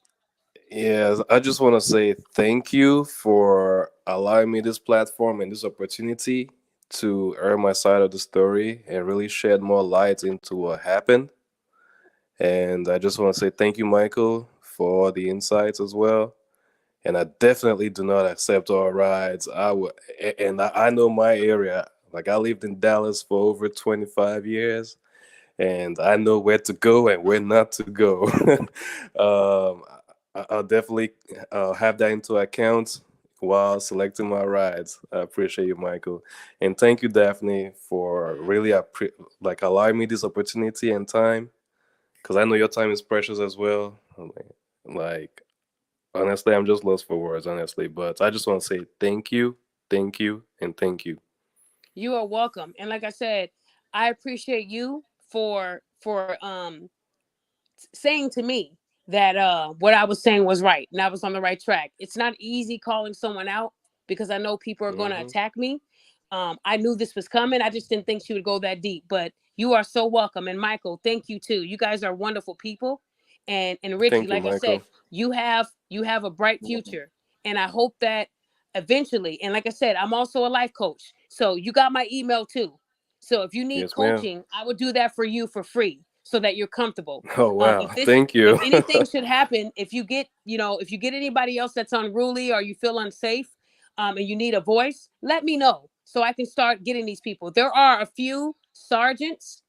Yes, I just want to say thank you for allowing me this platform and this opportunity to air my side of the story and really shed more light into what happened. And I just want to say thank you, Michael, for all the insights as well. And I definitely do not accept all rides. I know my area. Like I lived in Dallas for over 25 years, and I know where to go and where not to go. I'll definitely have that into account while selecting my rides. I appreciate you, Michael, and thank you, Daphne, for really allowing me this opportunity and time, because I know your time is precious as well. Like honestly, I'm just lost for words, honestly. But I just want to say thank you, and thank you. You are welcome. And like I said, I appreciate you for saying to me that what I was saying was right and I was on the right track. It's not easy calling someone out because I know people are going to attack me. I knew this was coming. I just didn't think she would go that deep. But you are so welcome. And Michael, thank you too. You guys are wonderful people. And Richie, Thank you, like I said, Michael. you have a bright future. And I hope that eventually, and like I said, I'm also a life coach. So you got my email too. So if you need Yes, ma'am. coaching, I would do that for you for free so that you're comfortable. Oh wow, thank If you. anything should happen, if you get anybody else that's unruly or you feel unsafe, and you need a voice, let me know so I can start getting these people. There are a few sergeants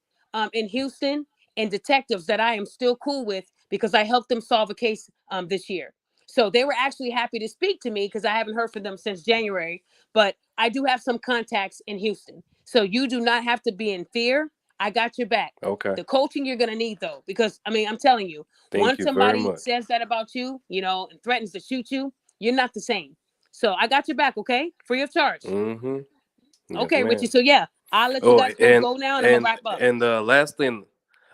in Houston and detectives that I am still cool with because I helped them solve a case this year. So they were actually happy to speak to me because I haven't heard from them since January. But I do have some contacts in Houston. So you do not have to be in fear. I got your back. Okay. The coaching you're going to need, though, because, I mean, I'm telling you, Thank once you very somebody much. says that about you, and threatens to shoot you, you're not the same. So I got your back, okay? Free of charge. Mm-hmm. Yes, Okay, Richie. ma'am. So, yeah, I'll let you Oh, guys go now, and I'm going to wrap up. and last thing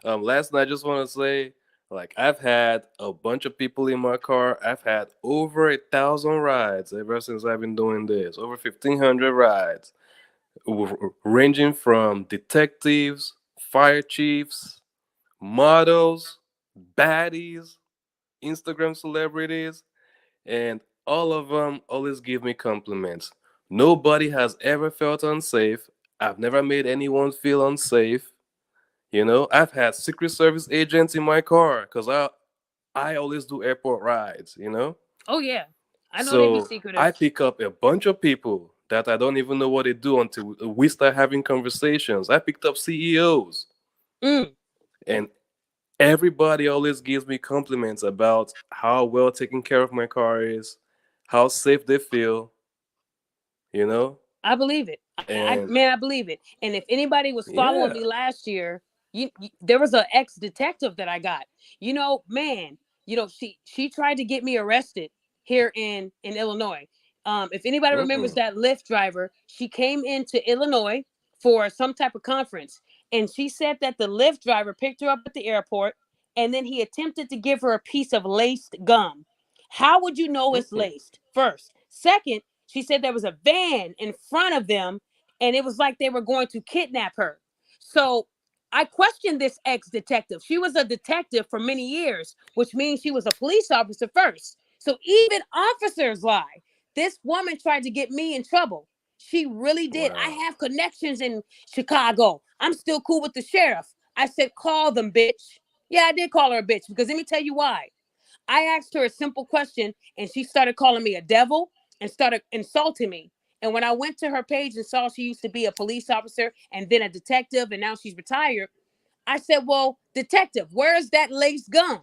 I just want to say, like I've had a bunch of people in my car. I've had over 1,000 rides ever since I've been doing this. Over 1,500 rides, ranging from detectives, fire chiefs, models, baddies, Instagram celebrities, and all of them always give me compliments. Nobody has ever felt unsafe. I've never made anyone feel unsafe. I've had Secret Service agents in my car because I always do airport rides. Oh yeah, I know they be So secretive. I pick up a bunch of people that I don't even know what they do until we start having conversations. I picked up CEOs, and everybody always gives me compliments about how well taken care of my car is, how safe they feel. I believe it. And I believe it. And if anybody was following yeah. me last year, there was an ex detective that I got. Man, she tried to get me arrested here in Illinois. If anybody remembers that Lyft driver, she came into Illinois for some type of conference, and she said that the Lyft driver picked her up at the airport, and then he attempted to give her a piece of laced gum. How would you know it's laced? First, second, she said there was a van in front of them, and it was like they were going to kidnap her. So I questioned this ex detective. She was a detective for many years, which means she was a police officer first. So even officers lie. This woman tried to get me in trouble. She really did. Wow. I have connections in Chicago. I'm still cool with the sheriff. I said, call them, bitch. Yeah, I did call her a bitch because let me tell you why. I asked her a simple question and she started calling me a devil and started insulting me. And when I went to her page and saw she used to be a police officer and then a detective and now she's retired, I said, well, detective, where's that lace gum?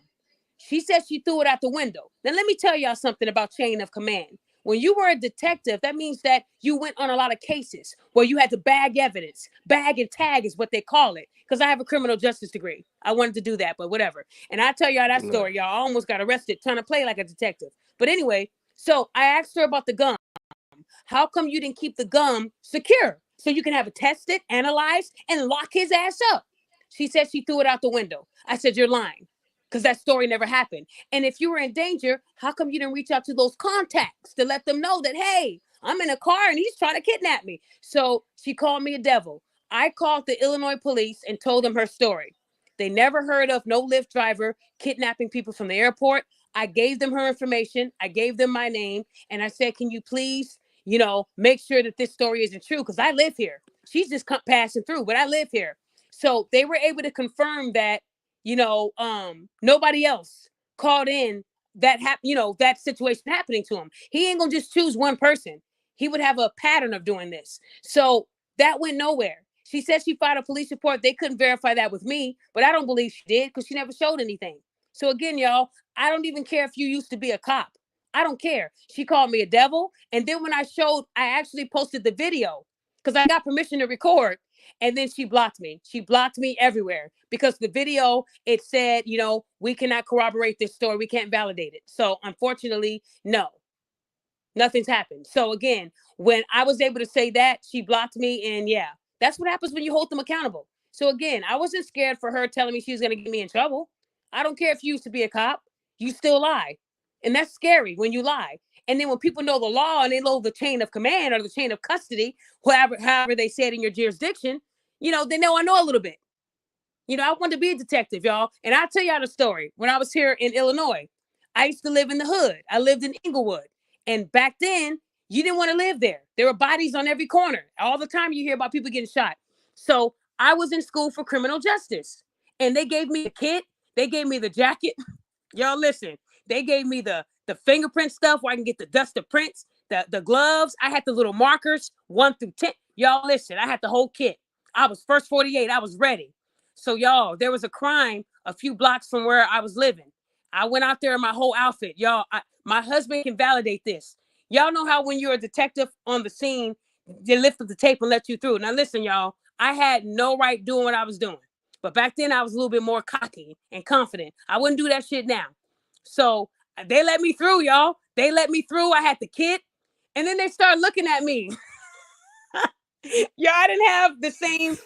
She said she threw it out the window. Now, let me tell y'all something about chain of command. When you were a detective, that means that you went on a lot of cases where you had to bag evidence. Bag and tag is what they call it. Because I have a criminal justice degree. I wanted to do that, but whatever. And I tell y'all that story, y'all. I almost got arrested trying to play like a detective. But anyway, so I asked her about the gum. How come you didn't keep the gum secure so you can have it tested, analyzed, and lock his ass up? She said she threw it out the window. I said, you're lying because that story never happened. And if you were in danger, how come you didn't reach out to those contacts to let them know that, hey, I'm in a car and he's trying to kidnap me? So she called me a devil. I called the Illinois police and told them her story. They never heard of no Lyft driver kidnapping people from the airport. I gave them her information. I gave them my name. And I said, can you please, make sure that this story isn't true? Because I live here. She's just passing through, but I live here. So they were able to confirm that, nobody else called in that that situation happening to him. He ain't gonna just choose one person. He would have a pattern of doing this. So that went nowhere. She said she filed a police report. They couldn't verify that with me, but I don't believe she did because she never showed anything. So again, y'all, I don't even care if you used to be a cop. I don't care. She called me a devil. And then when I actually posted the video because I got permission to record. And then she blocked me. She blocked me everywhere because the video, it said, we cannot corroborate this story. We can't validate it. So unfortunately, no, nothing's happened. So again, when I was able to say that, she blocked me. And yeah, that's what happens when you hold them accountable. So again, I wasn't scared for her telling me she was going to get me in trouble. I don't care if you used to be a cop, you still lie. And that's scary when you lie. And then when people know the law and they know the chain of command or the chain of custody, however they say it in your jurisdiction, they know I know a little bit. I wanted to be a detective, y'all. And I'll tell y'all the story. When I was here in Illinois, I used to live in the hood. I lived in Inglewood. And back then, you didn't want to live there. There were bodies on every corner. All the time you hear about people getting shot. So I was in school for criminal justice. And they gave me a kit. They gave me the jacket. Y'all listen. They gave me the fingerprint stuff where I can get the dust of prints, the gloves. I had the little markers, 1 through 10. Y'all listen. I had the whole kit. I was first 48. I was ready. So y'all, there was a crime a few blocks from where I was living. I went out there in my whole outfit. Y'all, my husband can validate this. Y'all know how when you're a detective on the scene, they lift up the tape and let you through. Now listen, y'all, I had no right doing what I was doing. But back then I was a little bit more cocky and confident. I wouldn't do that shit now. So they let me through, y'all. They let me through. I had the kit. And then they started looking at me. Y'all, I didn't have the same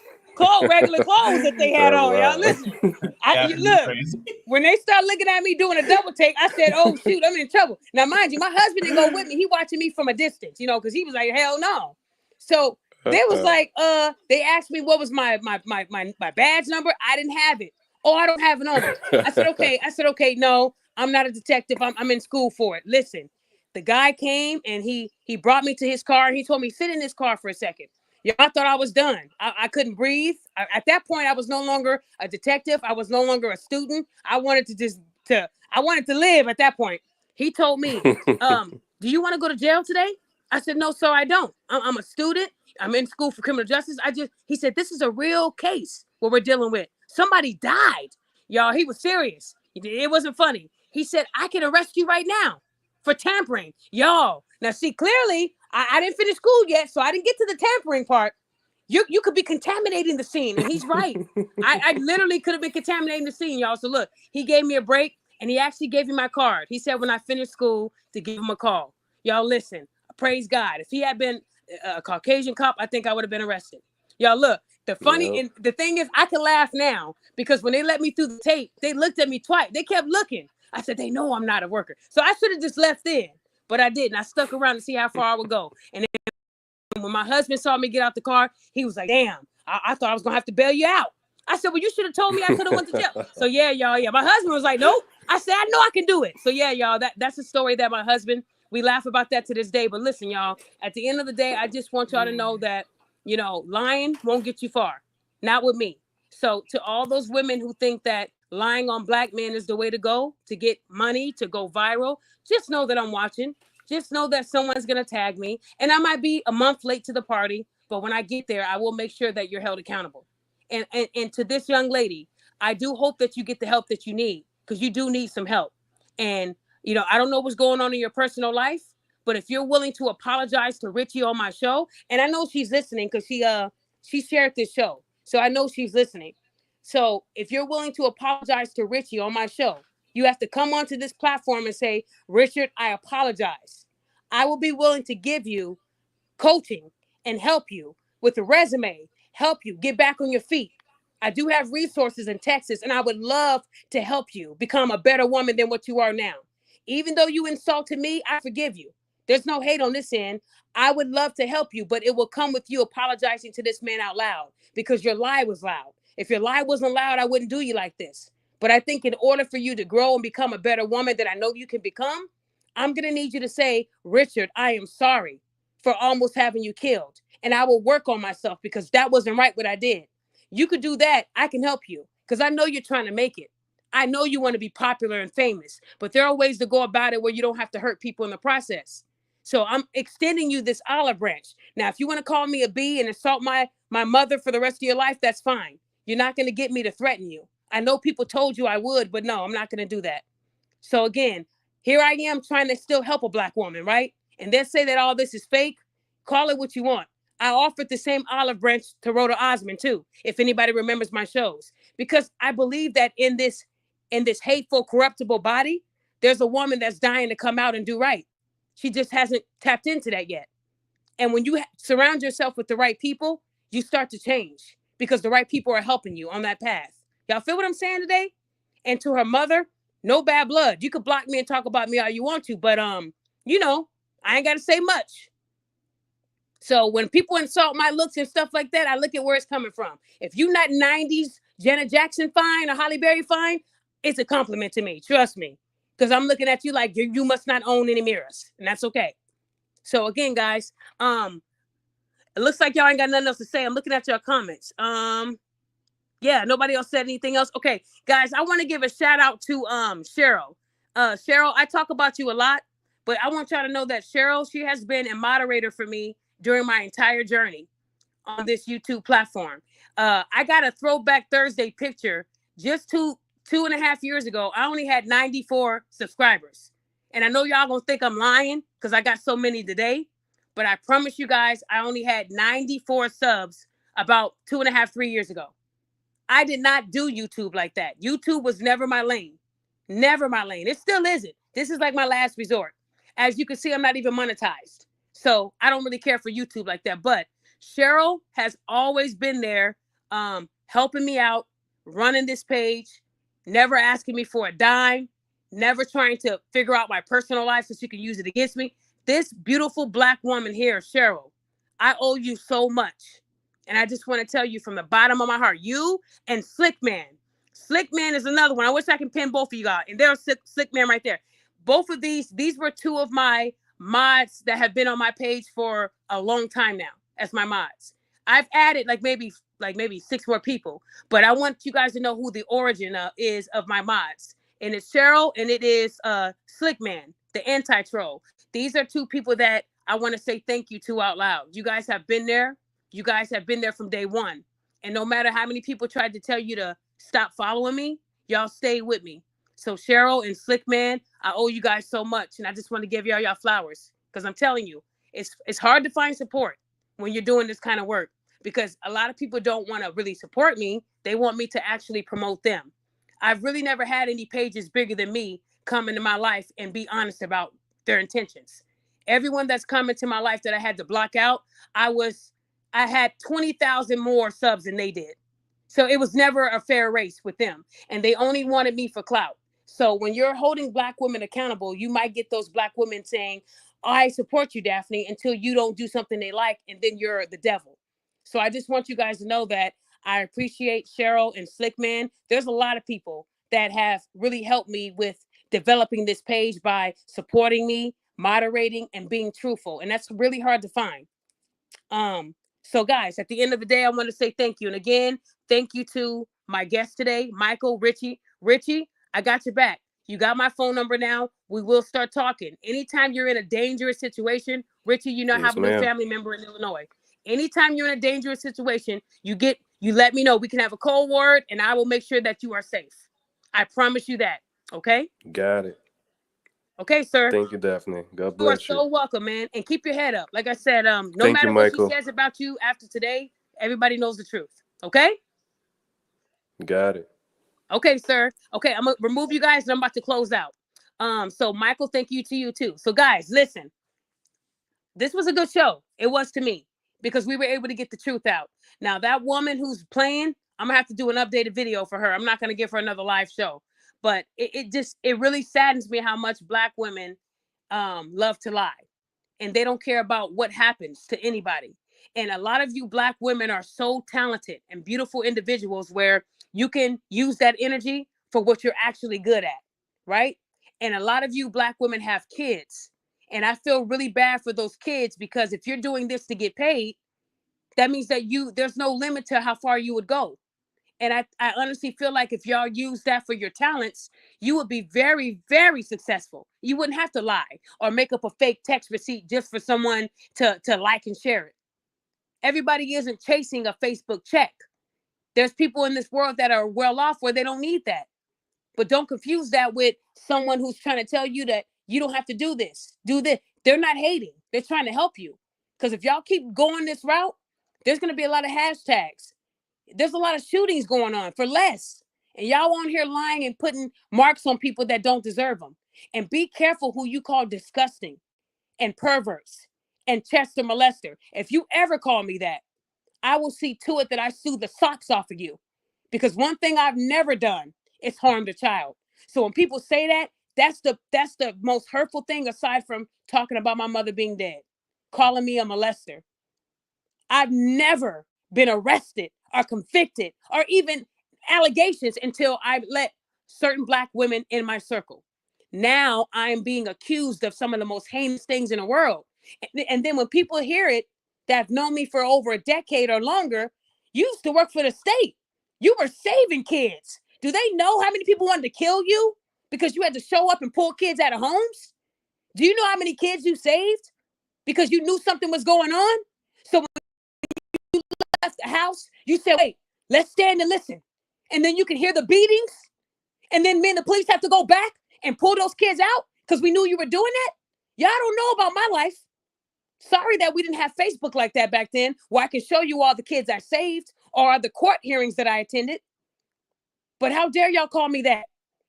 regular clothes that they had on. Y'all listen. Look, when they start looking at me doing a double take, I said, oh shoot, I'm in trouble. Now, mind you, my husband didn't go with me. He watching me from a distance, because he was like, hell no. So they was like, they asked me what was my badge number. I didn't have it. Oh, I don't have it on me. I said, okay, no, I'm not a detective. I'm in school for it. Listen, The guy came and he brought me to his car and he told me, sit in this car for a second. Yeah, I thought I was done. I couldn't breathe. At that point, I was no longer a detective. I was no longer a student. I wanted to live at that point. He told me, do you want to go to jail today? I said, no, sir, I don't. I'm a student. I'm in school for criminal justice. He said, this is a real case what we're dealing with. Somebody died. Y'all, he was serious. It wasn't funny. He said, I can arrest you right now for tampering. Y'all, now see, clearly, I didn't finish school yet, so I didn't get to the tampering part. You could be contaminating the scene, and he's right. I literally could have been contaminating the scene, y'all. So look, he gave me a break, and he actually gave me my card. He said when I finished school to give him a call. Y'all, listen, praise God. If he had been a Caucasian cop, I think I would have been arrested. Y'all, look, and the thing is, I can laugh now because when they let me through the tape, they looked at me twice. They kept looking. I said, they know I'm not a worker. So I should have just left in, but I didn't. I stuck around to see how far I would go. And when my husband saw me get out the car, he was like, damn, I thought I was going to have to bail you out. I said, well, you should have told me I could have went to jail. So yeah, y'all, yeah. My husband was like, nope. I said, I know I can do it. So yeah, y'all, that's a story that my husband, we laugh about that to this day. But listen, y'all, at the end of the day, I just want y'all to know that, lying won't get you far. Not with me. So to all those women who think that lying on black men is the way to go, to get money, to go viral, just know that I'm watching. Just know that someone's going to tag me. And I might be a month late to the party, but when I get there, I will make sure that you're held accountable. And to this young lady, I do hope that you get the help that you need, because you do need some help. And, I don't know what's going on in your personal life, but if you're willing to apologize to Richie on my show, and I know she's listening because she shared this show. So I know she's listening. So if you're willing to apologize to Richie on my show, you have to come onto this platform and say, Richard, I apologize. I will be willing to give you coaching and help you with a resume, help you get back on your feet. I do have resources in Texas, and I would love to help you become a better woman than what you are now. Even though you insulted me, I forgive you. There's no hate on this end. I would love to help you, but it will come with you apologizing to this man out loud, because your lie was loud. If your lie wasn't loud, I wouldn't do you like this. But I think in order for you to grow and become a better woman that I know you can become, I'm going to need you to say, Richard, I am sorry for almost having you killed. And I will work on myself because that wasn't right what I did. You could do that. I can help you because I know you're trying to make it. I know you want to be popular and famous, but there are ways to go about it where you don't have to hurt people in the process. So I'm extending you this olive branch. Now, if you want to call me a B and insult my mother for the rest of your life, that's fine. You're not going to get me to threaten you. I know people told you I would, but no, I'm not going to do that. So again, here I am trying to still help a black woman, right? And then say that all this is fake. Call it what you want. I offered the same olive branch to Rhoda Osmond too, if anybody remembers my shows, because I believe that in this hateful, corruptible body, there's a woman that's dying to come out and do right. She just hasn't tapped into that yet. And when you surround yourself with the right people, you start to change because the right people are helping you on that path. Y'all feel what I'm saying today? And to her mother, no bad blood. You could block me and talk about me all you want to, but I ain't got to say much. So when people insult my looks and stuff like that, I look at where it's coming from. If you're not 90s Janet Jackson fine or Halle Berry fine, it's a compliment to me. Trust me. Because I'm looking at you like you must not own any mirrors. And that's okay. So again, guys, it looks like y'all ain't got nothing else to say. I'm looking at your comments. Yeah, nobody else said anything else. Okay, guys, I want to give a shout out to Cheryl. Cheryl, I talk about you a lot, but I want y'all to know that Cheryl, she has been a moderator for me during my entire journey on this YouTube platform. I got a throwback Thursday picture just two and a half years ago. I only had 94 subscribers. And I know y'all gonna think I'm lying because I got so many today, but I promise you guys, I only had 94 subs about 2.5, 3 years ago. I did not do YouTube like that. YouTube was never my lane. Never my lane. It still isn't. This is like my last resort. As you can see, I'm not even monetized. So I don't really care for YouTube like that. But Cheryl has always been there helping me out, running this page, never asking me for a dime, never trying to figure out my personal life so she can use it against me. This beautiful black woman here, Cheryl, I owe you so much. And I just want to tell you from the bottom of my heart, you and Slick Man. Slick Man is another one. I wish I can pin both of you guys. And there's Slick Man right there. Both of these were two of my mods that have been on my page for a long time now as my mods. I've added like maybe 6 more people, but I want you guys to know who the origin is of my mods. And it's Cheryl and it is Slickman, the anti-troll. These are 2 people that I want to say thank you to out loud. You guys have been there. You guys have been there from day one. And no matter how many people tried to tell you to stop following me, y'all stayed with me. So Cheryl and Slickman, I owe you guys so much. And I just want to give y'all flowers because I'm telling you, it's hard to find support when you're doing this kind of work because a lot of people don't want to really support me. They want me to actually promote them. I've really never had any pages bigger than me come into my life and be honest about their intentions. Everyone that's come into my life that I had to block out, I had 20,000 more subs than they did. So it was never a fair race with them. And they only wanted me for clout. So when you're holding Black women accountable, you might get those Black women saying, I support you, Daphne, until you don't do something they like, and then you're the devil. So I just want you guys to know that I appreciate Cheryl and Slickman. There's a lot of people that have really helped me with developing this page by supporting me, moderating, and being truthful. And that's really hard to find. So guys, at the end of the day, I want to say thank you. And again, thank you to my guest today, Michael, Richie. Richie, I got your back. You got my phone number now. We will start talking. Anytime you're in a dangerous situation, Richie, you know, I have a new family member in Illinois. Anytime you're in a dangerous situation, you let me know. We can have a cold word and I will make sure that you are safe. I promise you that. Okay? Got it. Okay, sir. Thank you, Daphne. God bless you. You are so welcome, man. And keep your head up. Like I said, no matter what she says about you after today, everybody knows the truth. Okay? Got it. Okay, sir. Okay, I'm gonna remove you guys and I'm about to close out. So Michael, thank you to you too. So guys, listen. This was a good show. It was to me because we were able to get the truth out. Now that woman who's playing, I'm gonna have to do an updated video for her. I'm not gonna give her another live show. But it really saddens me how much Black women love to lie. And they don't care about what happens to anybody. And a lot of you Black women are so talented and beautiful individuals where you can use that energy for what you're actually good at, right? And a lot of you Black women have kids. And I feel really bad for those kids because if you're doing this to get paid, that means that there's no limit to how far you would go. And I honestly feel like if y'all use that for your talents, you would be very, very successful. You wouldn't have to lie or make up a fake text receipt just for someone to like and share it. Everybody isn't chasing a Facebook check. There's people in this world that are well off where they don't need that. But don't confuse that with someone who's trying to tell you that you don't have to do this, do this. They're not hating. They're trying to help you. Because if y'all keep going this route, there's going to be a lot of hashtags. There's a lot of shootings going on for less. And y'all on here lying and putting marks on people that don't deserve them. And be careful who you call disgusting and perverts and Chester molester. If you ever call me that, I will see to it that I sue the socks off of you. Because one thing I've never done is harmed a child. So when people say that, that's the most hurtful thing aside from talking about my mother being dead, calling me a molester. I've never been arrested or convicted or even allegations until I let certain Black women in my circle. Now I'm being accused of some of the most heinous things in the world. And then when people hear it that have known me for over a decade or longer, you used to work for the state. You were saving kids. Do they know how many people wanted to kill you because you had to show up and pull kids out of homes? Do you know how many kids you saved because you knew something was going on? So when you left the house, you said, wait, let's stand and listen. And then you can hear the beatings. And then me and the police have to go back and pull those kids out because we knew you were doing that. Y'all don't know about my life. Sorry that we didn't have Facebook like that back then where I can show you all the kids I saved or the court hearings that I attended. But how dare y'all call me that?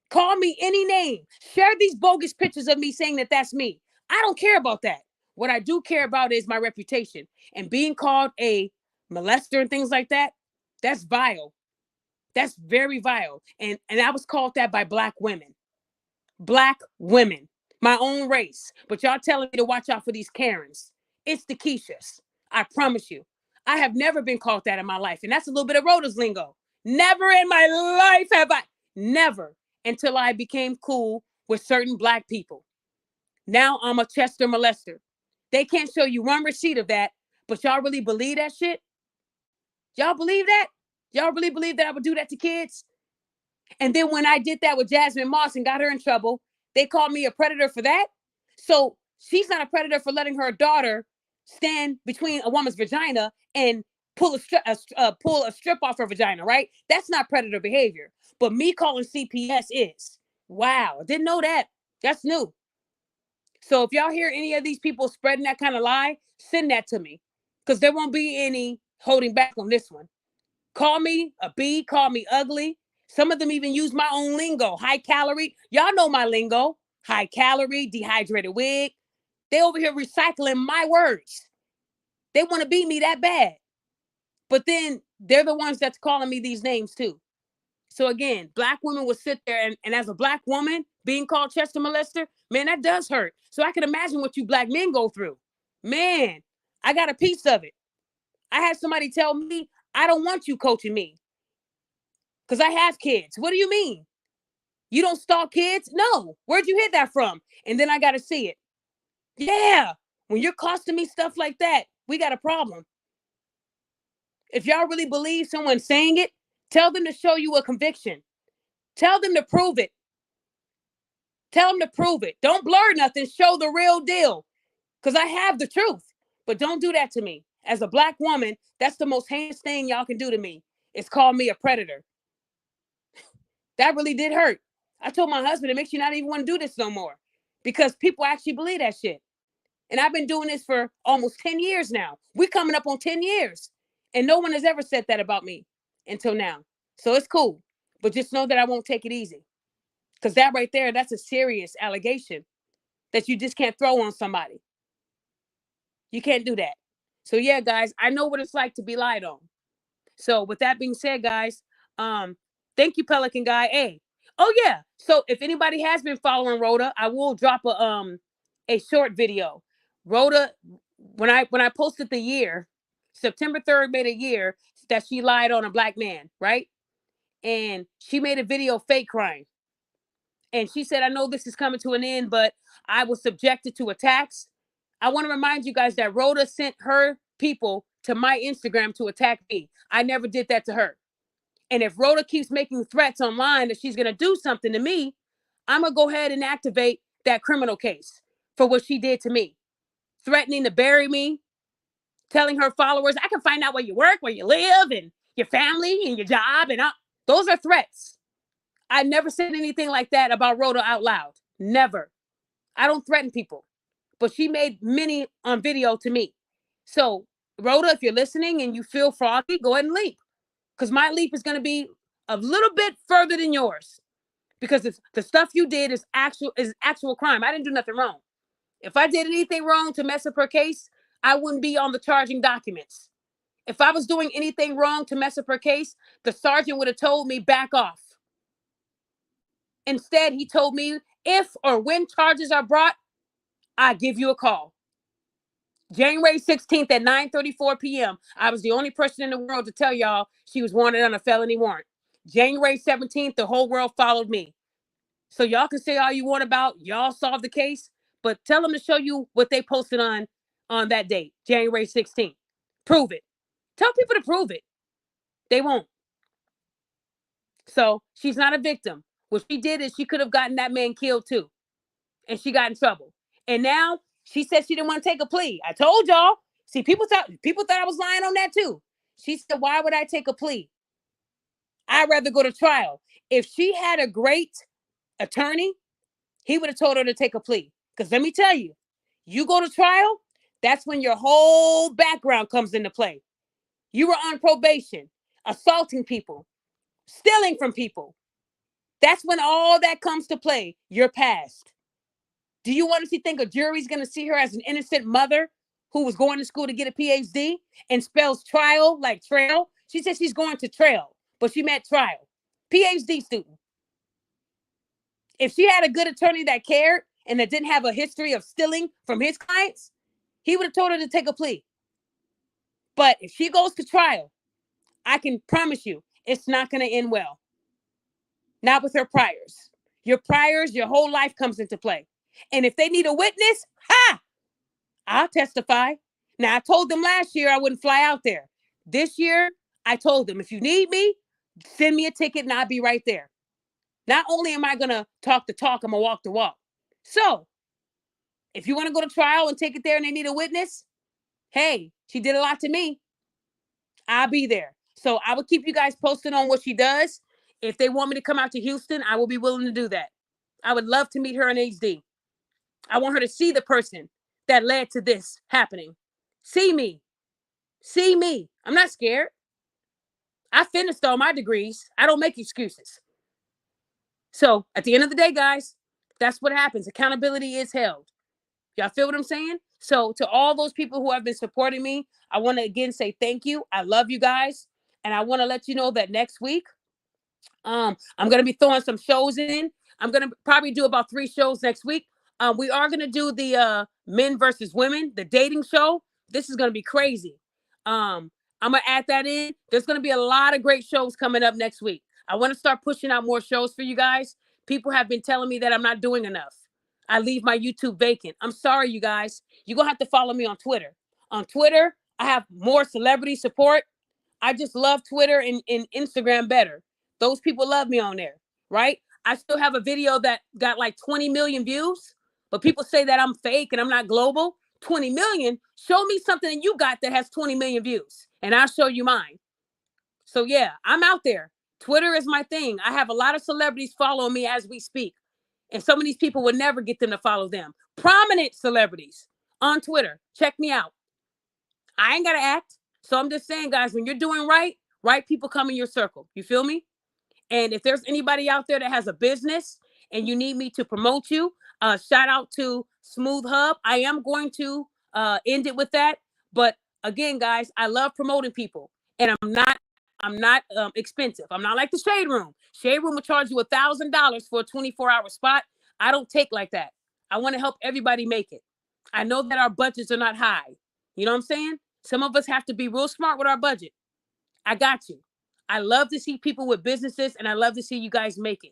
Call me any name. Share these bogus pictures of me saying that that's me. I don't care about that. What I do care about is my reputation. And being called a molester and things like that, that's vile. That's very vile. And I was called that by Black women. Black women. My own race. But y'all telling me to watch out for these Karens. It's the Keishas. I promise you. I have never been called that in my life. And that's a little bit of Rhoda's lingo. Never in my life have I. Never. Until I became cool with certain Black people. Now I'm a Chester molester. They can't show you one receipt of that, but y'all really believe that shit? Y'all believe that? Y'all really believe that I would do that to kids? And then when I did that with Jasmine Moss and got her in trouble, they called me a predator for that. So she's not a predator for letting her daughter stand between a woman's vagina and pull a strip off her vagina, right? That's not predator behavior. But me calling CPS is. Wow, I didn't know that. That's new. So if y'all hear any of these people spreading that kind of lie, send that to me, because there won't be any holding back on this one. Call me a B, call me ugly. Some of them even use my own lingo. High calorie. Y'all know my lingo. High calorie, dehydrated wig. They over here recycling my words. They want to beat me that bad. But then they're the ones that's calling me these names too. So again, Black women will sit there and as a Black woman being called Chester molester, man, that does hurt. So I can imagine what you Black men go through. Man, I got a piece of it. I had somebody tell me, I don't want you coaching me because I have kids. What do you mean? You don't stalk kids? No. Where'd you hear that from? And then I got to see it. Yeah. When you're costing me stuff like that, we got a problem. If y'all really believe someone's saying it, tell them to show you a conviction. Tell them to prove it. Tell them to prove it. Don't blur nothing. Show the real deal. Because I have the truth. But don't do that to me. As a Black woman, that's the most heinous thing y'all can do to me. It's call me a predator. That really did hurt. I told my husband it makes you not even want to do this no more. Because people actually believe that shit. And I've been doing this for almost 10 years now. We're coming up on 10 years. And no one has ever said that about me until now. So it's cool. But just know that I won't take it easy. Because that right there, that's a serious allegation that you just can't throw on somebody. You can't do that. So yeah, guys, I know what it's like to be lied on. So with that being said, guys, thank you, Pelican Guy. Hey, oh yeah. So if anybody has been following Rhoda, I will drop a short video. Rhoda, when I posted the year, September 3rd made a year that she lied on a Black man, right? And she made a video fake crying. And she said, I know this is coming to an end, but I was subjected to attacks. I want to remind you guys that Rhoda sent her people to my Instagram to attack me. I never did that to her. And if Rhoda keeps making threats online that she's going to do something to me, I'm going to go ahead and activate that criminal case for what she did to me. Threatening to bury me, telling her followers, I can find out where you work, where you live, and your family and your job. And those are threats. I never said anything like that about Rhoda out loud. Never. I don't threaten people. But she made many on video to me. So, Rhoda, if you're listening and you feel froggy, go ahead and leap. Because my leap is going to be a little bit further than yours. Because the stuff you did is actual crime. I didn't do nothing wrong. If I did anything wrong to mess up her case, I wouldn't be on the charging documents. If I was doing anything wrong to mess up her case, the sergeant would have told me back off. Instead, he told me if or when charges are brought, I give you a call. January 16th at 9:34 p.m. I was the only person in the world to tell y'all she was wanted on a felony warrant. January 17th, the whole world followed me. So y'all can say all you want about y'all solved the case, but tell them to show you what they posted on that date, January 16th. Prove it. Tell people to prove it. They won't. So she's not a victim. What she did is she could have gotten that man killed too. And she got in trouble. And now she said she didn't want to take a plea. I told y'all. See, people thought I was lying on that too. She said, why would I take a plea? I'd rather go to trial. If she had a great attorney, he would have told her to take a plea. Because let me tell you, you go to trial, that's when your whole background comes into play. You were on probation, assaulting people, stealing from people. That's when all that comes to play. Your past. Do you honestly think a jury's going to see her as an innocent mother who was going to school to get a PhD and spells trial like trail? She said she's going to trail, but she meant trial. PhD student. If she had a good attorney that cared and that didn't have a history of stealing from his clients, he would have told her to take a plea. But if she goes to trial, I can promise you it's not going to end well. Not with her priors. Your priors, your whole life comes into play. And if they need a witness, I'll testify. Now, I told them last year I wouldn't fly out there. This year, I told them, if you need me, send me a ticket and I'll be right there. Not only am I going to talk the talk, I'm going to walk the walk. So, if you want to go to trial and take it there and they need a witness, hey, she did a lot to me. I'll be there. So I will keep you guys posted on what she does. If they want me to come out to Houston, I will be willing to do that. I would love to meet her in HD. I want her to see the person that led to this happening. See me. See me. I'm not scared. I finished all my degrees. I don't make excuses. So at the end of the day, guys, that's what happens. Accountability is held. Y'all feel what I'm saying? So to all those people who have been supporting me, I want to again say thank you. I love you guys. And I want to let you know that next week, I'm going to be throwing some shows in. I'm going to probably do about 3 shows next week. We are going to do the men versus women, the dating show. This is going to be crazy. I'm going to add that in. There's going to be a lot of great shows coming up next week. I want to start pushing out more shows for you guys. People have been telling me that I'm not doing enough. I leave my YouTube vacant. I'm sorry, you guys. You're going to have to follow me on Twitter. On Twitter, I have more celebrity support. I just love Twitter and Instagram better. Those people love me on there, right? I still have a video that got like 20 million views, but people say that I'm fake and I'm not global. 20 million, show me something that you got that has 20 million views and I'll show you mine. So yeah, I'm out there. Twitter is my thing. I have a lot of celebrities following me as we speak. And some of these people would never get them to follow them. Prominent celebrities on Twitter. Check me out. I ain't got to act. So I'm just saying, guys, when you're doing right, right people come in your circle. You feel me? And if there's anybody out there that has a business and you need me to promote you, shout out to Smooth Hub. I am going to end it with that. But again, guys, I love promoting people. And I'm not expensive. I'm not like the Shade Room. Shade Room will charge you $1,000 for a 24-hour spot. I don't take like that. I want to help everybody make it. I know that our budgets are not high. You know what I'm saying? Some of us have to be real smart with our budget. I got you. I love to see people with businesses and I love to see you guys make it.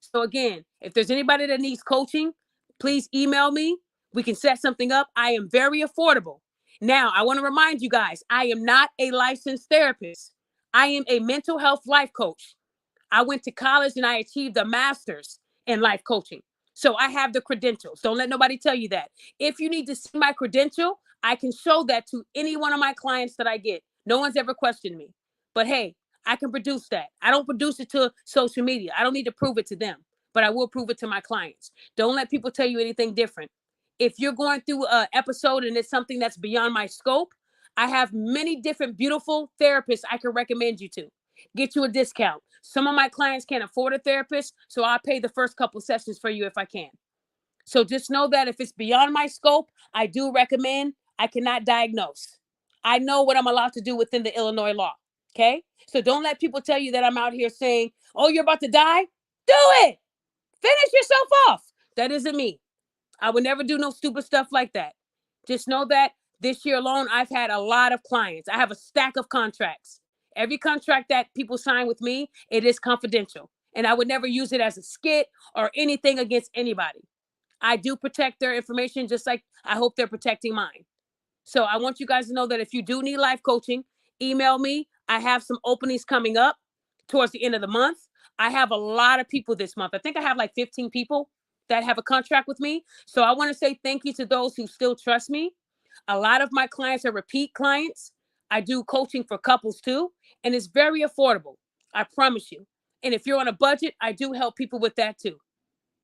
So again, if there's anybody that needs coaching, please email me. We can set something up. I am very affordable. Now, I want to remind you guys, I am not a licensed therapist. I am a mental health life coach. I went to college and I achieved a master's in life coaching. So I have the credentials. Don't let nobody tell you that. If you need to see my credential, I can show that to any one of my clients that I get. No one's ever questioned me. But hey, I can produce that. I don't produce it to social media. I don't need to prove it to them, but I will prove it to my clients. Don't let people tell you anything different. If you're going through an episode and it's something that's beyond my scope, I have many different beautiful therapists I can recommend you to. Get you a discount. Some of my clients can't afford a therapist, so I'll pay the first couple sessions for you if I can. So just know that if it's beyond my scope, I do recommend. I cannot diagnose. I know what I'm allowed to do within the Illinois law. Okay? So don't let people tell you that I'm out here saying, oh, you're about to die? Do it. Finish yourself off. That isn't me. I would never do no stupid stuff like that. Just know that this year alone, I've had a lot of clients. I have a stack of contracts. Every contract that people sign with me, it is confidential. And I would never use it as a skit or anything against anybody. I do protect their information just like I hope they're protecting mine. So I want you guys to know that if you do need life coaching, email me. I have some openings coming up towards the end of the month. I have a lot of people this month. I think I have like 15 people that have a contract with me. So I want to say thank you to those who still trust me. A lot of my clients are repeat clients. I do coaching for couples too, and it's very affordable. I promise you. And if you're on a budget, I do help people with that too.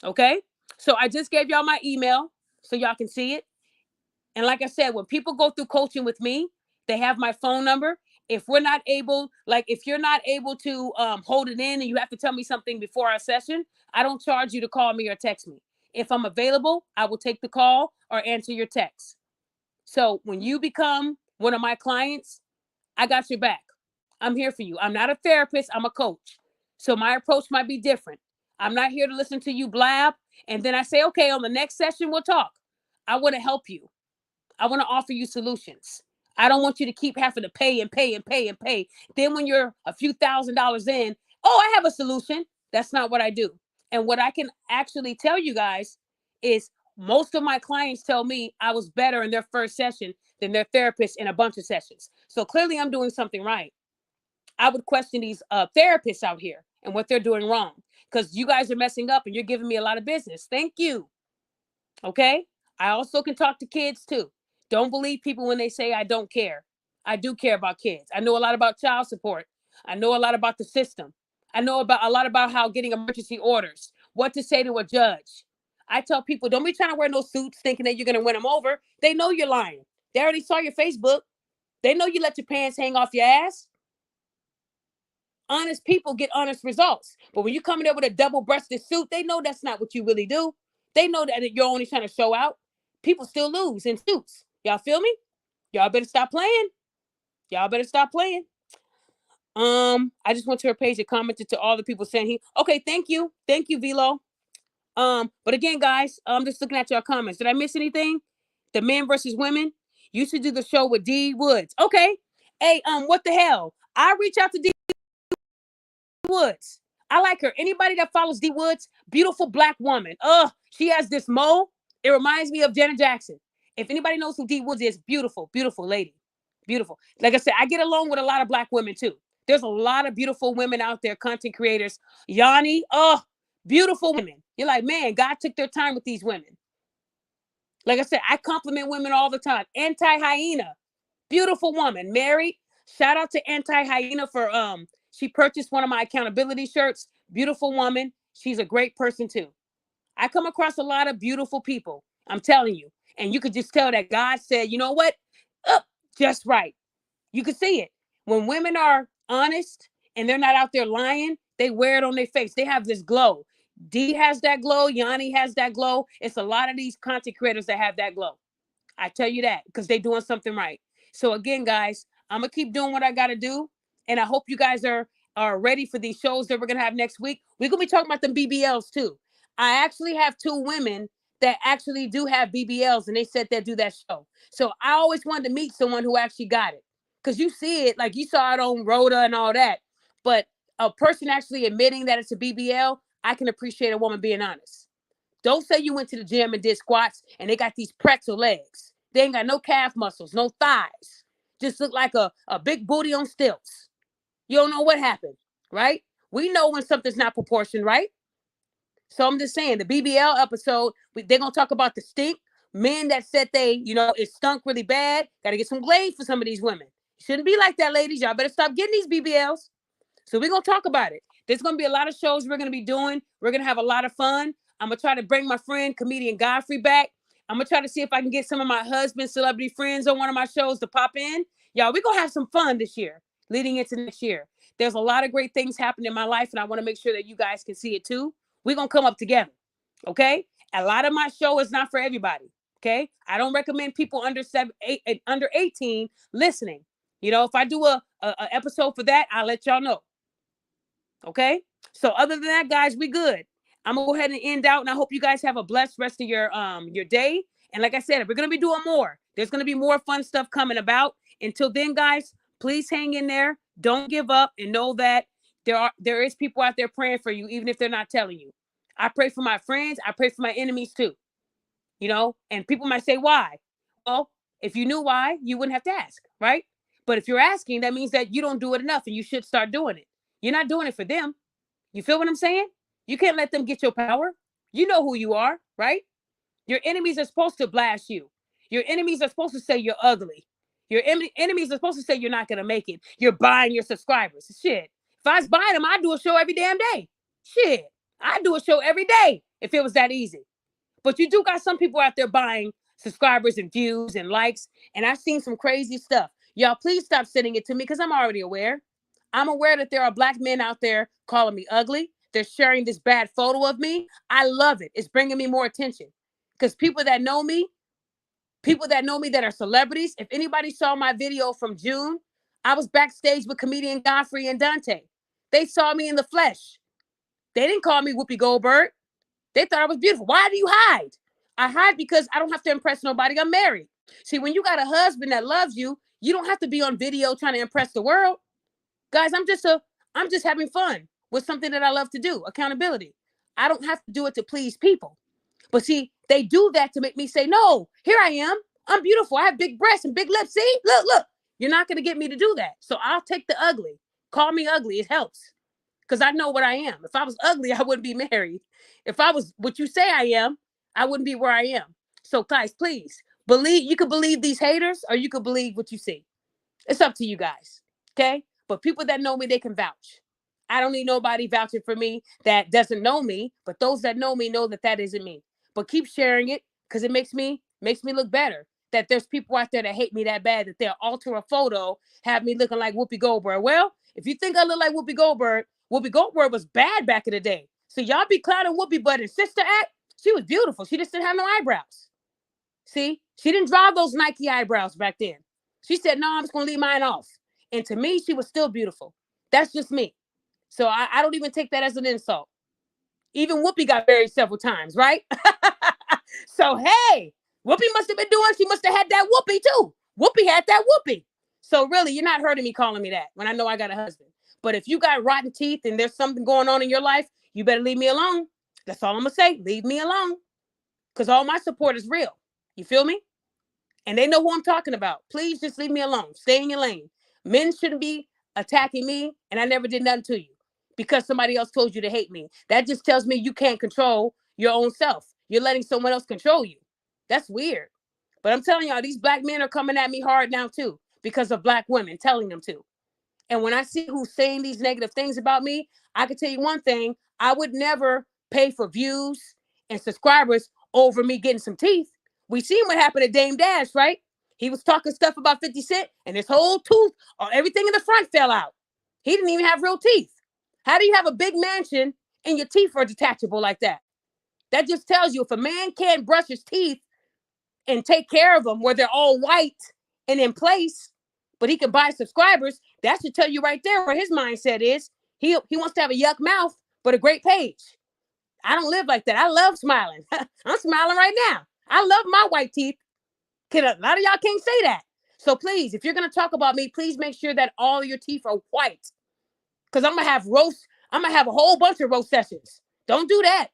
Okay? So I just gave y'all my email so y'all can see it. And like I said, when people go through coaching with me, they have my phone number. If we're not able, like if you're not able to hold it in and you have to tell me something before our session, I don't charge you to call me or text me. If I'm available, I will take the call or answer your text. So when you become one of my clients, I got your back. I'm here for you. I'm not a therapist. I'm a coach. So my approach might be different. I'm not here to listen to you blab. And then I say, okay, on the next session, we'll talk. I want to help you. I want to offer you solutions. I don't want you to keep having to pay and pay and pay and pay. Then when you're a few $1,000s in, oh, I have a solution. That's not what I do. And what I can actually tell you guys is Most of my clients tell me I was better in their first session than their therapist in a bunch of sessions. So clearly I'm doing something right. I would question these therapists out here and what they're doing wrong, because you guys are messing up and you're giving me a lot of business. Thank you. Okay. I also can talk to kids too. Don't believe people when they say I don't care. I do care about kids. I know a lot about child support. I know a lot about the system. I know about a lot about how getting emergency orders, what to say to a judge. I tell people, don't be trying to wear no suits thinking that you're going to win them over. They know you're lying. They already saw your Facebook. They know you let your pants hang off your ass. Honest people get honest results. But when you come in there with a double-breasted suit, they know that's not what you really do. They know that you're only trying to show out. People still lose in suits. Y'all feel me? Y'all better stop playing. Y'all better stop playing. I just went to her page and commented to all the people saying okay, thank you. Thank you, Velo. But again, guys, I'm just looking at your comments. Did I miss anything? The men versus women. You should do the show with D Woods. Okay. Hey, what the hell? I reach out to D Woods. I like her. Anybody that follows D Woods, beautiful black woman. She has this mole. It reminds me of Janet Jackson. If anybody knows who D Woods is, beautiful, beautiful lady. Beautiful. Like I said, I get along with a lot of black women too. There's a lot of beautiful women out there, content creators. Yanni, beautiful women. You're like, man, God took their time with these women. Like I said, I compliment women all the time. Anti-Hyena, beautiful woman, married. Shout out to Anti-Hyena for she purchased one of my accountability shirts. Beautiful woman. She's a great person too. I come across a lot of beautiful people. I'm telling you. And you could just tell that God said, you know what? Just right. You can see it. When women are honest and they're not out there lying, they wear it on their face. They have this glow. D has that glow. Yanni has that glow. It's a lot of these content creators that have that glow. I tell you that because they're doing something right. So again, guys, I'm going to keep doing what I got to do. And I hope you guys are ready for these shows that we're going to have next week. We're going to be talking about them BBLs too. I actually have 2 women that actually do have BBLs, and they said they'd do that show. So I always wanted to meet someone who actually got it, because you see it, like you saw it on Rhoda and all that. But a person actually admitting that it's a BBL, I can appreciate a woman being honest. Don't say you went to the gym and did squats and they got these pretzel legs. They ain't got no calf muscles, no thighs. Just look like a big booty on stilts. You don't know what happened, right? We know when something's not proportioned, right? So I'm just saying, the BBL episode, they're going to talk about the stink. Men that said it stunk really bad. Got to get some glaze for some of these women. Shouldn't be like that, ladies. Y'all better stop getting these BBLs. So we're going to talk about it. There's going to be a lot of shows we're going to be doing. We're going to have a lot of fun. I'm going to try to bring my friend, comedian Godfrey, back. I'm going to try to see if I can get some of my husband's celebrity friends on one of my shows to pop in. Y'all, we're going to have some fun this year, leading into next year. There's a lot of great things happening in my life, and I want to make sure that you guys can see it too. We're going to come up together, okay? A lot of my show is not for everybody, okay? I don't recommend people under 18 listening. If I do a episode for that, I'll let y'all know. Okay? So other than that, guys, we good. I'm gonna go ahead and end out, and I hope you guys have a blessed rest of your day. And like I said, we're gonna be doing more. There's gonna be more fun stuff coming about. Until then, guys, please hang in there. Don't give up, and know that there is people out there praying for you, even if they're not telling you. I pray for my friends. I pray for my enemies too. And people might say, why? Well, if you knew why, you wouldn't have to ask, right? But if you're asking, that means that you don't do it enough, and you should start doing it. You're not doing it for them. You feel what I'm saying? You can't let them get your power. You know who you are, right? Your enemies are supposed to blast you. Your enemies are supposed to say you're ugly. Your enemies are supposed to say you're not going to make it. You're buying your subscribers. Shit. If I was buying them, I'd do a show every damn day. Shit. I'd do a show every day if it was that easy. But you do got some people out there buying subscribers and views and likes. And I've seen some crazy stuff. Y'all, please stop sending it to me because I'm already aware. I'm aware that there are black men out there calling me ugly. They're sharing this bad photo of me. I love it. It's bringing me more attention. Because people that know me that are celebrities, if anybody saw my video from June, I was backstage with comedian Godfrey and Dante. They saw me in the flesh. They didn't call me Whoopi Goldberg. They thought I was beautiful. Why do you hide? I hide because I don't have to impress nobody. I'm married. See, when you got a husband that loves you, you don't have to be on video trying to impress the world. Guys, I'm just having fun with something that I love to do, accountability. I don't have to do it to please people. But see, They do that to make me say, no, here I am. I'm beautiful. I have big breasts and big lips. See, look. You're not going to get me to do that. So I'll take the ugly. Call me ugly. It helps. Because I know what I am. If I was ugly, I wouldn't be married. If I was what you say I am, I wouldn't be where I am. So guys, please, you could believe these haters or you could believe what you see. It's up to you guys. Okay? But people that know me, they can vouch. I don't need nobody vouching for me that doesn't know me, but those that know me know that that isn't me. But keep sharing it because it makes me look better. That there's people out there that hate me that bad that they'll alter a photo, have me looking like Whoopi Goldberg. Well, if you think I look like Whoopi Goldberg was bad back in the day. So y'all be clowning Whoopi, but in Sister Act, she was beautiful. She just didn't have no eyebrows. See, she didn't draw those Nike eyebrows back then. She said, no, I'm just going to leave mine off. And to me, she was still beautiful. That's just me. So I don't even take that as an insult. Even Whoopi got married several times, right? So, hey, Whoopi must have been she must have had that Whoopi too. Whoopi had that Whoopi. So really, you're not hurting me calling me that when I know I got a husband. But if you got rotten teeth and there's something going on in your life, you better leave me alone. That's all I'm going to say. Leave me alone. Because all my support is real. You feel me? And they know who I'm talking about. Please just leave me alone. Stay in your lane. Men shouldn't be attacking me, and I never did nothing to you because somebody else told you to hate me. That just tells me you can't control your own self. You're letting someone else control you. That's weird. But I'm telling y'all, these black men are coming at me hard now too because of black women telling them to. And when I see who's saying these negative things about me, I can tell you one thing. I would never pay for views and subscribers over me getting some teeth. We seen what happened to Dame Dash, right? He was talking stuff about 50 Cent and his whole tooth or everything in the front fell out. He didn't even have real teeth. How do you have a big mansion and your teeth are detachable like that? That just tells you if a man can't brush his teeth and take care of them where they're all white and in place, but he can buy subscribers, that should tell you right there where his mindset is. He wants to have a yuck mouth, but a great page. I don't live like that. I love smiling. I'm smiling right now. I love my white teeth. A lot of y'all can't say that. So please, if you're going to talk about me, please make sure that all your teeth are white. Because I'm going to have a whole bunch of roast sessions. Don't do that.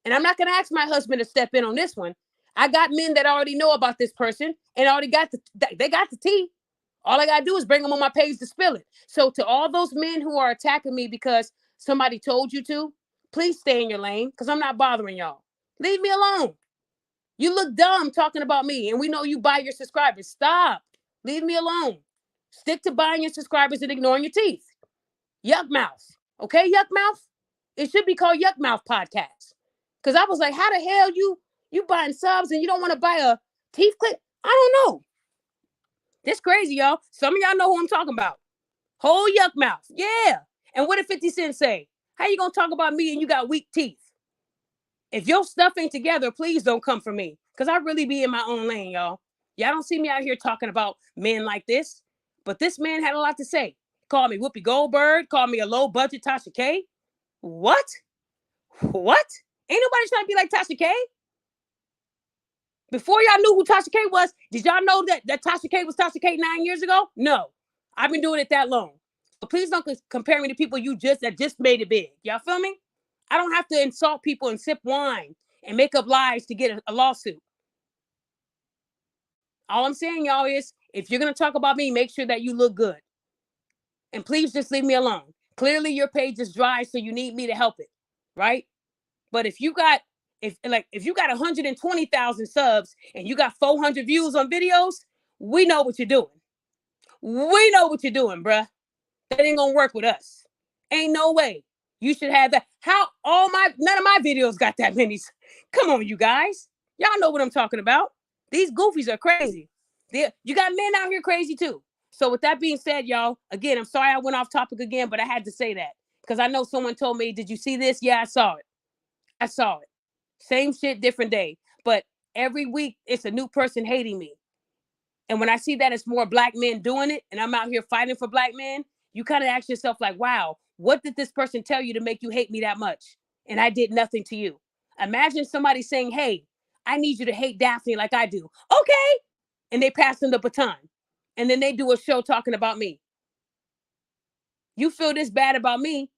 And I'm not going to ask my husband to step in on this one. I got men that already know about this person and already got they got the tea. All I got to do is bring them on my page to spill it. So to all those men who are attacking me because somebody told you to, please stay in your lane because I'm not bothering y'all. Leave me alone. You look dumb talking about me and we know you buy your subscribers. Stop. Leave me alone. Stick to buying your subscribers and ignoring your teeth. Yuck mouth. Okay, yuck mouth? It should be called Yuck Mouth Podcast. Because I was like, how the hell you buying subs and you don't want to buy a teeth clip? I don't know. This crazy, y'all. Some of y'all know who I'm talking about. Whole yuck mouth. Yeah. And what did 50 Cent say? How you going to talk about me and you got weak teeth? If your stuff ain't together, please don't come for me. Because I really be in my own lane, y'all. Y'all don't see me out here talking about men like this. But this man had a lot to say. Called me Whoopi Goldberg. Called me a low-budget Tasha K. What? Ain't nobody trying to be like Tasha K. Before y'all knew who Tasha K was, did y'all know that Tasha K was Tasha K 9 years ago? No. I've been doing it that long. So please don't compare me to people that just made it big. Y'all feel me? I don't have to insult people and sip wine and make up lies to get a lawsuit. All I'm saying, y'all, is if you're going to talk about me, make sure that you look good. And please just leave me alone. Clearly, your page is dry, so you need me to help it, right? But if you got 120,000 subs and you got 400 views on videos, we know what you're doing. We know what you're doing, bruh. That ain't gonna work with us. Ain't no way. You should have that. None of my videos got that many. Come on, you guys. Y'all know what I'm talking about. These goofies are crazy. You got men out here crazy too. So with that being said, y'all, again, I'm sorry I went off topic again, but I had to say that because I know someone told me, did you see this? Yeah, I saw it. Same shit, different day. But every week it's a new person hating me. And when I see that it's more black men doing it and I'm out here fighting for black men, you kind of ask yourself like, wow, what did this person tell you to make you hate me that much? And I did nothing to you. Imagine somebody saying, hey, I need you to hate Daphne like I do. Okay. And they pass them the baton. And then they do a show talking about me. You feel this bad about me,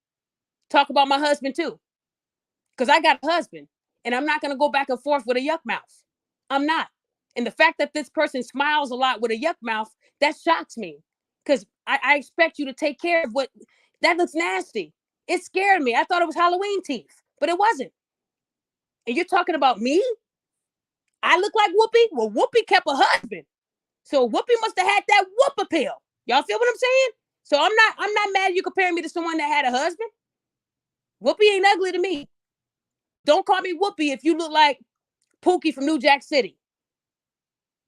talk about my husband too. Because I got a husband. And I'm not going to go back and forth with a yuck mouth. I'm not. And the fact that this person smiles a lot with a yuck mouth, that shocks me. Because I expect you to take care of what, that looks nasty. It scared me. I thought it was Halloween teeth, but it wasn't. And you're talking about me? I look like Whoopi? Well, Whoopi kept a husband. So Whoopi must have had that whoop appeal. Y'all feel what I'm saying? So I'm not mad you comparing me to someone that had a husband. Whoopi ain't ugly to me. Don't call me Whoopi if you look like Pookie from New Jack City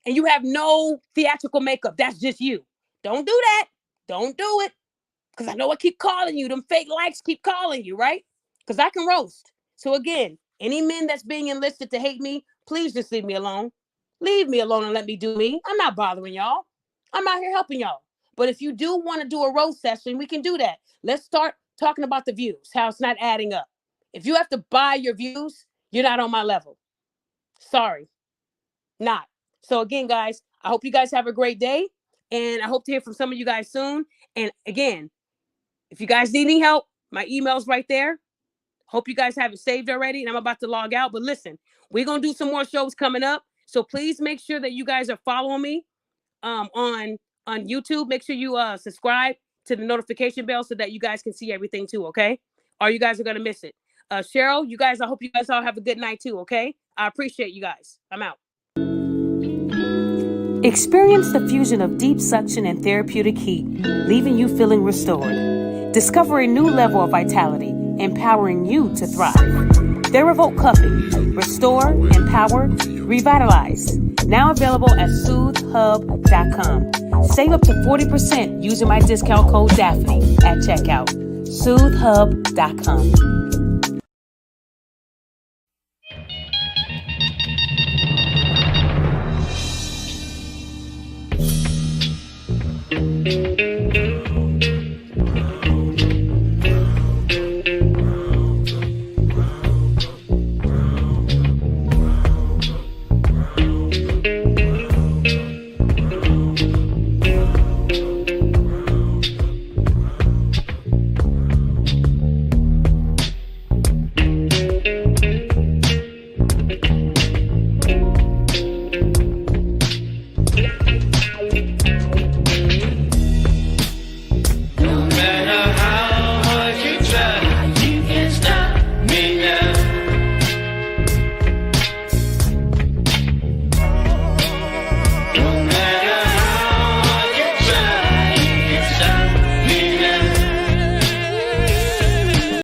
and you have no theatrical makeup. That's just you. Don't do that. Don't do it. Because I know I keep calling you. Them fake likes keep calling you, right? Because I can roast. So again, any men that's being enlisted to hate me, please just leave me alone. Leave me alone and let me do me. I'm not bothering y'all. I'm out here helping y'all. But if you do want to do a roast session, we can do that. Let's start talking about the views, how it's not adding up. If you have to buy your views, you're not on my level. Sorry, not. So again, guys, I hope you guys have a great day. And I hope to hear from some of you guys soon. And again, if you guys need any help, my email's right there. Hope you guys have it saved already. And I'm about to log out. But listen, we're going to do some more shows coming up. So please make sure that you guys are following me on YouTube. Make sure you subscribe to the notification bell so that you guys can see everything too, okay? Or you guys are going to miss it. Cheryl, you guys, I hope you guys all have a good night too, okay? I appreciate you guys. I'm out. Experience the fusion of deep suction and therapeutic heat, leaving you feeling restored. Discover a new level of vitality, empowering you to thrive. TheraVolt Coffee. Restore, empower, revitalize. Now available at SoothHub.com. Save up to 40% using my discount code Daphne at checkout. SoothHub.com.